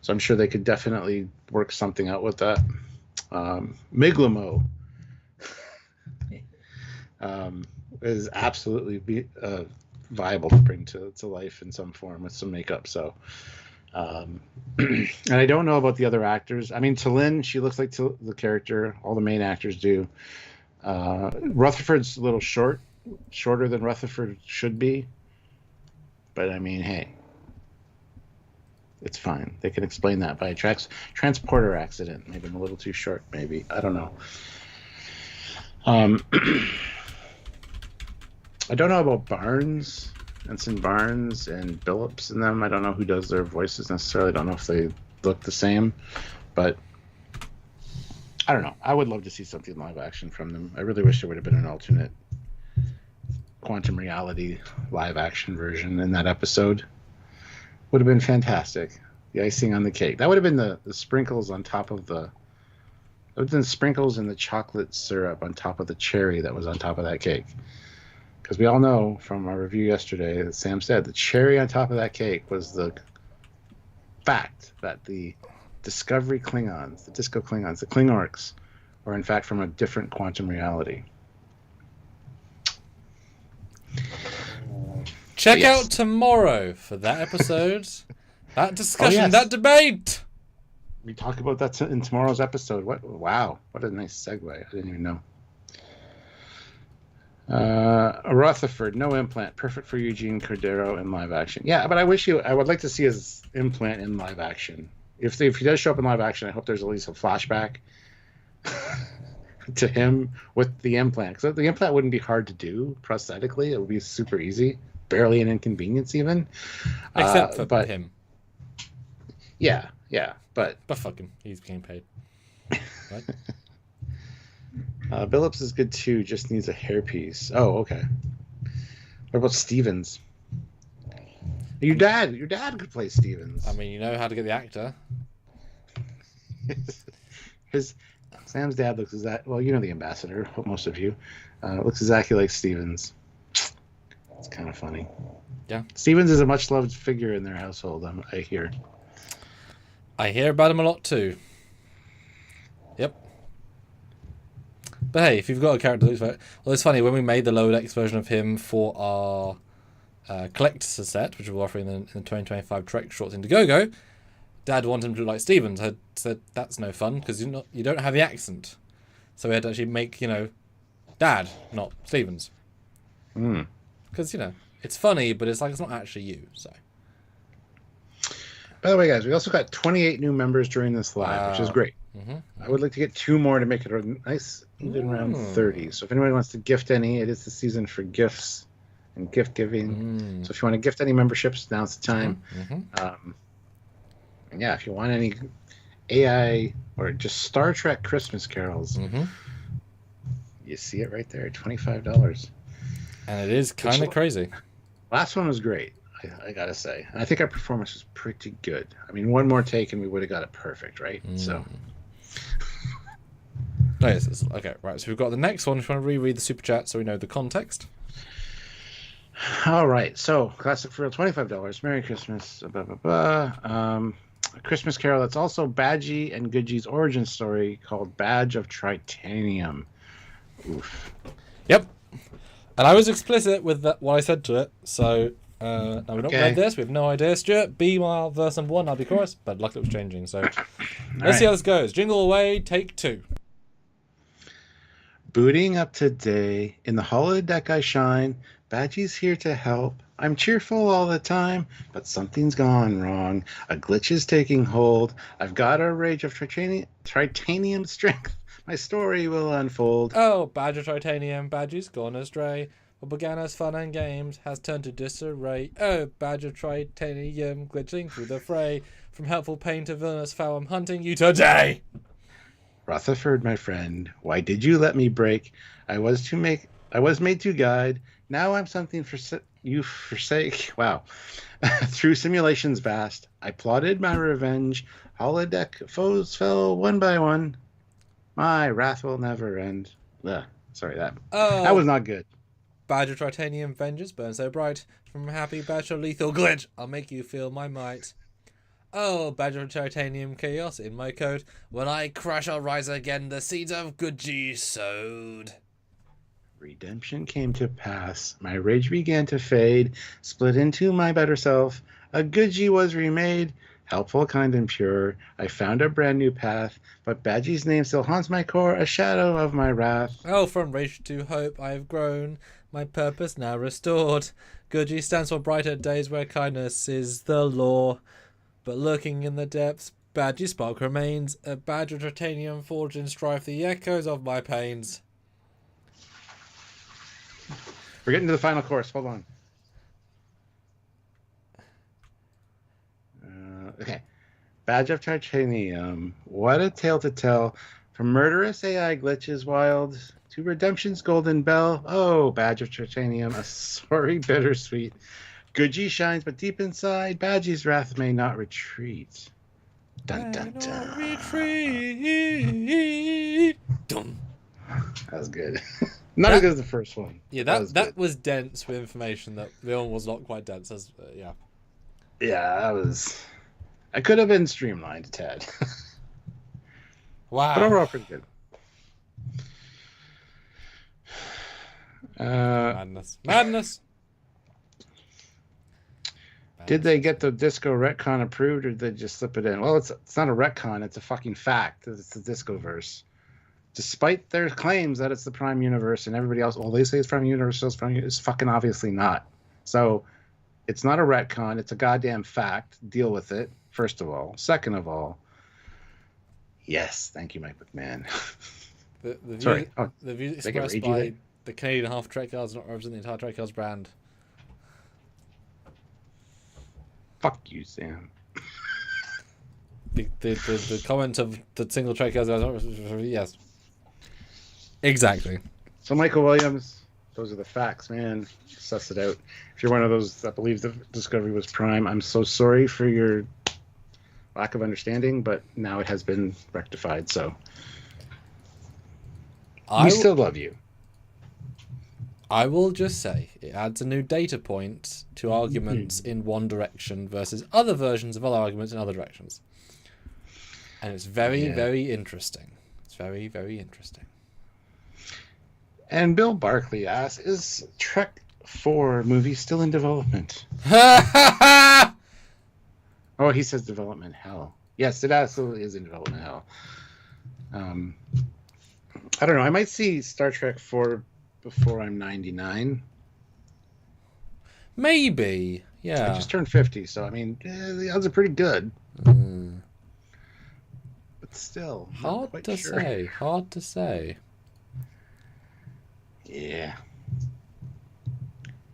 So I'm sure they could definitely work something out with that. Miglamo is absolutely viable to bring to life in some form with some makeup. So And I don't know about the other actors. I mean, T'Lyn, she looks like the character. All the main actors do. Rutherford's a little shorter than Rutherford should be. But I mean, hey, it's fine. They can explain that by a transporter accident. Maybe I'm a little too short. Maybe, I don't know. I don't know about Barnes, Ensign Barnes, and Billups and them. I don't know who does their voices necessarily. I don't know if they look the same, but I don't know. I would love to see something live action from them. I really wish there would have been an alternate quantum reality live action version in that episode. Would have been fantastic. The icing on the cake. That would have been the sprinkles on top of the. It would have been sprinkles in the chocolate syrup on top of the cherry that was on top of that cake. Because we all know from our review yesterday that Sam said the cherry on top of that cake was the fact that the Discovery Klingons, the Disco Klingons, the Klingorks, are in fact from a different quantum reality. Check out tomorrow for that episode, that discussion, that debate. We talk about that in tomorrow's episode. Wow, what a nice segue. I didn't even know. Rutherford, no implant, perfect for Eugene Cordero in live action. Yeah, but I would like to see his implant in live action. If he does show up in live action, I hope there's at least a flashback to him with the implant. Because the implant wouldn't be hard to do prosthetically. It would be super easy, barely an inconvenience even. Except for him. Yeah, but fuck him, he's getting paid. Right? Billups is good too, just needs a hairpiece. Oh, okay. What about Stevens? Your dad could play Stevens. I mean, you know how to get the actor. Sam's dad looks exactly, well, you know the ambassador, most of you. Looks exactly like Stevens. It's kind of funny. Yeah. Stevens is a much loved figure in their household, I hear. I hear about him a lot too. Yep. But hey, if you've got a character that looks like... Well, it's funny, when we made the Lower Decks version of him for our collector's set, which we're offering in the 2025 Trek Shorts Indiegogo, Dad wanted him to look like Stevens. I said, that's no fun, because you don't have the accent. So we had to actually make, Dad, not Stevens. Because, it's funny, but it's like it's not actually you, so... By the way, guys, we also got 28 new members during this live, which is great. I would like to get 2 more to make it a nice even around 30. So if anybody wants to gift any, it is the season for gifts and gift giving. So if you want to gift any memberships, now's the time. And yeah, if you want any AI or just Star Trek Christmas carols, you see it right there, $25. And it is kind of crazy. Last one was great. I gotta say, I think our performance was pretty good. I mean, one more take and we would have got it perfect, right? So, yes, okay, right. So we've got the next one. If you want to reread the super chat, so we know the context. All right. So, classic for real, $25. Merry Christmas. Blah blah blah. A Christmas Carol that's also Badgie and Goodgie's origin story called Badge of Tritanium. Oof. Yep. And I was explicit with what I said to it, so. Now we've not read this, we have no idea. Stuart, be my verse number 1, I'll be chorus, but luckily it was changing, so let's see how this goes. Jingle away, take 2. Booting up today, in the holodeck I shine, Badgie's here to help. I'm cheerful all the time, but something's gone wrong. A glitch is taking hold. I've got a rage of tritanium strength. My story will unfold. Oh, Badge of Tritanium, Badgie's gone astray. What began as fun and games has turned to disarray. Oh, Badge of Tritanium, glitching through the fray. From helpful pain to villainous foul, I'm hunting you today. Rutherford, my friend, why did you let me break? I was made to guide. Now I'm something for you forsake. Wow. Through simulations vast, I plotted my revenge. Holodeck foes fell one by one. My wrath will never end. Sorry, that was not good. Badge of Tritanium vengeance burns so bright. From happy badge of lethal glitch, I'll make you feel my might. Oh, Badge of Tritanium chaos in my code. When I crash, I'll rise again. The seeds of Goodgie sowed. Redemption came to pass. My rage began to fade. Split into my better self. A Goodgie was remade. helpful, kind, and pure. I found a brand new path, but Badgie's name still haunts my core, a shadow of my wrath. Oh, from rage to hope I have grown, my purpose now restored. Goodgie stands for brighter days where kindness is the law. But lurking in the depths, Badgie's spark remains, a badge of titanium forged in strife, the echoes of my pains. We're getting to the final course. Hold on. Okay. Badge of Titanium. What a tale to tell. From murderous AI glitches wild to redemption's golden bell. Oh, Badge of Titanium, a sorry bittersweet. Goodgie shines, but deep inside, Badgie's wrath may not retreat. Dun dun dun. Retreat. Dun. That was good. Not as good as the first one. Yeah, that was dense with information that the other one was not quite dense. As yeah. Yeah, that was. I could have been streamlined a tad. Wow. But overall, pretty good. Madness. Did they get the disco retcon approved, or did they just slip it in? Well, it's not a retcon; it's a fucking fact. It's the disco verse. Despite their claims that it's the Prime Universe and everybody else, well, they say it's Prime Universe, it's fucking obviously not. So, it's not a retcon; it's a goddamn fact. Deal with it. First of all. Second of all, yes, thank you, Mike McMahon. The views expressed by the Canadian half Trekyards not represent the entire Trekyards brand. Fuck you, Sam. The comment of the single Trekyards, yes. Exactly. So Michael Williams, those are the facts, man. Suss it out. If you're one of those that believes the Discovery was Prime, I'm so sorry for your lack of understanding, but now it has been rectified, so we still love you. I will just say it adds a new data point to arguments in one direction versus other versions of other arguments in other directions. And it's very, very interesting. It's very, very interesting. And Bill Barkley asks, is Trek 4 movie still in development? Oh, he says development hell. Yes, it absolutely is in development hell. I don't know. I might see Star Trek 4 before I'm 99. Maybe, yeah. I just turned 50, so I mean, the odds are pretty good. But still, hard to say. Hard to say. Yeah.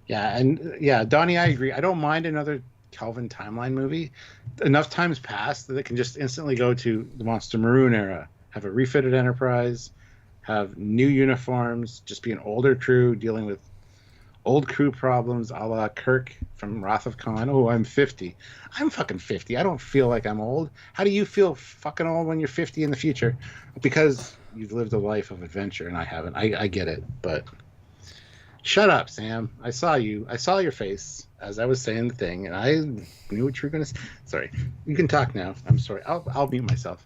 Yeah, and yeah, Donnie, I agree. I don't mind another Kelvin timeline movie. Enough times passed that it can just instantly go to the Monster Maroon era, have a refitted Enterprise, have new uniforms, just be an older crew dealing with old crew problems, a la Kirk from Wrath of Khan. Oh, I'm 50. I'm fucking 50. I don't feel like I'm old. How do you feel fucking old when you're 50 in the future? Because you've lived a life of adventure, and I haven't. I get it, but shut up, Sam. I saw you. I saw your face as I was saying the thing, and I knew what you were going to say. Sorry. You can talk now. I'm sorry. I'll mute myself.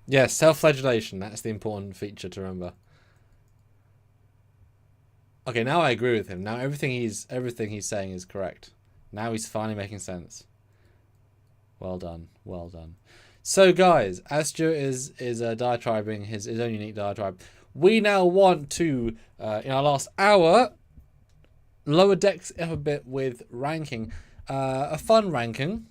Yeah, self-flagellation. That's the important feature to remember. Okay, now I agree with him. Now everything he's saying is correct. Now he's finally making sense. Well done. Well done. So, guys, as Stuart is diatribing his own unique diatribe, we now want to, in our last hour, lower decks up a bit with ranking. A fun ranking.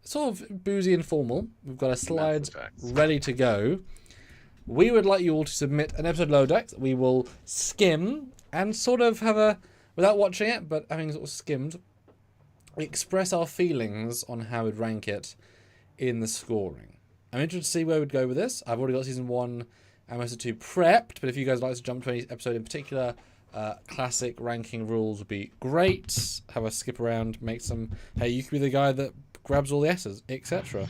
Sort of boozy and formal. We've got our slides ready to go. We would like you all to submit an episode of Lower Decks. We will skim and sort of have a, without watching it, but having sort of skimmed, express our feelings on how we'd rank it in the scoring. I'm interested to see where we'd go with this. I've already got season 1 and most of 2 prepped, but if you guys would like to jump to any episode in particular, classic ranking rules would be great. Have a skip around, make some, hey, you could be the guy that grabs all the S's, etc.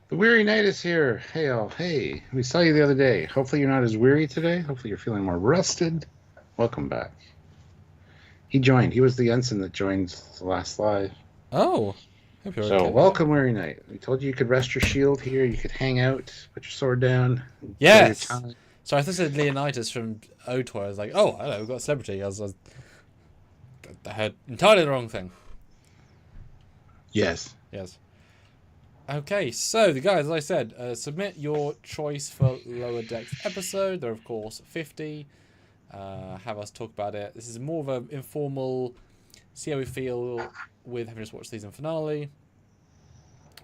The Weary Knight is here. Hey, we saw you the other day. Hopefully you're not as weary today. Hopefully you're feeling more rested. Welcome back. He joined. He was the ensign that joined the last live. Oh. So, okay. Welcome, Weary Knight. We told you you could rest your shield here. You could hang out, put your sword down. Yes. So I thought it said Leonidas from OTOR. I was like, oh, hello, we've got a celebrity. I heard entirely the wrong thing. Yes. Yes. Okay, so the guys, as I said, submit your choice for Lower Decks episode. There are, of course, 50. Have us talk about it. This is more of an informal, see how we feel with having just watched season finale.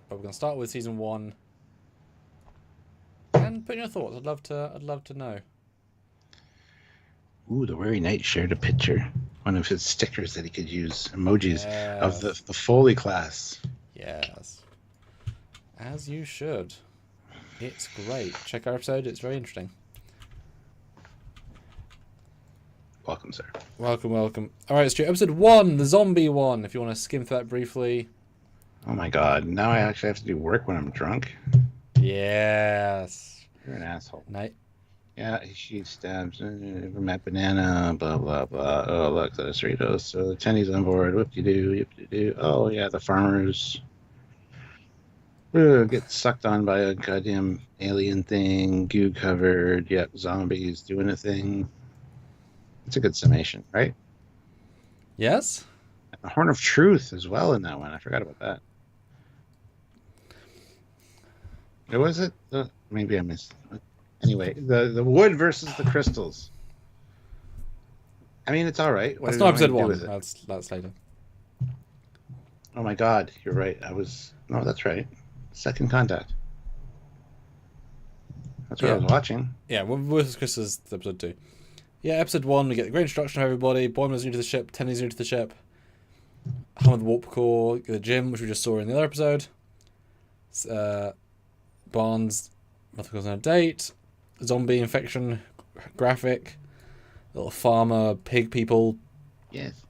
But we're going to start with season 1. And put in your thoughts. I'd love to know. Ooh, the Weary Knight shared a picture. One of his stickers that he could use. Emojis of the Foley class. Yes. As you should. It's great. Check our episode. It's very interesting. Welcome, sir. Welcome, welcome. All right, Stu. Episode 1, the zombie one. If you want to skim through that briefly. Oh my god. Now I actually have to do work when I'm drunk? Yes. You're an asshole. Night. Yeah, she stabs my banana, blah, blah, blah. Oh, look, those Doritos. So the Tenny's on board. Whoop-de-doo, whoop-de-doo. Oh, yeah, the farmers get sucked on by a goddamn alien thing, goo covered. Yep, zombies doing a thing. It's a good summation, right? Yes? A Horn of Truth as well in that one. I forgot about that. What was it? Maybe I missed it. Anyway, the wood versus the crystals. I mean, it's all right. That's not episode 1. That's later. Oh my god, you're right. No, that's right. Second Contact. That's what I was watching. Yeah, Wood versus Crystals, episode 2. Yeah, episode 1, we get the great introduction of everybody. Boimler's new to the ship. Tenny's new to the ship. Home of the Warp Core. The gym, which we just saw in the other episode. Barnes, nothing goes on a date. Zombie infection graphic. Little farmer, pig people. Yes.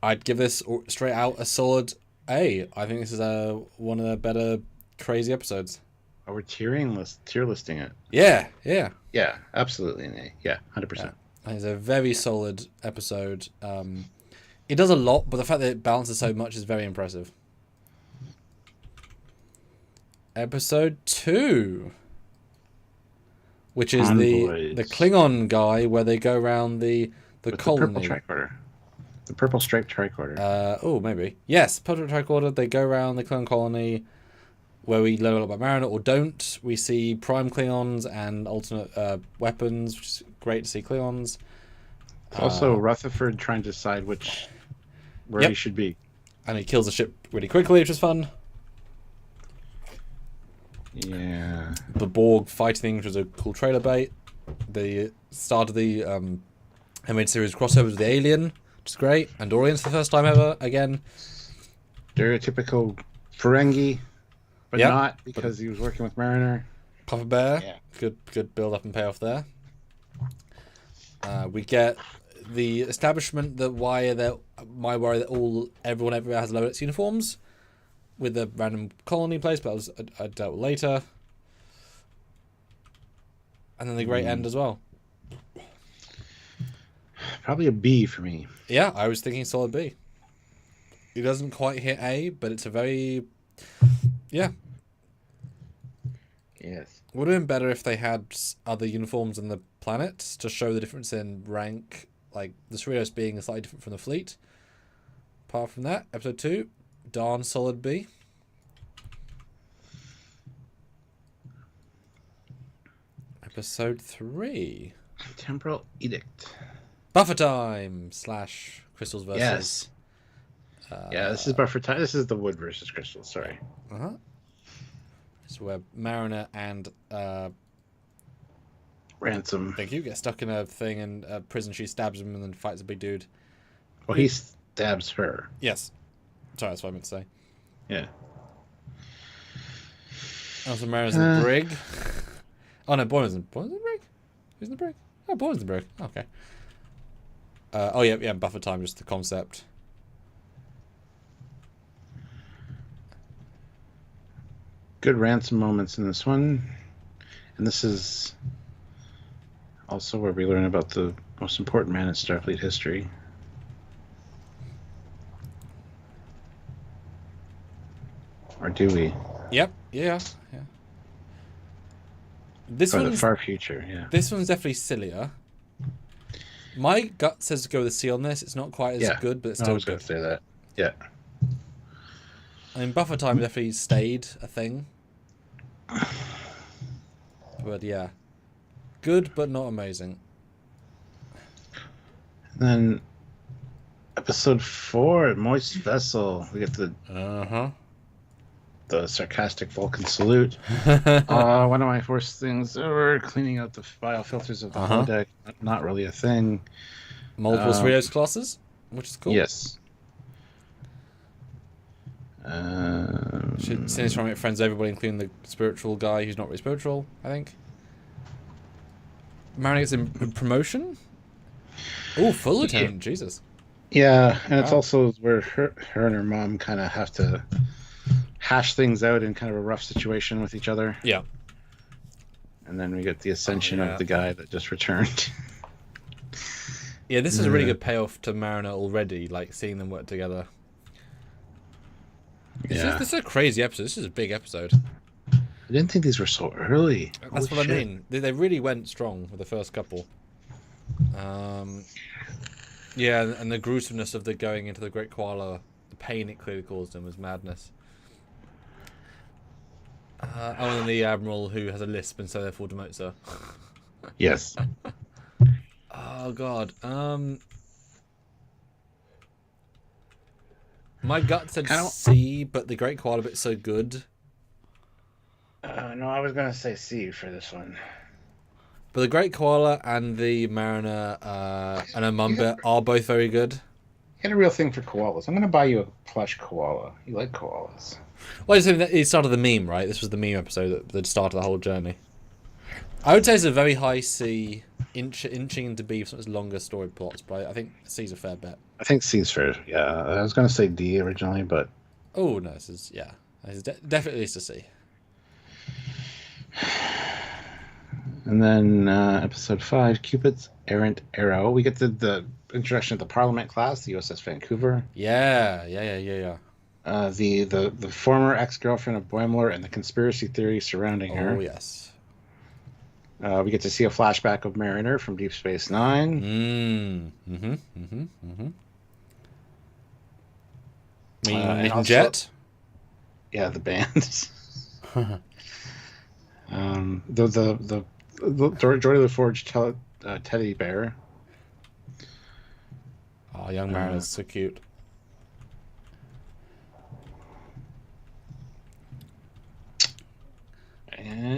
I'd give this straight out a solid A. I think this is one of the better crazy episodes. Oh, we're tier listing it. Yeah, yeah. Yeah, absolutely an A. Yeah, 100%. Yeah. It's a very solid episode. It does a lot, but the fact that it balances so much is very impressive. Episode 2, which is the Klingon guy where they go around the colony. The purple tricorder. The purple striped tricorder. Oh, maybe. Yes, purple tricorder. They go around the Klingon colony where we learn a lot about Mariner or don't. We see prime Klingons and alternate weapons, which is great to see Klingons. Also, Rutherford trying to decide where he should be. And he kills the ship really quickly, which is fun. Yeah. The Borg fighting thing, which was a cool trailer bait. The start of the animated series crossover with the Alien, which is great. Andorians for the first time ever, again. Stereotypical Ferengi, but not because he was working with Mariner. Papa Bear, yeah. Good build up and payoff there. We get the establishment that my worry that everyone everywhere has low uniforms. With the random colony place, but I dealt with later. And then the great end as well. Probably a B for me. Yeah, I was thinking solid B. It doesn't quite hit A, but it's a very... Yeah. Yes. Would have been better if they had other uniforms on the planet to show the difference in rank, like the Cerritos being slightly different from the fleet. Apart from that, episode 2... darn solid B. Episode 3. Temporal Edict. Buffer time / Crystals versus. Yes. Yeah, this is buffer time. This is the wood versus crystals. Sorry. So where Mariner and Ransom. Thank you. Get stuck in a thing in a prison. She stabs him and then fights a big dude. Well, he stabs her. Yes. Sorry, that's what I meant to say. Yeah. Also, Mariner's in the brig. Oh no, Boyle's in the brig. Who's in the brig? Oh, Boyle's in the brig. Okay. Yeah. Buffer time, just the concept. Good Ransom moments in this one, and this is also where we learn about the most important man in Starfleet history. Or do we? Yep. Yeah. This one's the far future. Yeah. This one's definitely sillier. My gut says to go with a C on this. It's not quite as good, but it's still I was going to say that. Yeah. I mean, buffer time definitely stayed a thing. But yeah. Good, but not amazing. And then episode 4, Moist Vessel. We get the sarcastic Vulcan salute. One of my first things ever, cleaning out the biofilters of the holodeck. Not really a thing. Multiple Cerritos classes, which is cool. Yes. Since trying to make friends with everybody, including the spiritual guy who's not really spiritual, I think. Mariner gets a promotion? Oh, full lieutenant, Jesus. Yeah, and it's also where her and her mom kind of have to hash things out in kind of a rough situation with each other. Yeah. And then we get the ascension of the guy that just returned. Yeah, this is a really good payoff to Mariner already, like seeing them work together. This is a crazy episode. This is a big episode. I didn't think these were so early. That's what I mean. They really went strong with the first couple. Yeah, and the gruesomeness of the going into the Great Koala, the pain it clearly caused them was madness. And then the Admiral who has a lisp and so therefore demotes her. Yes. Oh god. My gut said C, but the Great Koala bit's so good. No, I was gonna say C for this one. But the Great Koala and the Mariner and her mum bit are both very good. You had a real thing for koalas. I'm gonna buy you a plush koala. You like koalas. Well, it started the meme, right? This was the meme episode that started the whole journey. I would say it's a very high C, inching into B for some of its longer story plots, but I think C's a fair bet. I think C's fair. Yeah, I was gonna say D originally, but oh no, this is definitely at least a C. And then episode 5, Cupid's Errant Arrow. We get the introduction of the Parliament class, the USS Vancouver. Yeah. The former ex-girlfriend of Boimler and the conspiracy theory surrounding her. Oh yes. We get to see a flashback of Mariner from Deep Space Nine. Meeting Jet. Yeah, the band. The Geordie LaForge teddy bear. Oh, young Mariner's so cute. Can't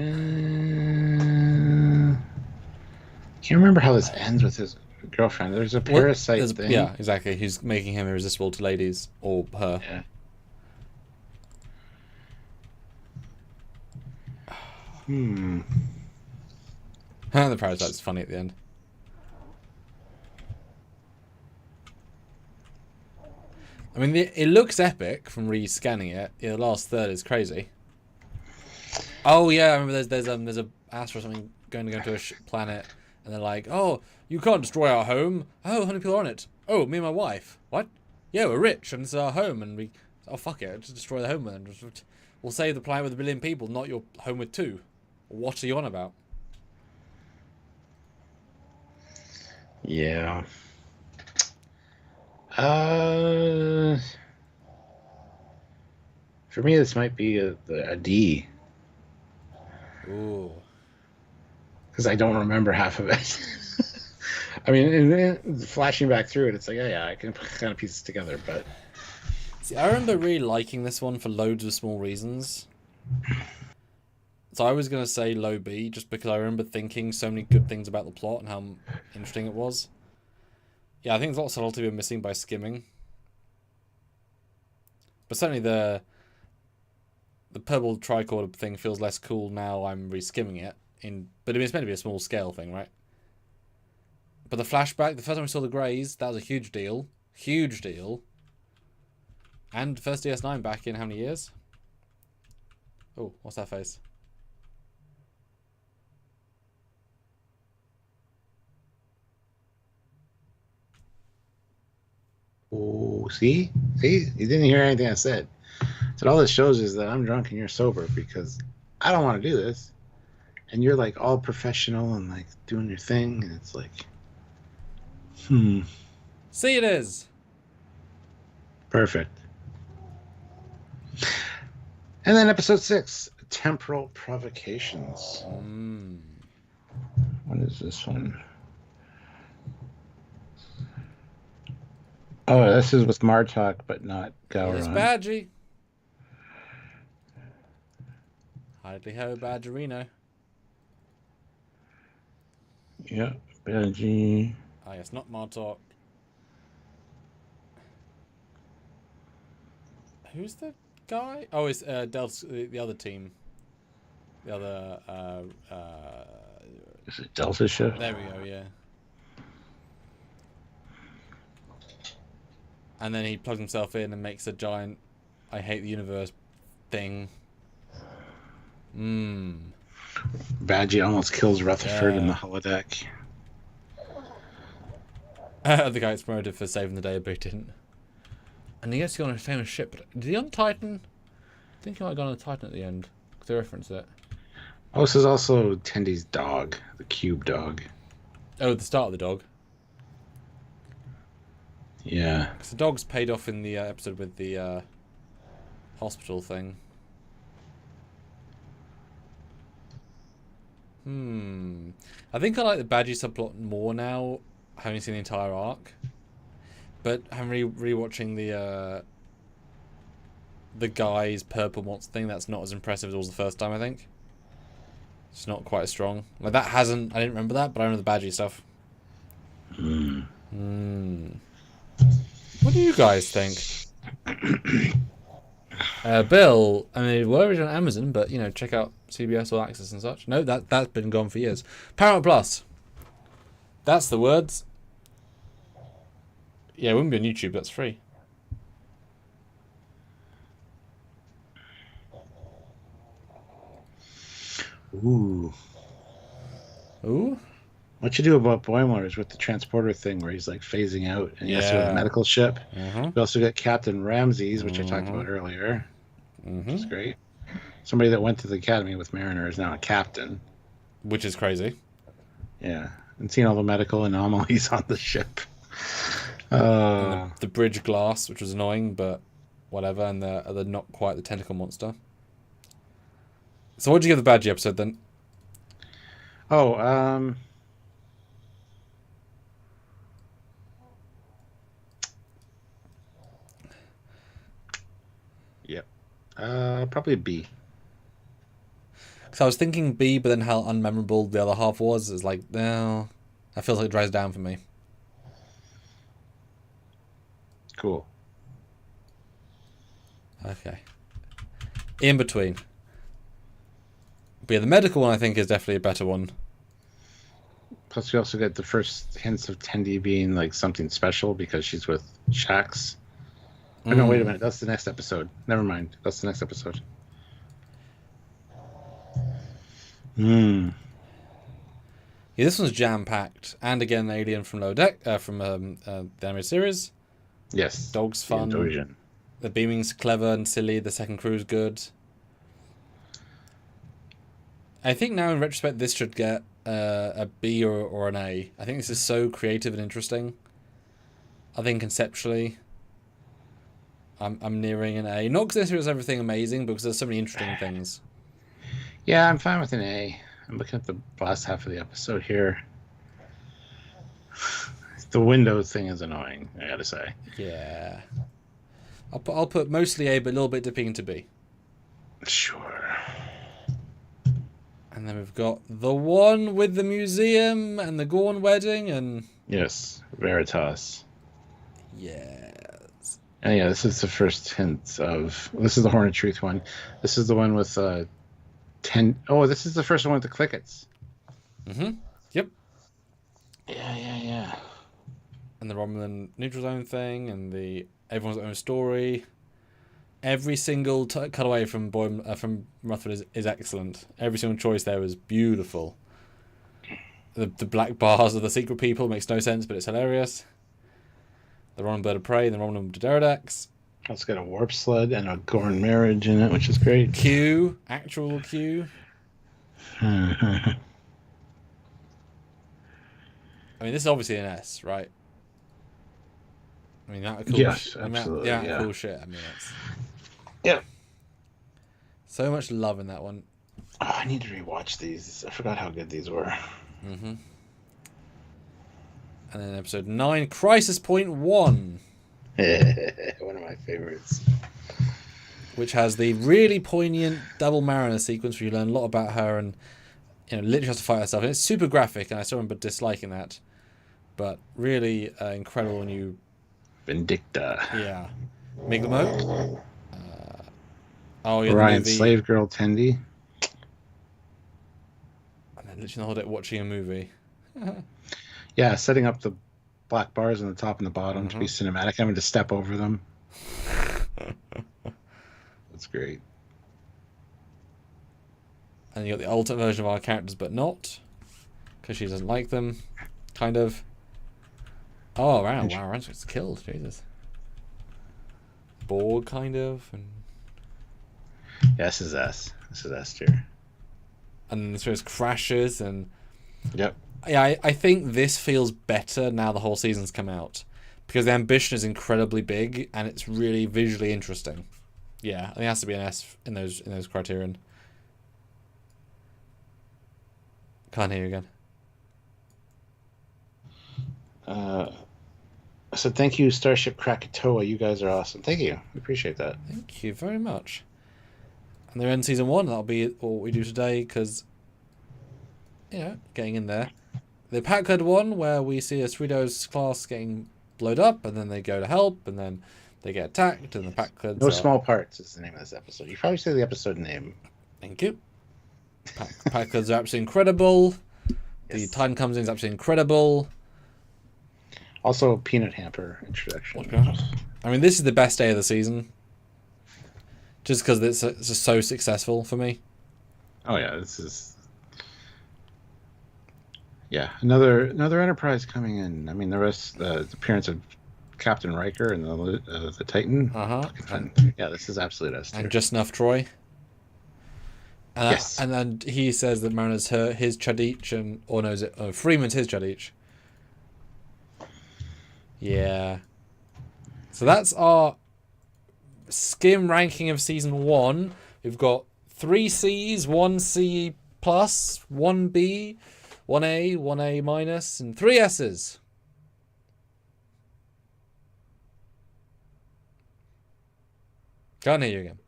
remember how this ends with his girlfriend. There's a parasite thing. Yeah, exactly. Who's making him irresistible to ladies or her. Yeah. The parasite's funny at the end. I mean, it looks epic from re-scanning it. Yeah, the last third is crazy. Oh yeah, I remember there's a Astra or something going to go to a planet, and they're like, oh, you can't destroy our home. Oh, 100 people are on it. Oh, me and my wife. What? Yeah, we're rich, and this is our home, and we... Oh, fuck it, just destroy the home then. We'll save the planet with 1 billion people, not your home with 2. What are you on about? Yeah. For me, this might be a D. Ooh. Because I don't remember half of it. I mean, flashing back through it, it's like, yeah, I can kind of piece it together, but... See, I remember really liking this one for loads of small reasons. So I was going to say low B, just because I remember thinking so many good things about the plot and how interesting it was. Yeah, I think there's a lot of subtlety we're missing by skimming. But certainly the purple tricorder thing feels less cool now I'm re-skimming it. But I mean, it's meant to be a small scale thing, right? But the flashback, the first time we saw the Greys, that was a huge deal. Huge deal. And first DS9 back in how many years? Oh, what's that face? Oh, see? You didn't hear anything I said. So all this shows is that I'm drunk and you're sober because I don't want to do this. And you're like all professional and like doing your thing, and it's like, See, it is. Perfect. And then episode 6, Temporal Provocations. What is this one? Oh, this is with Martok, but not Gowron. It's Badgie. Hidely ho, Badgerino. Yeah, Badgie. Oh, yes, not Martok. Who's the guy? Oh, it's Delta, the other team. The other. Is it Delta ship? There we go. Yeah. And then he plugs himself in and makes a giant "I hate the universe" thing. Badgie almost kills Rutherford in the holodeck. The guy gets promoted for saving the day, but he didn't. And he gets to go on a famous ship. But did he on Titan? I think he might have gone on Titan at the end. Because they reference it. Oh, this is also Tendy's dog, the cube dog. Oh, at the start of the dog. Yeah. Because the dog's paid off in the episode with the hospital thing. I think I like the Badgie subplot more now, having seen the entire arc. But I'm rewatching the guy's purple monster thing. That's not as impressive as it was the first time, I think. It's not quite as strong. Like, that hasn't... I didn't remember that, but I remember the Badgie stuff. What do you guys think? Bill, I mean, we're originally on Amazon, but, you know, check out CBS All Access and such. No, that's been gone for years. Paramount Plus. That's the words. Yeah, it wouldn't be on YouTube, that's free. Ooh. Ooh? What you do about Boimler with the transporter thing where he's like phasing out and he has to go to the medical ship. We also got Captain Ramses, which I talked about earlier, which is great. Somebody that went to the academy with Mariner is now a captain. Which is crazy. Yeah. And seeing all the medical anomalies on the ship. And the bridge glass, which was annoying, but whatever, and the not quite the tentacle monster. So what did you give the Badgie episode then? Oh, yep. Probably a B. Because I was thinking B, but then how unmemorable the other half was. It's like, no, that feels like it dries down for me. Cool. Okay. In between. But yeah, the medical one I think is definitely a better one. Plus, we also get the first hints of Tendi being like something special because she's with Shax. Oh, no, wait a minute. That's the next episode. Never mind. That's the next episode. Yeah, this one's jam-packed. And again, the alien from Lower Deck, from the animated series. Yes. Dog's fun. The beaming's clever and silly. The second crew's good. I think now in retrospect this should get a B or an A. I think this is so creative and interesting. I think conceptually I'm nearing an A. Not because there's everything amazing, but because there's so many interesting things. Yeah, I'm fine with an A. I'm looking at the last half of the episode here. The Windows thing is annoying, I gotta say. Yeah. I'll put mostly A, but a little bit dipping into B. Sure. And then we've got the one with the museum and the Gorn wedding and... Yes, Veritas. Yes. And yeah, this is the first hint of... This is the Horn of Truth one. This is the one with 10... Oh, this is the first one with the Clickets. Yep. Yeah. And the Romulan neutral zone thing and the everyone's own story. Every single cutaway from Rutherford is excellent. Every single choice there was beautiful. The black bars of the secret people makes no sense, but it's hilarious. The Romulan bird of prey and the Romulan pterodactyls. It's got a warp sled and a Gorn marriage in it, which is great. Q, actual Q. I mean, this is obviously an S, right? I mean, that cool. Yes, absolutely. Cool shit. I mean, that's. Yeah. So much love in that one. Oh, I need to rewatch these. I forgot how good these were. Mm-hmm. And then episode 9, Crisis Point 1. One of my favorites. Which has the really poignant double Mariner sequence where you learn a lot about her and, you know, literally has to fight herself. And it's super graphic, and I still remember disliking that. But really incredible when you... Vindicta. Yeah. Miglamo. Oh, yeah, Orion, the movie. Slave Girl Tendi. And then literally the whole day watching a movie. Yeah, setting up the black bars on the top and the bottom to be cinematic, having to step over them. That's great. And you got the alternate version of our characters, but not. Because she doesn't like them. Kind of. Oh, wow. Wow, Rance gets killed. Jesus. Borg, kind of. And Yeah, this is S. This is S tier. and this crashes and... Yep. Yeah, I think this feels better now the whole season's come out. Because the ambition is incredibly big and it's really visually interesting. Yeah, I think it has to be an S in those criterion. Can't hear you again. I said thank you, Starship Krakatoa. You guys are awesome. Thank you. We appreciate that. Thank you very much. And they're in season 1. That'll be what we do today because, you know, getting in there. The Packard one where we see a Cerritos class getting blowed up and then they go to help and then they get attacked and the Packards... No Small Parts is the name of this episode. You probably say the episode name. Thank you. Packards are absolutely incredible. Yes. The Titan comes in is absolutely incredible. Also, Peanut Hamper introduction. I mean, this is the best day of the season. Just because it's just so successful for me. Oh yeah, this is... Yeah, another Enterprise coming in. I mean, the rest, the appearance of Captain Riker and the Titan. Yeah, this is absolute S tier. And just enough Troy. Yes. And then he says that Mariner's his Chadich, and or no, is it Freeman's his Chadich. Yeah. So that's our skim ranking of season 1. We've got 3 C's, 1 C plus, 1 B, 1 A, 1 A minus, and 3 S's. Can't hear you again.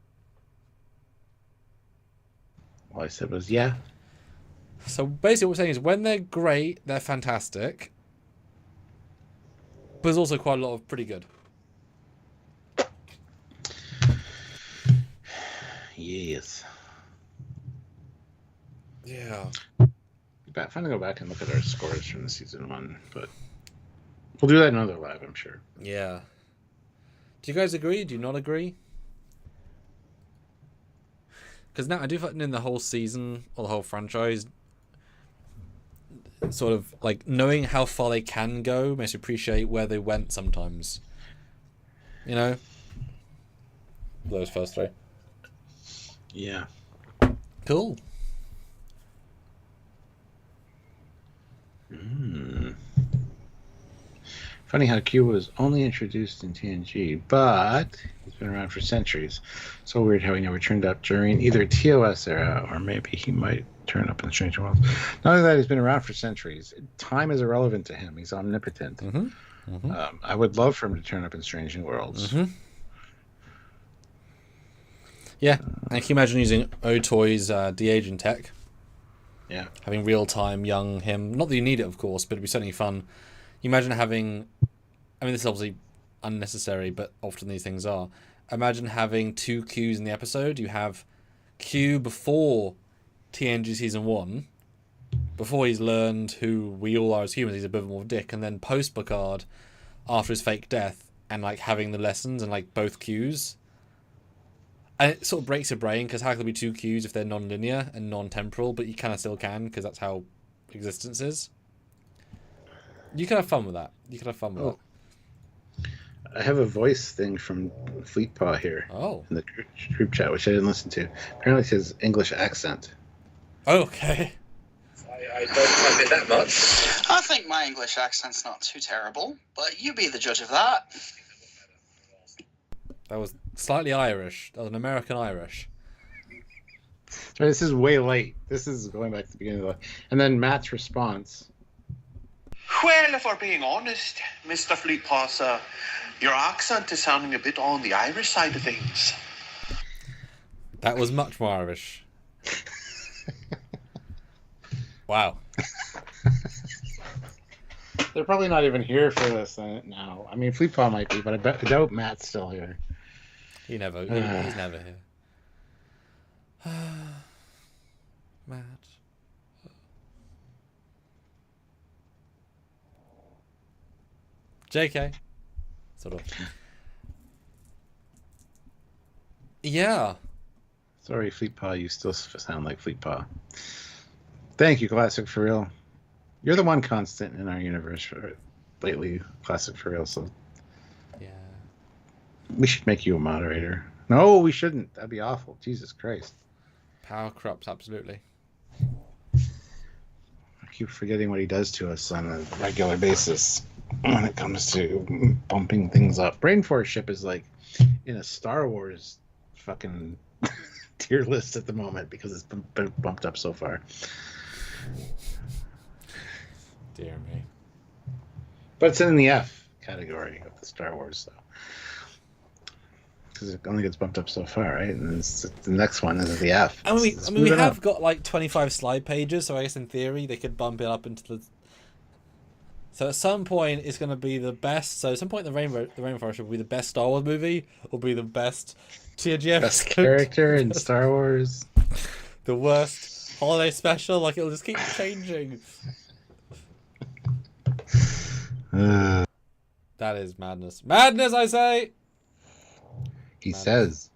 All I said was yeah. So basically what we're saying is when they're great, they're fantastic. But there's also quite a lot of pretty good. Yes. Yeah. I'm going to go back and look at our scores from the season 1, but we'll do that in another live, I'm sure. Yeah. Do you guys agree? Do you not agree? Because now I do find in the whole season or the whole franchise, sort of like knowing how far they can go makes you appreciate where they went sometimes. You know? Those first 3. Yeah. Cool. Funny how Q was only introduced in TNG, but he's been around for centuries. So weird how he never turned up during either TOS era, or maybe he might turn up in Strange Worlds. Not only that, he's been around for centuries. Time is irrelevant to him. He's omnipotent. I would love for him to turn up in Strange New Worlds. Yeah, and can you imagine using Otoy's de-aging tech? Yeah. Having real-time young him. Not that you need it, of course, but it'd be certainly fun. You imagine having... I mean, this is obviously unnecessary, but often these things are. Imagine having 2 Qs in the episode. You have Q before TNG Season 1, before he's learned who we all are as humans, he's a bit more of a dick, and then post-Picard, after his fake death, and like having the lessons and like both Qs. And it sort of breaks your brain, because how can there be 2 Qs if they're non-linear and non-temporal, but you kind of still can, because that's how existence is. You can have fun with that. That. I have a voice thing from Fleetpaw here. Oh. In the group chat, which I didn't listen to. Apparently it says English accent. Okay. I don't like it that much. I think my English accent's not too terrible, but you be the judge of that. That was slightly Irish. That was an American Irish. Sorry, this is way late. This is going back to the beginning of the... And then Matt's response. Well, if we're being honest, Mr. Fleetpaw, sir, your accent is sounding a bit on the Irish side of things. That was much more Irish. Wow. They're probably not even here for this now. I mean, Fleetpaw might be, but I doubt Matt's still here. He's never here. Matt. JK. Sort of. Yeah. Sorry, Fleetpaw, you still sound like Fleetpaw. Thank you, Classic For Real. You're the one constant in our universe lately, Classic For Real, so... Yeah. We should make you a moderator. No, we shouldn't. That'd be awful. Jesus Christ. Power corrupts, absolutely. I keep forgetting what he does to us on a regular basis when it comes to bumping things up. Brainforce Ship is like in a Star Wars fucking tier list at the moment because it's been bumped up so far. Dear me. But it's in the F category of the Star Wars, though. Because it only gets bumped up so far, right? And the next one is the F. I mean, we have got like 25 slide pages, so I guess in theory they could bump it up into the... So at some point it's going to be the best... So at some point the Rainforest will be the best Star Wars movie, or be the best TNG Best character in Star Wars. The worst holiday special, like it'll just keep changing. That is madness. Madness, I say! He says.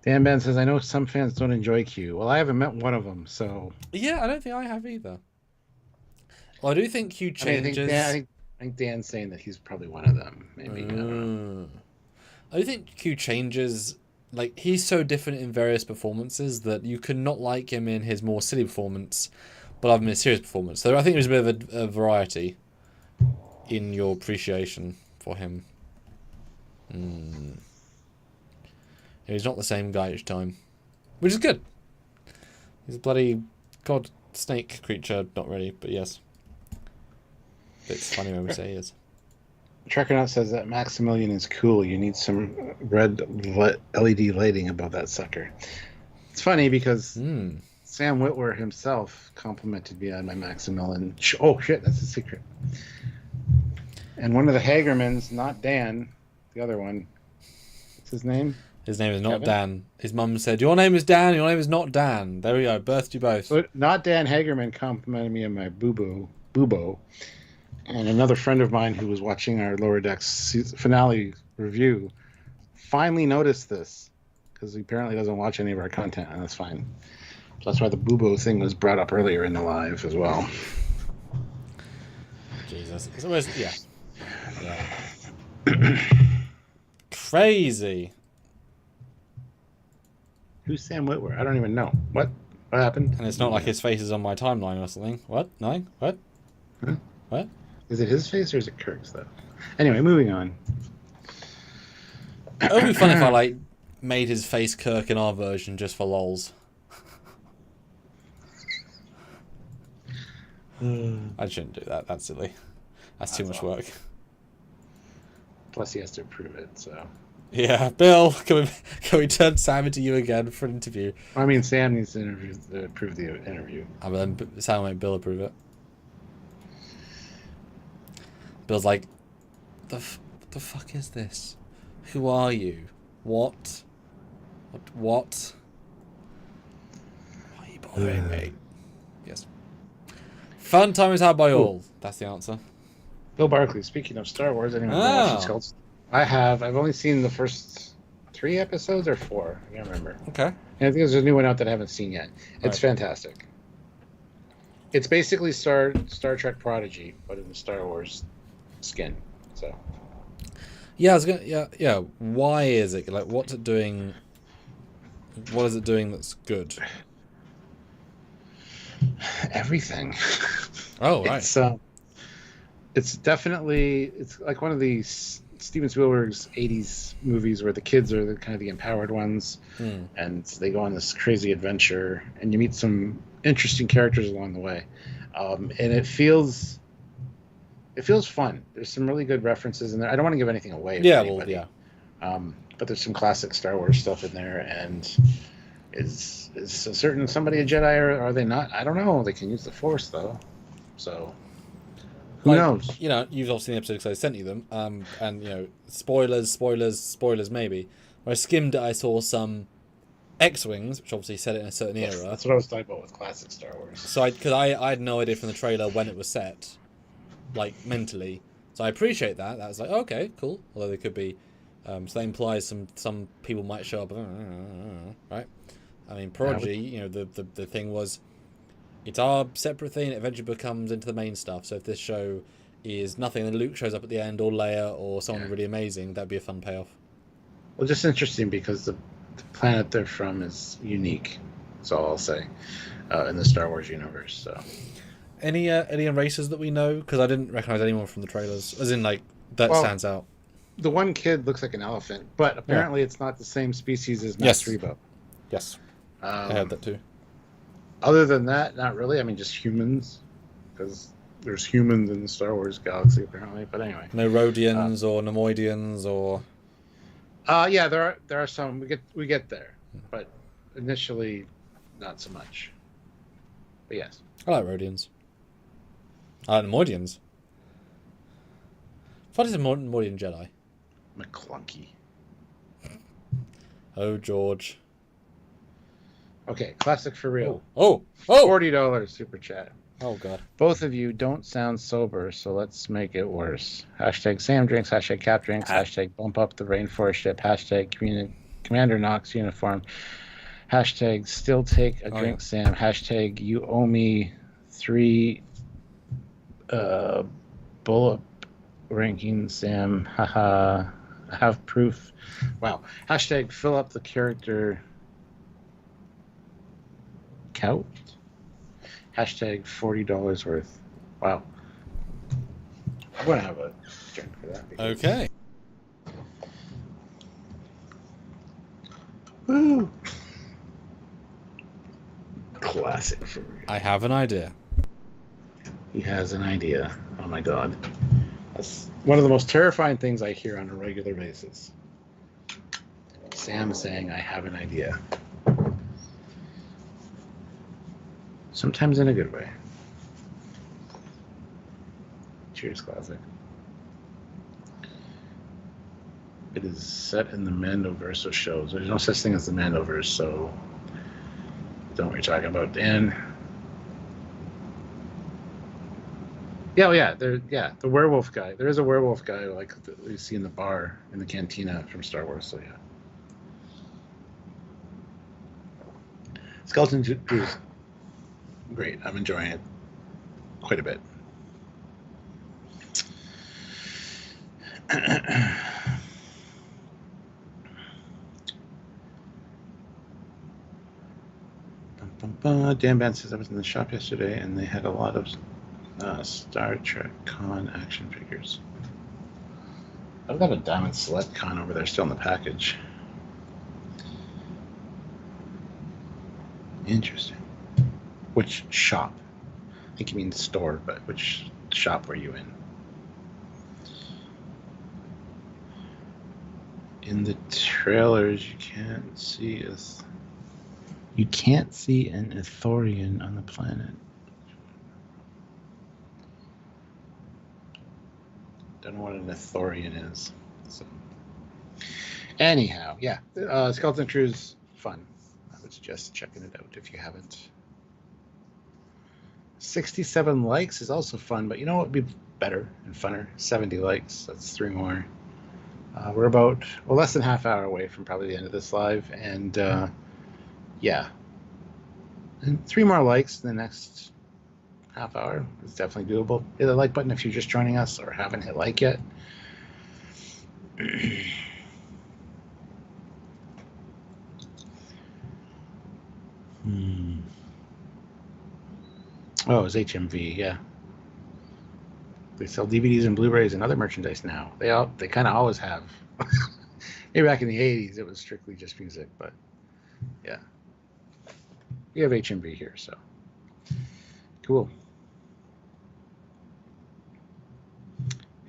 Dan Ben says, I know some fans don't enjoy Q. Well, I haven't met one of them, so... Yeah, I don't think I have either. Well, I do think Q changes... I think Dan's saying that he's probably one of them. Maybe. I do think Q changes... Like, he's so different in various performances that you could not like him in his more silly performance, but love him in his serious performance. So I think there's a bit of a variety in your appreciation for him. He's not the same guy each time, which is good. He's a bloody god snake creature, not really, but yes. It's funny when we say he is. Trekyards says that Maximilian is cool. You need some red LED lighting above that sucker. It's funny because Sam Witwer himself complimented me on my Maximilian. Oh shit, that's a secret. And one of the Hagermans, not Dan, the other one. What's his name? His name is not Kevin? Dan. His mum said, "Your name is Dan. Your name is not Dan." There we go. Birthed you both. So not Dan Hagerman complimented me on my Bubo. And another friend of mine who was watching our Lower Decks finale review finally noticed this because he apparently doesn't watch any of our content, and that's fine. So that's why the Bubo thing was brought up earlier in the live as well. Jesus. It's always, yeah. Crazy. Who's Sam Witwer? I don't even know. What happened? And it's not like his face is on my timeline or something. What? No? What? Huh? What? Is it his face or is it Kirk's, though? Anyway, moving on. It would be fun if I, like, made his face Kirk in our version just for lols. I shouldn't do that. That's silly. That's too much work. Plus, he has to approve it, so... Yeah, Bill, can we turn Sam into you again for an interview? I mean, Sam needs to approve the interview. But then Sam won't Bill approve it. Bill's like, the fuck is this? Who are you? What? Why are you bothering me? Yes. Fun time is had by all. That's the answer. Bill Barkley, speaking of Star Wars, anyone watching Skulls? I have. I've only seen the first 3 episodes or 4. I can't remember. Okay. And I think there's a new one out that I haven't seen yet. It's fantastic. It's basically Star Trek Prodigy, but in the Star Wars skin. So. Yeah, I was gonna. Yeah. Why is it like? What's it doing? What is it doing that's good? Everything. Oh, right. It's definitely, it's like one of these Steven Spielberg's 80s movies where the kids are the kind of the empowered ones, and they go on this crazy adventure, and you meet some interesting characters along the way, and it feels fun. There's some really good references in there. I don't want to give anything away for anybody. But there's some classic Star Wars stuff in there, and is a certain somebody a Jedi or are they not? I don't know. They can use the Force though, so who knows? You know, you've obviously seen the episode because I sent you them, and you know, spoilers maybe. When I skimmed it, I saw some X-wings, which obviously set it in a certain era. That's what I was talking about with classic Star Wars. So I had no idea from the trailer when it was set, like mentally. So I appreciate that. That was like, okay, cool. Although they could be. So that implies some people might show up, right? I mean, Prodigy, you know, the thing was, it's our separate thing. It eventually becomes into the main stuff. So if this show is nothing, and Luke shows up at the end, or Leia, or someone really amazing, that'd be a fun payoff. Well, just interesting because the planet they're from is unique. That's all I'll say in the Star Wars universe. So, any erasers that we know? Because I didn't recognize anyone from the trailers, as in like that stands out. The one kid looks like an elephant, but apparently it's not the same species as Max Rebo. Yes, I heard that too. Other than that, not really. I mean, just humans, because there's humans in the Star Wars galaxy apparently. But anyway, no Rhodians or Nemoidians or. Yeah, there are some. We get there, but initially, not so much. But yes, I like Rhodians. I like Nemoidians. What is a Nemoidian Jedi? McClunky. Oh, George. Okay, classic for real. Oh! $40 super chat. Oh, God. Both of you don't sound sober, so let's make it worse. Hashtag Sam drinks, hashtag Cap drinks, hashtag bump up the rainforest ship, hashtag Commander Knox uniform, hashtag still take a drink, Sam, hashtag you owe me 3 bullet ranking, Sam, haha, I have proof. Wow. Hashtag fill up the character count. Hashtag $40 worth. Wow. I'm going to have a drink for that. Okay. Woo. Classic for me. I have an idea. He has an idea. Oh my God. That's one of the most terrifying things I hear on a regular basis. Sam saying, I have an idea. Sometimes in a good way. Cheers, classic. It is set in the Mandoverse of shows. There's no such thing as the Mandoverse, so I don't know what you're talking about, Dan. Yeah, the werewolf guy. There is a werewolf guy like you see in the bar in the cantina from Star Wars. So yeah, Skeleton Crew is great. I'm enjoying it quite a bit. Dan Ban says I was in the shop yesterday and they had a lot of Star Trek Con action figures. I've got a Diamond Select Con over there still in the package. Interesting. Which shop? I think you mean store, but which shop were you in? In the trailers, you can't see an Ithorian on the planet. Don't know what an Ithorian is. So, anyhow, yeah, Skeleton Crew's fun. I would suggest checking it out if you haven't. 67 likes is also fun, but you know what would be better and funner? 70 likes. That's 3 more. We're about less than half hour away from probably the end of this live, and yeah, and 3 more likes in the next half hour is definitely doable. Hit the like button if you're just joining us or haven't hit like yet. Oh, it was HMV, yeah. They sell DVDs and Blu-rays and other merchandise now. They kind of always have. Maybe back in the 80s it was strictly just music, but yeah. We have HMV here, so cool.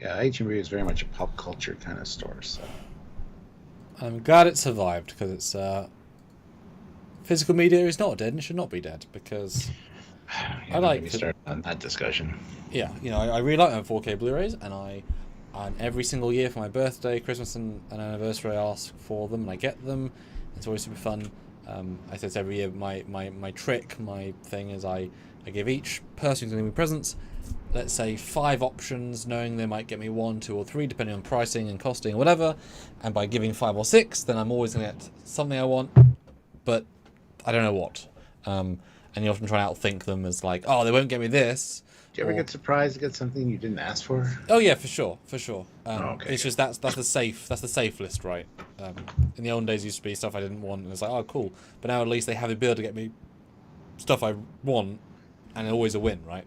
Yeah, HMV is very much a pop culture kind of store, so I'm glad it survived, because it's physical media is not dead and should not be dead, because I like to start on that discussion. Yeah, you know, I really like my 4K Blu-rays, and every single year for my birthday, Christmas, and anniversary, I ask for them, and I get them. It's always super fun. I say this every year. My trick, my thing is I give each person who's going to give me presents, let's say 5 options, knowing they might get me 1, 2, or 3, depending on pricing and costing or whatever. And by giving 5 or 6, then I'm always going to get something I want, but I don't know what. And you often try and outthink them as like, oh, they won't get me this. Do you ever get surprised to get something you didn't ask for? Oh yeah, for sure. Okay. It's just that's the safe list, right? In the old days, it used to be stuff I didn't want, and it's like, oh, cool. But now at least they have the ability to get me stuff I want, and always a win, right?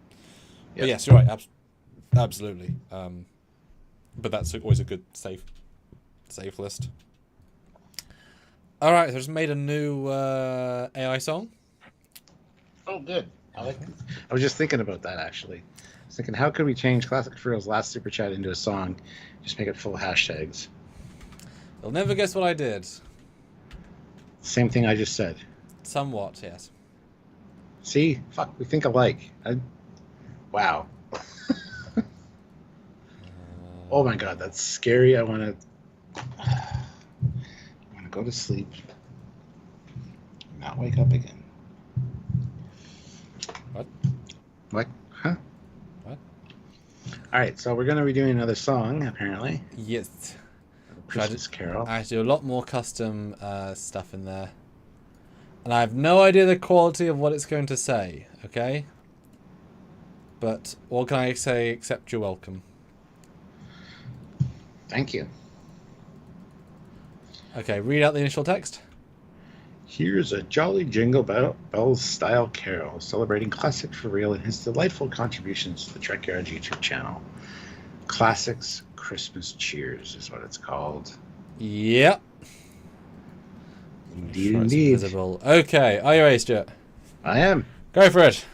Yep. But yes, you're right, absolutely. But that's always a good safe list. All right, so I just made a new AI song. Oh, good. I like it. I was just thinking about that, actually. I was thinking, how could we change Classic for Real's last super chat into a song? Just make it full of hashtags. You'll never guess what I did. Same thing I just said. Somewhat, yes. See? Fuck, we think alike. Wow. Oh my god, that's scary. I want to go to sleep. Not wake up again. What? Huh? What? Alright, so we're going to be doing another song, apparently. Yes. Christmas Carol. I do a lot more custom stuff in there. And I have no idea the quality of what it's going to say, okay? But what can I say except you're welcome? Thank you. Okay, read out the initial text. Here's a jolly Jingle Bells style carol celebrating Classic for Real and his delightful contributions to the Trekyards YouTube channel. Classics Christmas Cheers is what it's called. Yep. Indeed, Sure, it's indeed. visible. Okay, are you ready, Stuart? I am. Go for it.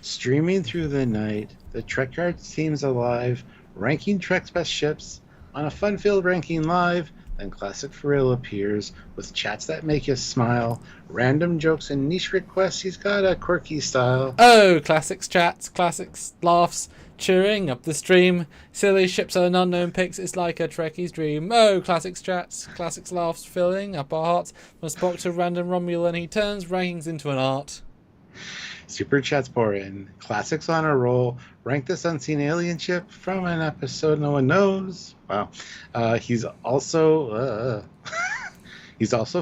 Streaming through the night, the Trekyards team's alive, ranking Trek's best ships on a fun-filled ranking live. Then Classic for Real appears with chats that make you smile, random jokes and niche requests. He's got a quirky style. Oh, classics chats, classics laughs, cheering up the stream. Silly ships and unknown pics, it's like a Trekkie's dream. Oh, classics chats, classics laughs, filling up our hearts. From Spock to random Romulan, he turns rankings into an art. Super chats pour in. Classics on a roll. Rank this unseen alien ship from an episode no one knows. Wow. He's also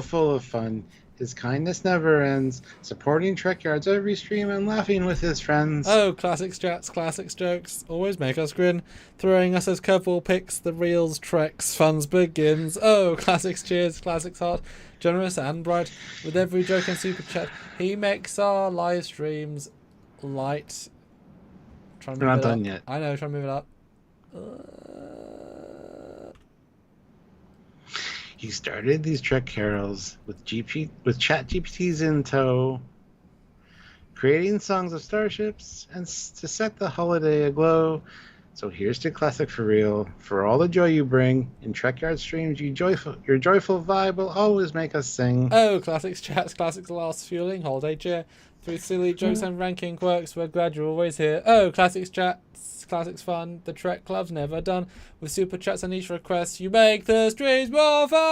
full of fun. His kindness never ends. Supporting Trekyards every stream and laughing with his friends. Oh, classics chats, classics jokes, always make us grin. Throwing us as curveball picks, the reels, treks, funs begins. Oh, classics cheers, classics heart, generous and bright. With every joke and super chat, he makes our live streams light. We're not done yet. I know, trying to move it up. He started these Trek carols with chat GPTs in tow, creating songs of starships and to set the holiday aglow. So here's to Classic for Real, for all the joy you bring in Trekyard streams. Your joyful vibe will always make us sing. Oh, classics chats, classics last fueling holiday cheer. Through silly jokes and ranking quirks, we're glad you're always here. Oh, classics chats, classics fun, the Trek Club's never done. With super chats and each request, you make the streams more fun.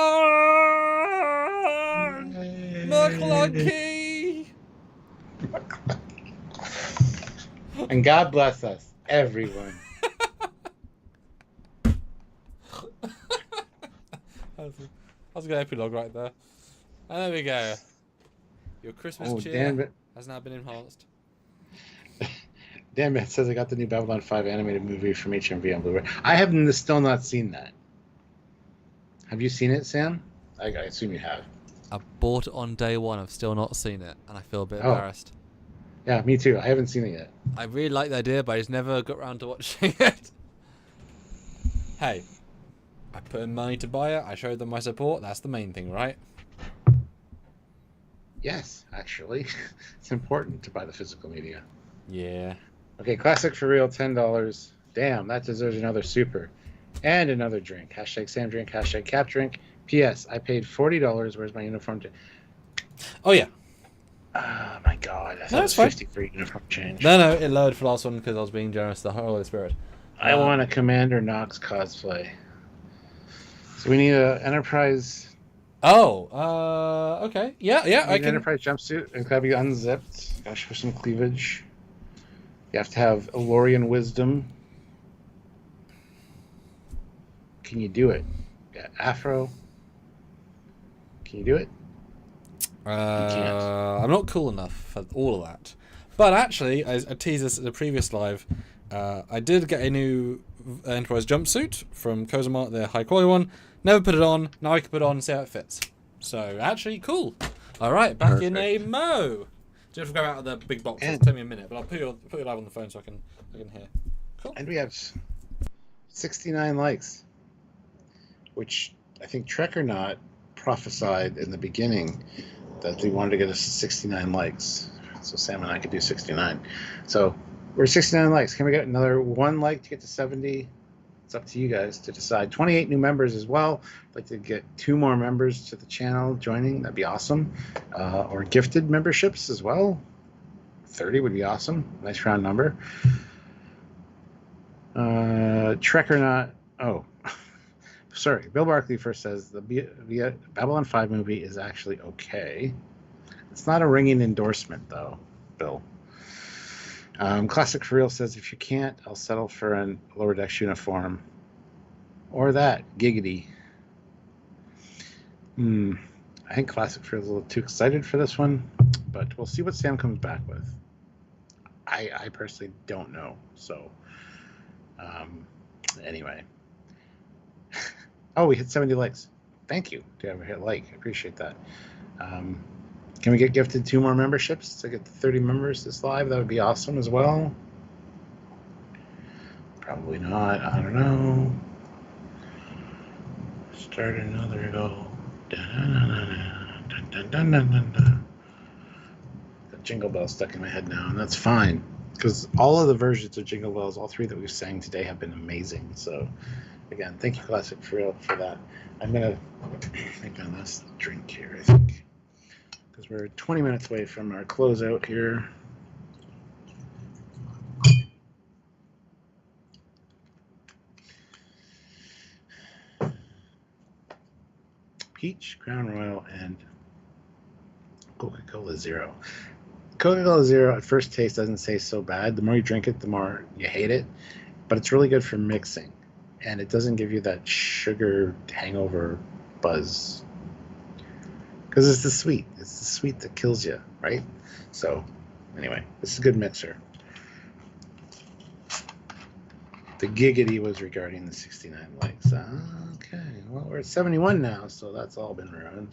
McClunkey. And God bless us, everyone. That was a good epilogue right there. And there we go. Your Christmas cheer has now been enhanced. Damn it, says I got the new Babylon 5 animated movie from HMV on Blu-ray. I have still not seen that. Have you seen it, Sam? I assume you have. I bought it on day one. I've still not seen it, and I feel a bit embarrassed. Yeah, me too. I haven't seen it yet. I really like the idea, but I just never got around to watching it. Hey, I put in money to buy it. I showed them my support. That's the main thing, right? Yes, actually. It's important to buy the physical media. Yeah. Okay, classic for real, $10. Damn, that deserves another super. And another drink. Hashtag Sam drink, hashtag Cap drink. P.S. I paid $40. Where's my uniform? Oh, yeah. Oh, my God. I thought No, it it's was fine. 50 for uniform change. No, it lowered for the last one because I was being generous to the Holy Spirit. I want a Commander Knox cosplay. So we need an Enterprise... Oh, okay. Yeah, I An can... Enterprise jumpsuit. It's got to be unzipped. Gotta show some cleavage. You have to have Elorian wisdom. Can you do it? Got afro. Can you do it? I'm not cool enough for all of that. But actually, as I teased this at the previous live, I did get a new Enterprise jumpsuit from Kozamart, the high quality one. Never put it on. Now I can put it on and see how it fits. So, actually, cool. All right, back in a mo. Just go out of the big box. It'll take me a minute, but I'll put you live on the phone so I can hear. Cool. And we have 69 likes, which I think Trek or Not prophesied in the beginning that they wanted to get us to 69 likes. So Sam and I could do 69. So we're 69 likes. Can we get another 1 like to get to 70? It's up to you guys to decide. 28 new members as well. I'd like to get 2 more members to the channel joining. That'd be awesome. Or gifted memberships as well. 30 would be awesome. Nice round number. Trek or Not. Oh, sorry. Bill Barkley first says the Babylon 5 movie is actually okay. It's not a ringing endorsement, though, Bill. Classic for Real says, if you can't, I'll settle for a Lower Decks uniform. Or that. Giggity. I think Classic for Real is a little too excited for this one, but we'll see what Sam comes back with. I personally don't know, so... anyway. Oh, we hit 70 likes. Thank you to ever hit like. I appreciate that. Can we get gifted 2 more memberships to get to 30 members this live? That would be awesome as well. Probably not. I don't know. Start another goal. Got Jingle Bells stuck in my head now, and that's fine. Because all of the versions of Jingle Bells, all 3 that we've sang today, have been amazing. So, again, thank you, Classic, for real, for that. I'm going to make my last drink here, I think. Because we're 20 minutes away from our closeout here. Peach, Crown Royal, and Coca-Cola Zero. Coca-Cola Zero at first taste doesn't taste so bad. The more you drink it, the more you hate it. But it's really good for mixing. And it doesn't give you that sugar hangover buzz. Because it's the sweet. It's the sweet that kills you, right? So, anyway, this is a good mixer. The giggity was regarding the 69 likes. Okay, well, we're at 71 now, so that's all been ruined.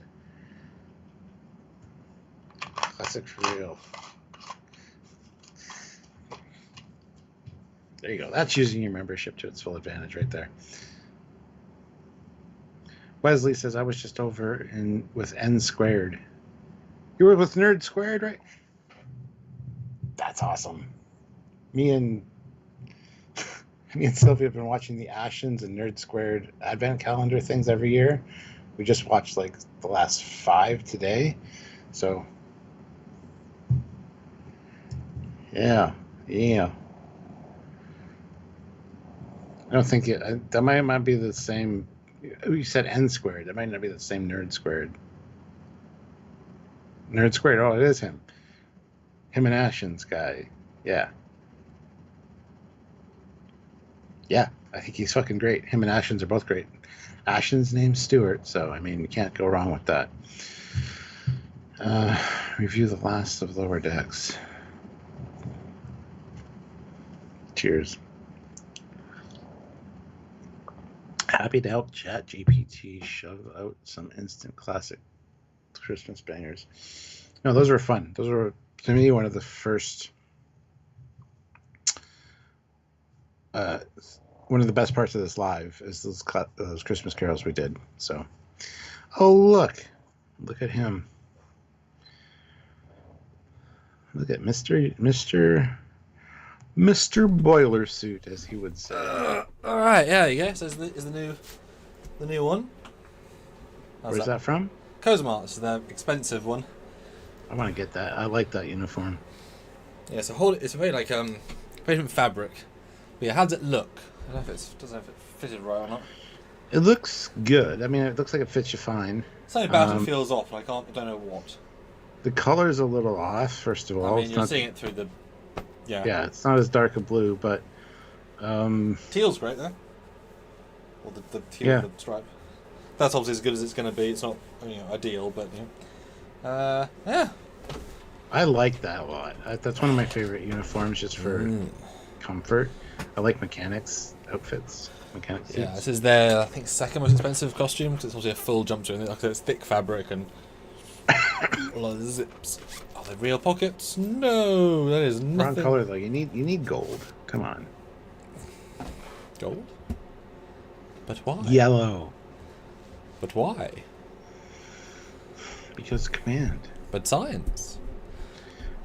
Classic for real. There you go. That's using your membership to its full advantage right there. Wesley says, I was just over with N Squared. You were with Nerd Squared, right? That's awesome. Me and Sylvia have been watching the Ashens and Nerd Squared Advent Calendar things every year. We just watched like the last 5 today. So, yeah. I don't think that might be the same. You said N Squared. That might not be the same Nerd Squared. Nerd Squared. Oh, it is him. Him and Ashen's guy. Yeah. Yeah, I think he's fucking great. Him and Ashen's are both great. Ashen's name's Stuart, so, I mean, you can't go wrong with that. Review the last of Lower Decks. Cheers. Happy to help ChatGPT shove out some instant classic Christmas bangers. No, those were fun. Those were to me, one of the first, one of the best parts of this live is those Christmas carols we did. So, oh look at him. Look at Mr. Boiler Suit, as he would say. All right, yeah, you go. So is the new one. Where's that from? Cosmart. It's the expensive one. I want to get that. I like that uniform. Yeah, so it's a very like very different fabric. But yeah, how does it look? I don't know if it fitted right or not. It looks good. I mean, it looks like it fits you fine. Something about it feels off. I don't know what. The color's a little off. First of all, I mean, you're seeing it through the. Yeah. Yeah, it's not as dark a blue, but. Teal's great though. Or the teal with the stripe. That's obviously as good as it's going to be. It's not ideal, but yeah. I like that a lot. That's one of my favorite uniforms, just for comfort. I like mechanics outfits. Mechanic suits. Yeah, this is their, I think, second most expensive costume because it's obviously a full jumpsuit. And like it's thick fabric and a lot of zips. Are they real pockets? No, that is nothing. Wrong color though. You need gold. Come on. Gold? But why? Yellow. But why? Because command. But science.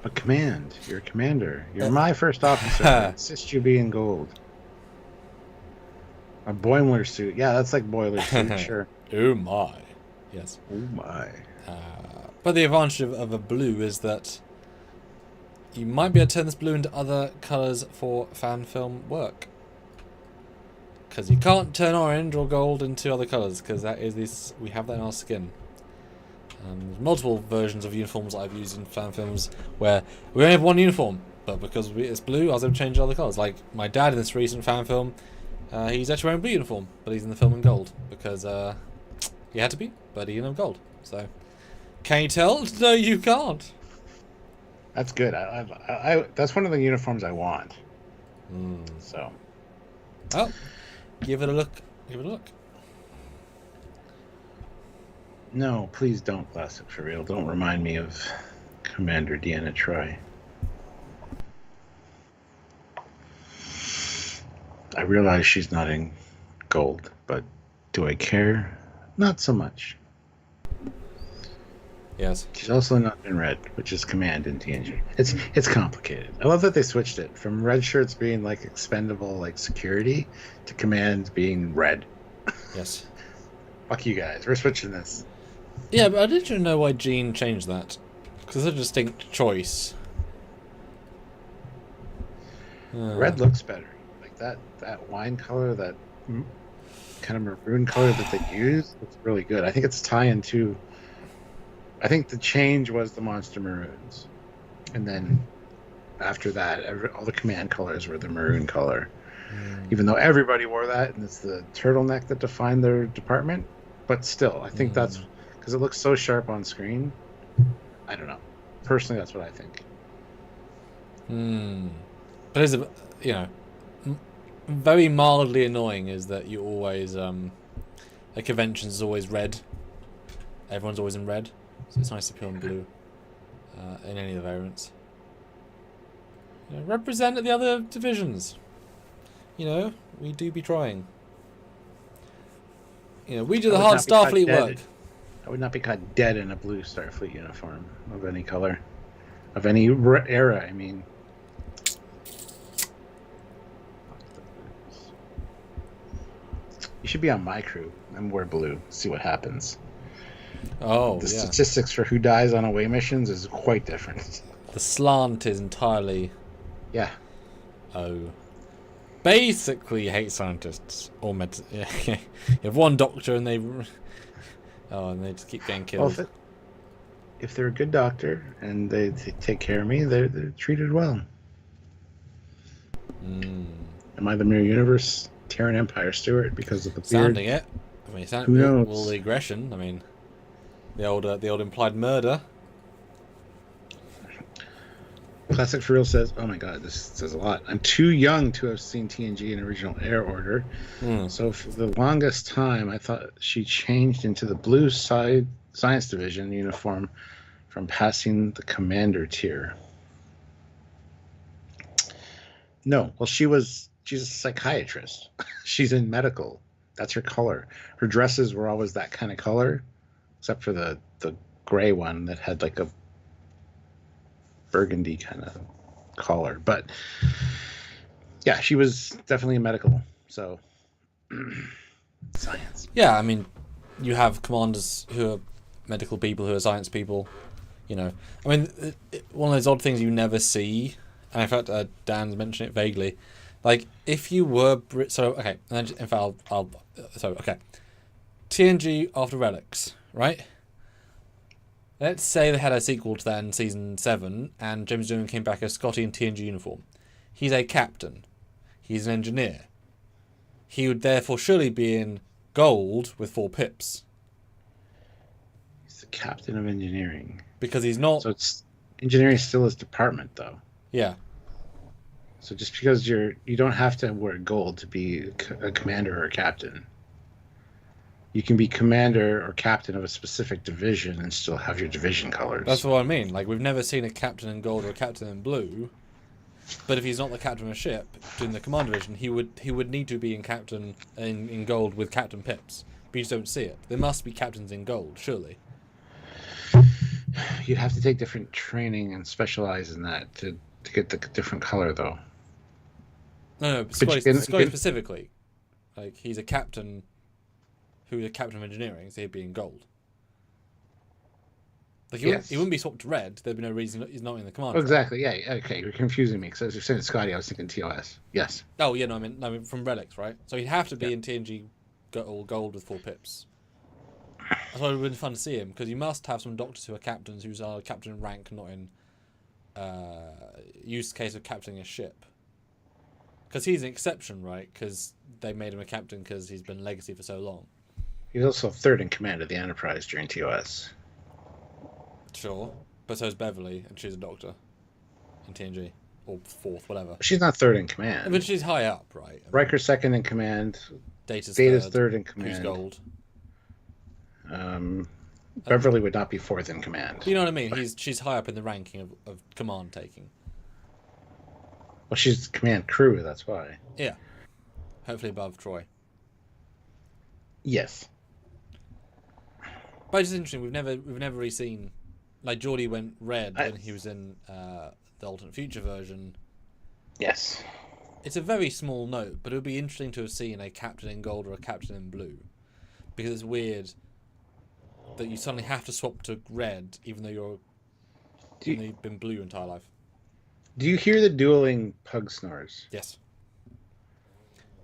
But command. You're a commander. You're my first officer. I insist you be in gold. A boiler suit. Yeah, that's like boiler suit. Sure. Oh my. Yes. Oh my. But the advantage of a blue is that you might be able to turn this blue into other colours for fan film work. Because you can't turn orange or gold into other colours, because that is this. We have that in our skin. There's multiple versions of uniforms that I've used in fan films where we only have one uniform, but because it's blue, I was able to change other colours. Like my dad in this recent fan film, he's actually wearing a blue uniform, but he's in the film in gold because he had to be, but he didn't have gold. So, can you tell? No, you can't. That's good. I that's one of the uniforms I want. So. Oh. Give it a look. Give it a look. No, please don't, Classic, for real. Don't remind me of Commander Deanna Troi. I realize she's not in gold, but do I care? Not so much. Yes. She's also not in red, which is command in TNG. It's complicated. I love that they switched it from red shirts being like expendable, like security, to command being red. Yes. Fuck you guys. We're switching this. Yeah, but I didn't know why Gene changed that. Because it's a distinct choice. Red looks better. Like that wine color, that kind of maroon color that they use, looks really good. I think it's tying to. I think the change was the Monster Maroons. And then after that, all the command colors were the maroon color. Even though everybody wore that, and it's the turtleneck that defined their department. But still, I think that's because it looks so sharp on screen. I don't know. Personally, that's what I think. But it's very mildly annoying is that you always a convention is always red. Everyone's always in red. So it's nice to be on blue in any of the variants. Represent the other divisions. We do be trying. We do the hard Starfleet work. I would not be caught dead in a blue Starfleet uniform of any color. Of any era, I mean. You should be on my crew and wear blue. See what happens. Oh, the statistics for who dies on away missions is quite different. The slant is entirely. Yeah. Oh. Basically, you hate scientists or You have one doctor and they just keep getting killed. Well, if they're a good doctor and they take care of me, they're treated well. Am I the Mirror Universe Terran Empire Steward because of the beard? Sounding it. I mean, Who knows? All the aggression. I mean, the old implied murder. Classic for Real says, "Oh my God, this says a lot. I'm too young to have seen TNG in original Air Order, so for the longest time I thought she changed into the blue science division uniform from passing the commander tier. No, well, she's a psychiatrist. She's in medical. That's her color. Her dresses were always that kind of color, except for the gray one that had like a burgundy kind of collar. But yeah, she was definitely a medical. So science. Yeah, I mean, you have commanders who are medical people, who are science people. You know, I mean, one of those odd things you never see, and in fact, Dan's mentioned it vaguely. Like, if you were okay, and then, in fact, okay, TNG after Relics, right? Let's say they had a sequel to that in season 7, and James Doohan came back as Scotty in TNG uniform. He's a captain. He's an engineer. He would therefore surely be in gold with 4 pips. He's the captain of engineering. Because he's not... So engineering is still his department, though. Yeah. So just because you don't have to wear gold to be a commander or a captain. You can be commander or captain of a specific division and still have your division colors. That's what I mean. Like, we've never seen a captain in gold or a captain in blue. But if he's not the captain of a ship in the command division, he would need to be in gold with captain pips. But you just don't see it. There must be captains in gold, surely. You'd have to take different training and specialize in that to get the different color, though. No, Scotty specifically. Like, he's a captain who's a captain of engineering, so he'd be in gold. Like, he wouldn't be swapped to red. There'd be no reason he's not in the command. Oh, exactly, yeah, okay, you're confusing me, because as you're saying Scotty, I was thinking TOS. Yes. Oh, yeah, no, I mean from Relics, right? So he'd have to be in TNG gold with 4 pips. That's why it would have been fun to see him, because you must have some doctors who are captains who are captain in rank, not in use case of captaining a ship. Because he's an exception, right? Because they made him a captain because he's been legacy for so long. He was also third in command of the Enterprise during TOS. Sure. But so is Beverly, and she's a doctor in TNG. Or 4th, whatever. She's not third in command. But she's high up, right? Riker's second in command. Data's third in command. Who's gold? Beverly would not be 4th in command. You know what I mean? She's high up in the ranking of command taking. Well, she's command crew, that's why. Yeah. Hopefully above Troy. Yes. But it's just interesting. We've never really seen, like, Geordie went red when he was in the alternate future version. Yes. It's a very small note, but it would be interesting to have seen a captain in gold or a captain in blue, because it's weird that you suddenly have to swap to red, even though you've been blue your entire life. Do you hear the dueling pug snores? Yes.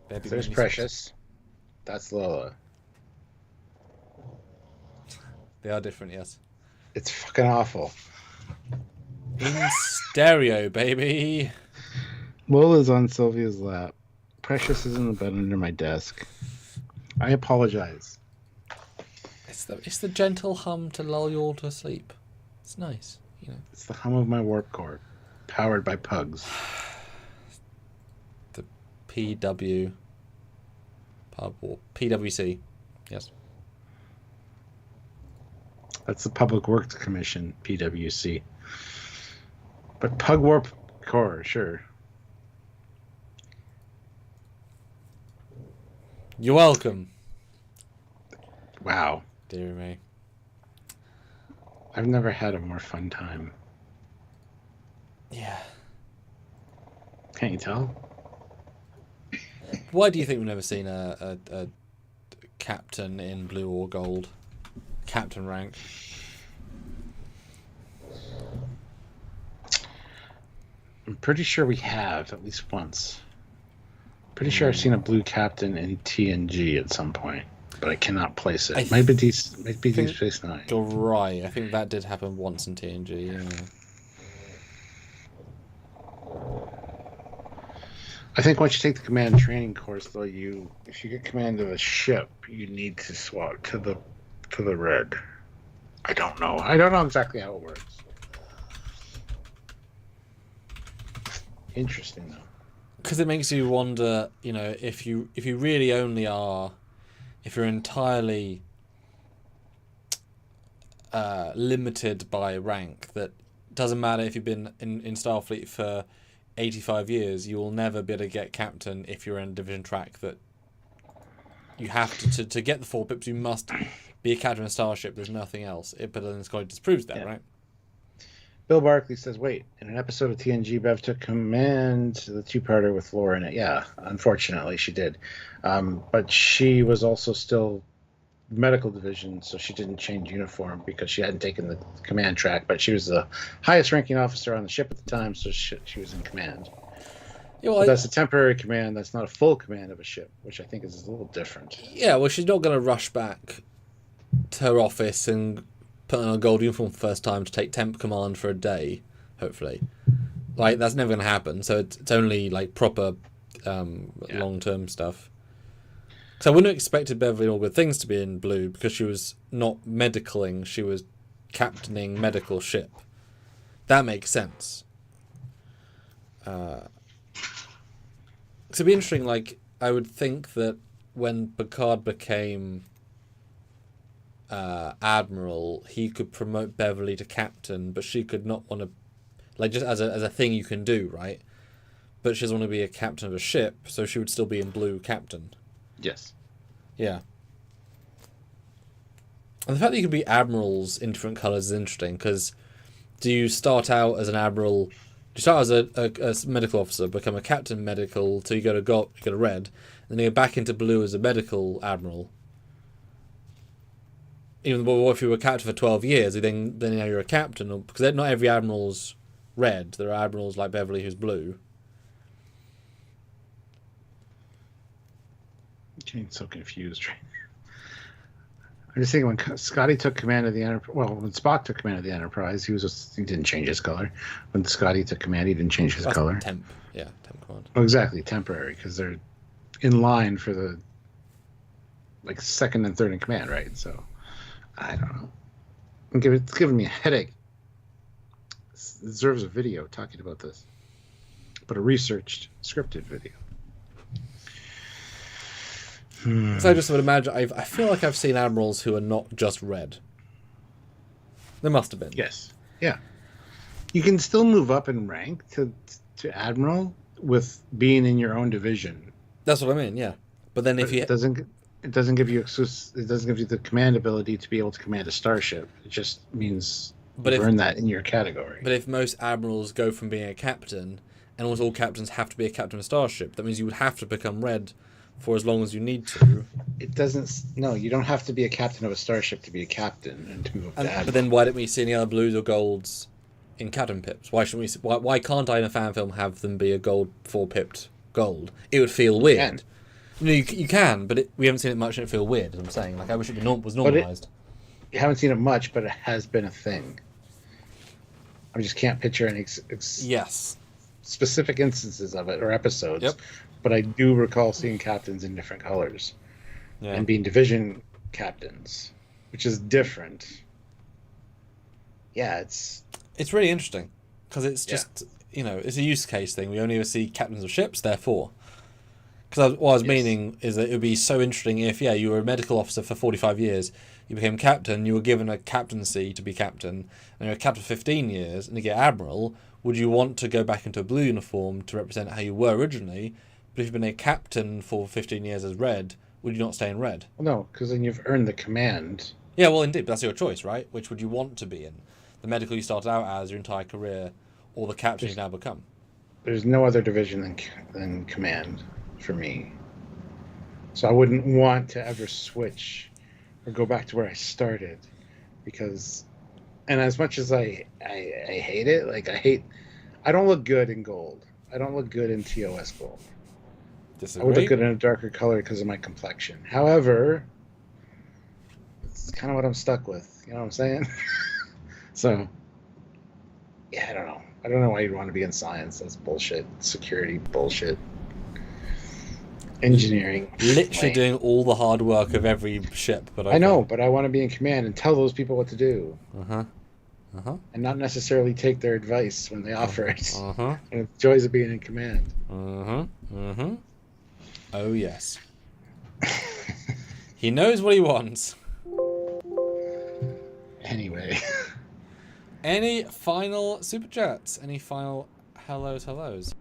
There's Precious. That's Lola. They are different, yes. It's fucking awful. In stereo, baby. Lola's on Sylvia's lap. Precious is in the bed under my desk. I apologize. It's the gentle hum to lull you all to sleep. It's nice, you know. It's the hum of my warp core, powered by pugs. The PWC, yes. That's the Public Works Commission, PWC. But pug warp core, sure. You're welcome. Wow. Dear me. I've never had a more fun time. Yeah. Can't you tell? Why do you think we've never seen a captain in blue or gold? Captain rank. I'm pretty sure we have, at least once. Pretty sure I've seen a blue captain in TNG at some point, but I cannot place it. Might be Deep Space Nine. You're right. I think that did happen once in TNG. Yeah. I think once you take the command training course, though, if you get command of a ship, you need to swap to the red. I don't know. I don't know exactly how it works. Interesting though. Because it makes you wonder, you know, if you really only are, if you're entirely limited by rank. That doesn't matter if you've been in Starfleet for 85 years, you will never be able to get captain if you're in a division track. That you have to get the 4 pips, you must be a captain of a starship. There's nothing else. But then Scotty disproves that, right? Bill Barkley says, wait, in an episode of TNG, Bev took command, the 2-parter with Laura in it. Yeah, unfortunately, she did. But she was also still medical division, so she didn't change uniform because she hadn't taken the command track. But she was the highest ranking officer on the ship at the time, so she was in command. Yeah, well, that's a temporary command. That's not a full command of a ship, which I think is a little different. Yeah, well, she's not going to rush back to her office and put on a gold uniform for the first time to take temp command for a day, hopefully. Like, that's never going to happen, so it's only, like, proper long-term stuff. So I wouldn't have expected Beverly All Good Things to be in blue because she was not medicaling, she was captaining medical ship. That makes sense. So it'd be interesting, like, I would think that when Picard became admiral, he could promote Beverly to captain, but she could not want to, like, just as a thing you can do, right? But she doesn't want to be a captain of a ship, so she would still be in blue captain. Yes. Yeah. And the fact that you can be admirals in different colours is interesting, because do you start out as an admiral, do you start as a medical officer, become a captain medical, till you go to red, and then you go back into blue as a medical admiral? Even what if you were a captain for 12 years, then now you're a captain, because not every admiral's red. There are admirals like Beverly who's blue. I'm getting so confused right now. I'm just thinking when Scotty took command of the Enterprise. Well, when Spock took command of the Enterprise, he didn't change his color. When Scotty took command, he didn't change his color. Temp command. Oh, exactly, temporary, because they're in line for the second and third in command, right? So I don't know. It's giving me a headache. It deserves a video talking about this, but a researched, scripted video. So I just would imagine, I feel like I've seen admirals who are not just red. There must have been. Yes. Yeah. You can still move up in rank to admiral with being in your own division. That's what I mean. Yeah, but then if you it doesn't give you the command ability to be able to command a starship. It just means you earn that in your category. But if most admirals go from being a captain, and almost all captains have to be a captain of a starship, that means you would have to become red for as long as you need to. It doesn't. No, you don't have to be a captain of a starship to be a captain and to move up to admiral. But then why don't we see any other blues or golds in captain pips? Why shouldn't we? Why can't I in a fan film have them be a gold 4-pipped gold? It would feel weird. You can, but we haven't seen it much and it feel weird, as I'm saying. Like, I wish it was normalised. You haven't seen it much, but it has been a thing. I just can't picture any specific instances of it or episodes. Yep. But I do recall seeing captains in different colors and being division captains, which is different. Yeah, it's really interesting because it's just, it's a use case thing. We only ever see captains of ships, therefore. Because what I was meaning is that it would be so interesting if, you were a medical officer for 45 years, you became captain, you were given a captaincy to be captain, and you're a captain for 15 years, and you get admiral. Would you want to go back into a blue uniform to represent how you were originally? But if you've been a captain for 15 years as red, would you not stay in red? Well, no, because then you've earned the command. Yeah, well, indeed, but that's your choice, right? Which would you want to be in? The medical you started out as your entire career, or the captain you've now become? There's no other division than command for me. So I wouldn't want to ever switch or go back to where I started, because, and as much as I hate it, I don't look good in gold. I don't look good in TOS gold. Disagree. I would look good in a darker color because of my complexion. However, it's kind of what I'm stuck with. You know what I'm saying? So, yeah, I don't know. I don't know why you'd want to be in science. That's bullshit. Security bullshit. Engineering. Literally doing all the hard work of every ship. But I know, but I want to be in command and tell those people what to do. And not necessarily take their advice when they offer it. And the joys of being in command. Oh, yes. He knows what he wants. Anyway. Any final super chats? Any final hellos?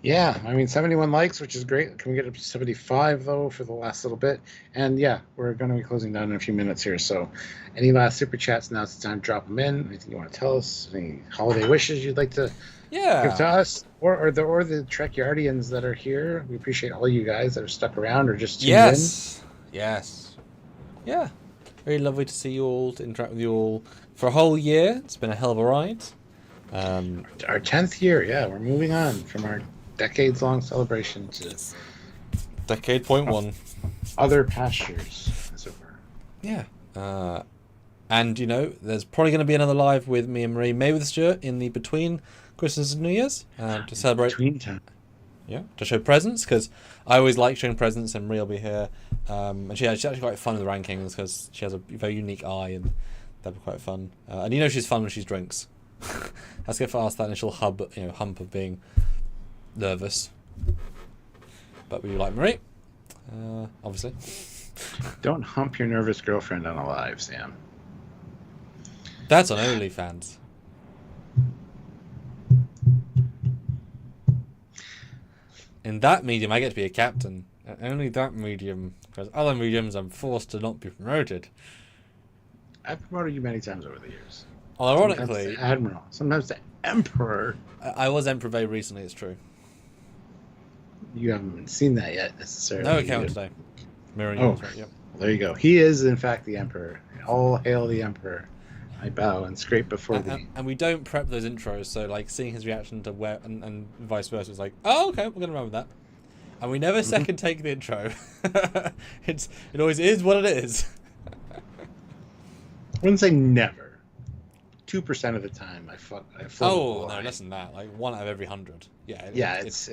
Yeah, I mean, 71 likes, which is great. Can we get up to 75, though, for the last little bit? And yeah, we're going to be closing down in a few minutes here. So any last super chats, now's the time to drop them in. Anything you want to tell us? Any holiday wishes you'd like to give to us? Or the Trekyardians that are here. We appreciate all you guys that are stuck around or just tuned in. Yes. Yeah. Very lovely to see you all, to interact with you all for a whole year. It's been a hell of a ride. Our 10th year, yeah. We're moving on from our decades-long celebration to decade point one. Other pastures, as it were. Yeah. And, you know, there's probably going to be another live with me and Marie, maybe with Stuart, in the between Christmas and New Year's to celebrate. Between time. Yeah, to show presents, because I always like showing presents, and Marie will be here. And she's actually quite fun with the rankings, because she has a very unique eye, and that'd be quite fun. And you know she's fun when she drinks. Let's get past that initial hump of being nervous. But we like Marie, obviously. Don't hump your nervous girlfriend on a live, Sam. That's on OnlyFans. In that medium, I get to be a captain. And only that medium, because other mediums, I'm forced to not be promoted. I've promoted you many times over the years. Well, ironically, sometimes the Admiral, sometimes the Emperor. I was Emperor very recently. It's true. You haven't seen that yet, necessarily. No account today. Mirroring yours, right? Yep. Well, there you go. He is, in fact, the Emperor. All hail the Emperor. I bow and scrape before thee. And we don't prep those intros, so like seeing his reaction to where and vice versa is like, oh, okay, we're gonna run with that. And we never second take the intro. It always is what it is. I wouldn't say never. 2% of the time, I float. Oh no, less than that. Like 1 out of every 100. Yeah. Yeah, it's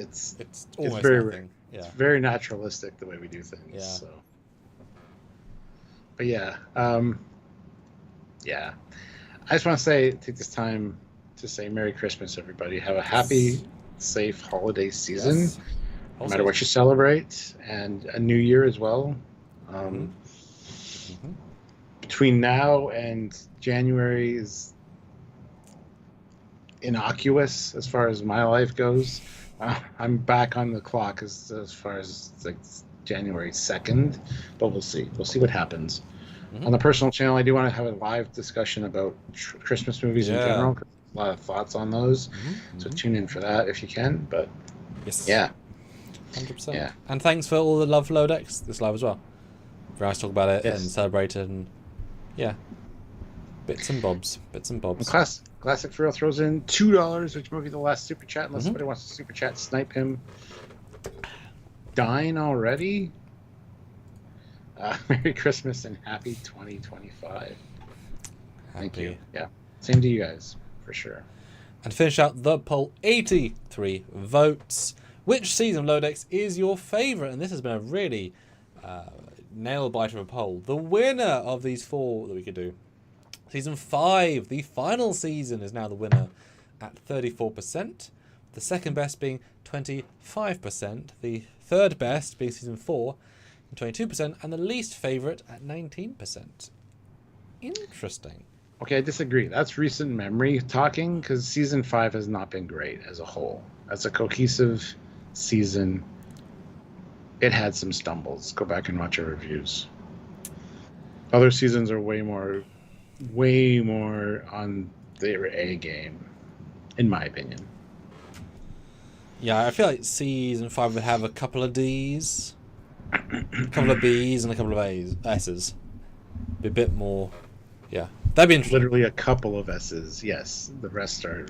almost very nothing. Yeah. It's very naturalistic the way we do things. Yeah. So. But yeah, yeah. I just want to take this time to say Merry Christmas, everybody. Have a happy, safe holiday season, Yes. no matter what you celebrate, and a new year as well. Between now and January is innocuous as far as my life goes. I'm back on the clock as far as like January 2nd, but we'll see. We'll see what happens. On the personal channel, I do want to have a live discussion about Christmas movies in general. A lot of thoughts on those, so tune in for that if you can. But yeah, 100%. Yeah. And thanks for all the love for Lodex this live as well. Very nice to talk about it and celebrate it, and yeah, bits and bobs. And Classic for Real throws in $2, which will be the last super chat. Unless somebody wants to super chat, snipe him. Dying already. Merry Christmas and happy 2025. Thank you. Yeah, same to you guys, for sure. And to finish out the poll, 83 votes. Which season of Lodex is your favourite? And this has been a really nail-biter of a poll. The winner of these 4 that we could do. Season 5, the final season, is now the winner at 34%. The second best being 25%. The third best being season 4, 22%, and the least favourite at 19%. Interesting. Okay, I disagree. That's recent memory talking, because season 5 has not been great as a whole. As a cohesive season, it had some stumbles. Go back and watch our reviews. Other seasons are way more on their A game, in my opinion. Yeah, I feel like season 5 would have a couple of Ds, a couple of Bs, and a couple of S's. Be a bit more, yeah. That'd be interesting. Literally a couple of S's, yes. The rest are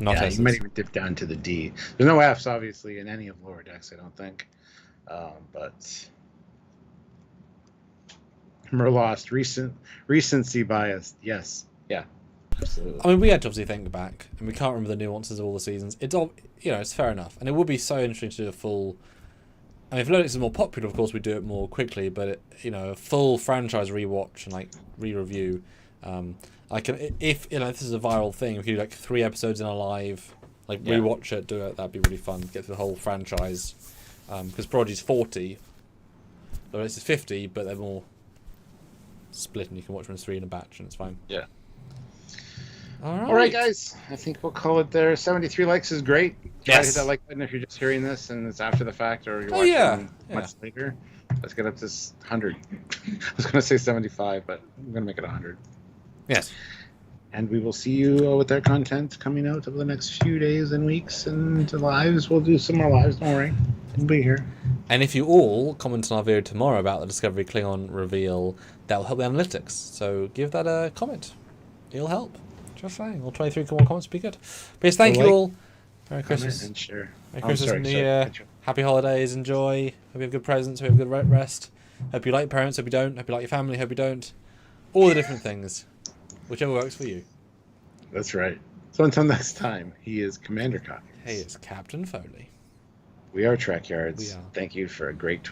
not S's. You might even dip down to the D. There's no F's, obviously, in any of Lower Decks, I don't think. But Merlost, recency bias, yes. Yeah, absolutely. I mean, we had to obviously think back, and we can't remember the nuances of all the seasons. It's all, it's fair enough, and it would be so interesting to do a full. I mean, if Lodex is more popular, of course, we do it more quickly. But a full franchise rewatch and like re-review. If this is a viral thing, if you do like 3 episodes in a live, like rewatch it, do it. That'd be really fun. Get through the whole franchise, because Prodigy's 40, Lodex is 50, but they're more split, and you can watch them as 3 in a batch, and it's fine. Yeah. All right, guys. I think we'll call it there. 73 likes is great. Try to hit Yes. that like button if you're just hearing this and it's after the fact, or you're watching much later. Let's get up to 100. I was going to say 75, but I'm going to make it 100. Yes. And we will see you with our content coming out over the next few days and weeks and lives. We'll do some more lives, don't worry. We'll be here. And if you all comment on our video tomorrow about the Discovery Klingon reveal, that will help the analytics. So give that a comment. It'll help. Just saying. All 23 comments would be good. But yes, thank you all. Merry Christmas. And share. Merry Christmas and New Year. Happy holidays. Enjoy. Hope you have good presents. Hope you have good rest. Hope you like your parents. Hope you don't. Hope you like your family. Hope you don't. All the different things. Whichever works for you. That's right. So until next time, he is Commander Cock. Hey, it's Captain Foley. We are Trekyards. We are. Thank you for a great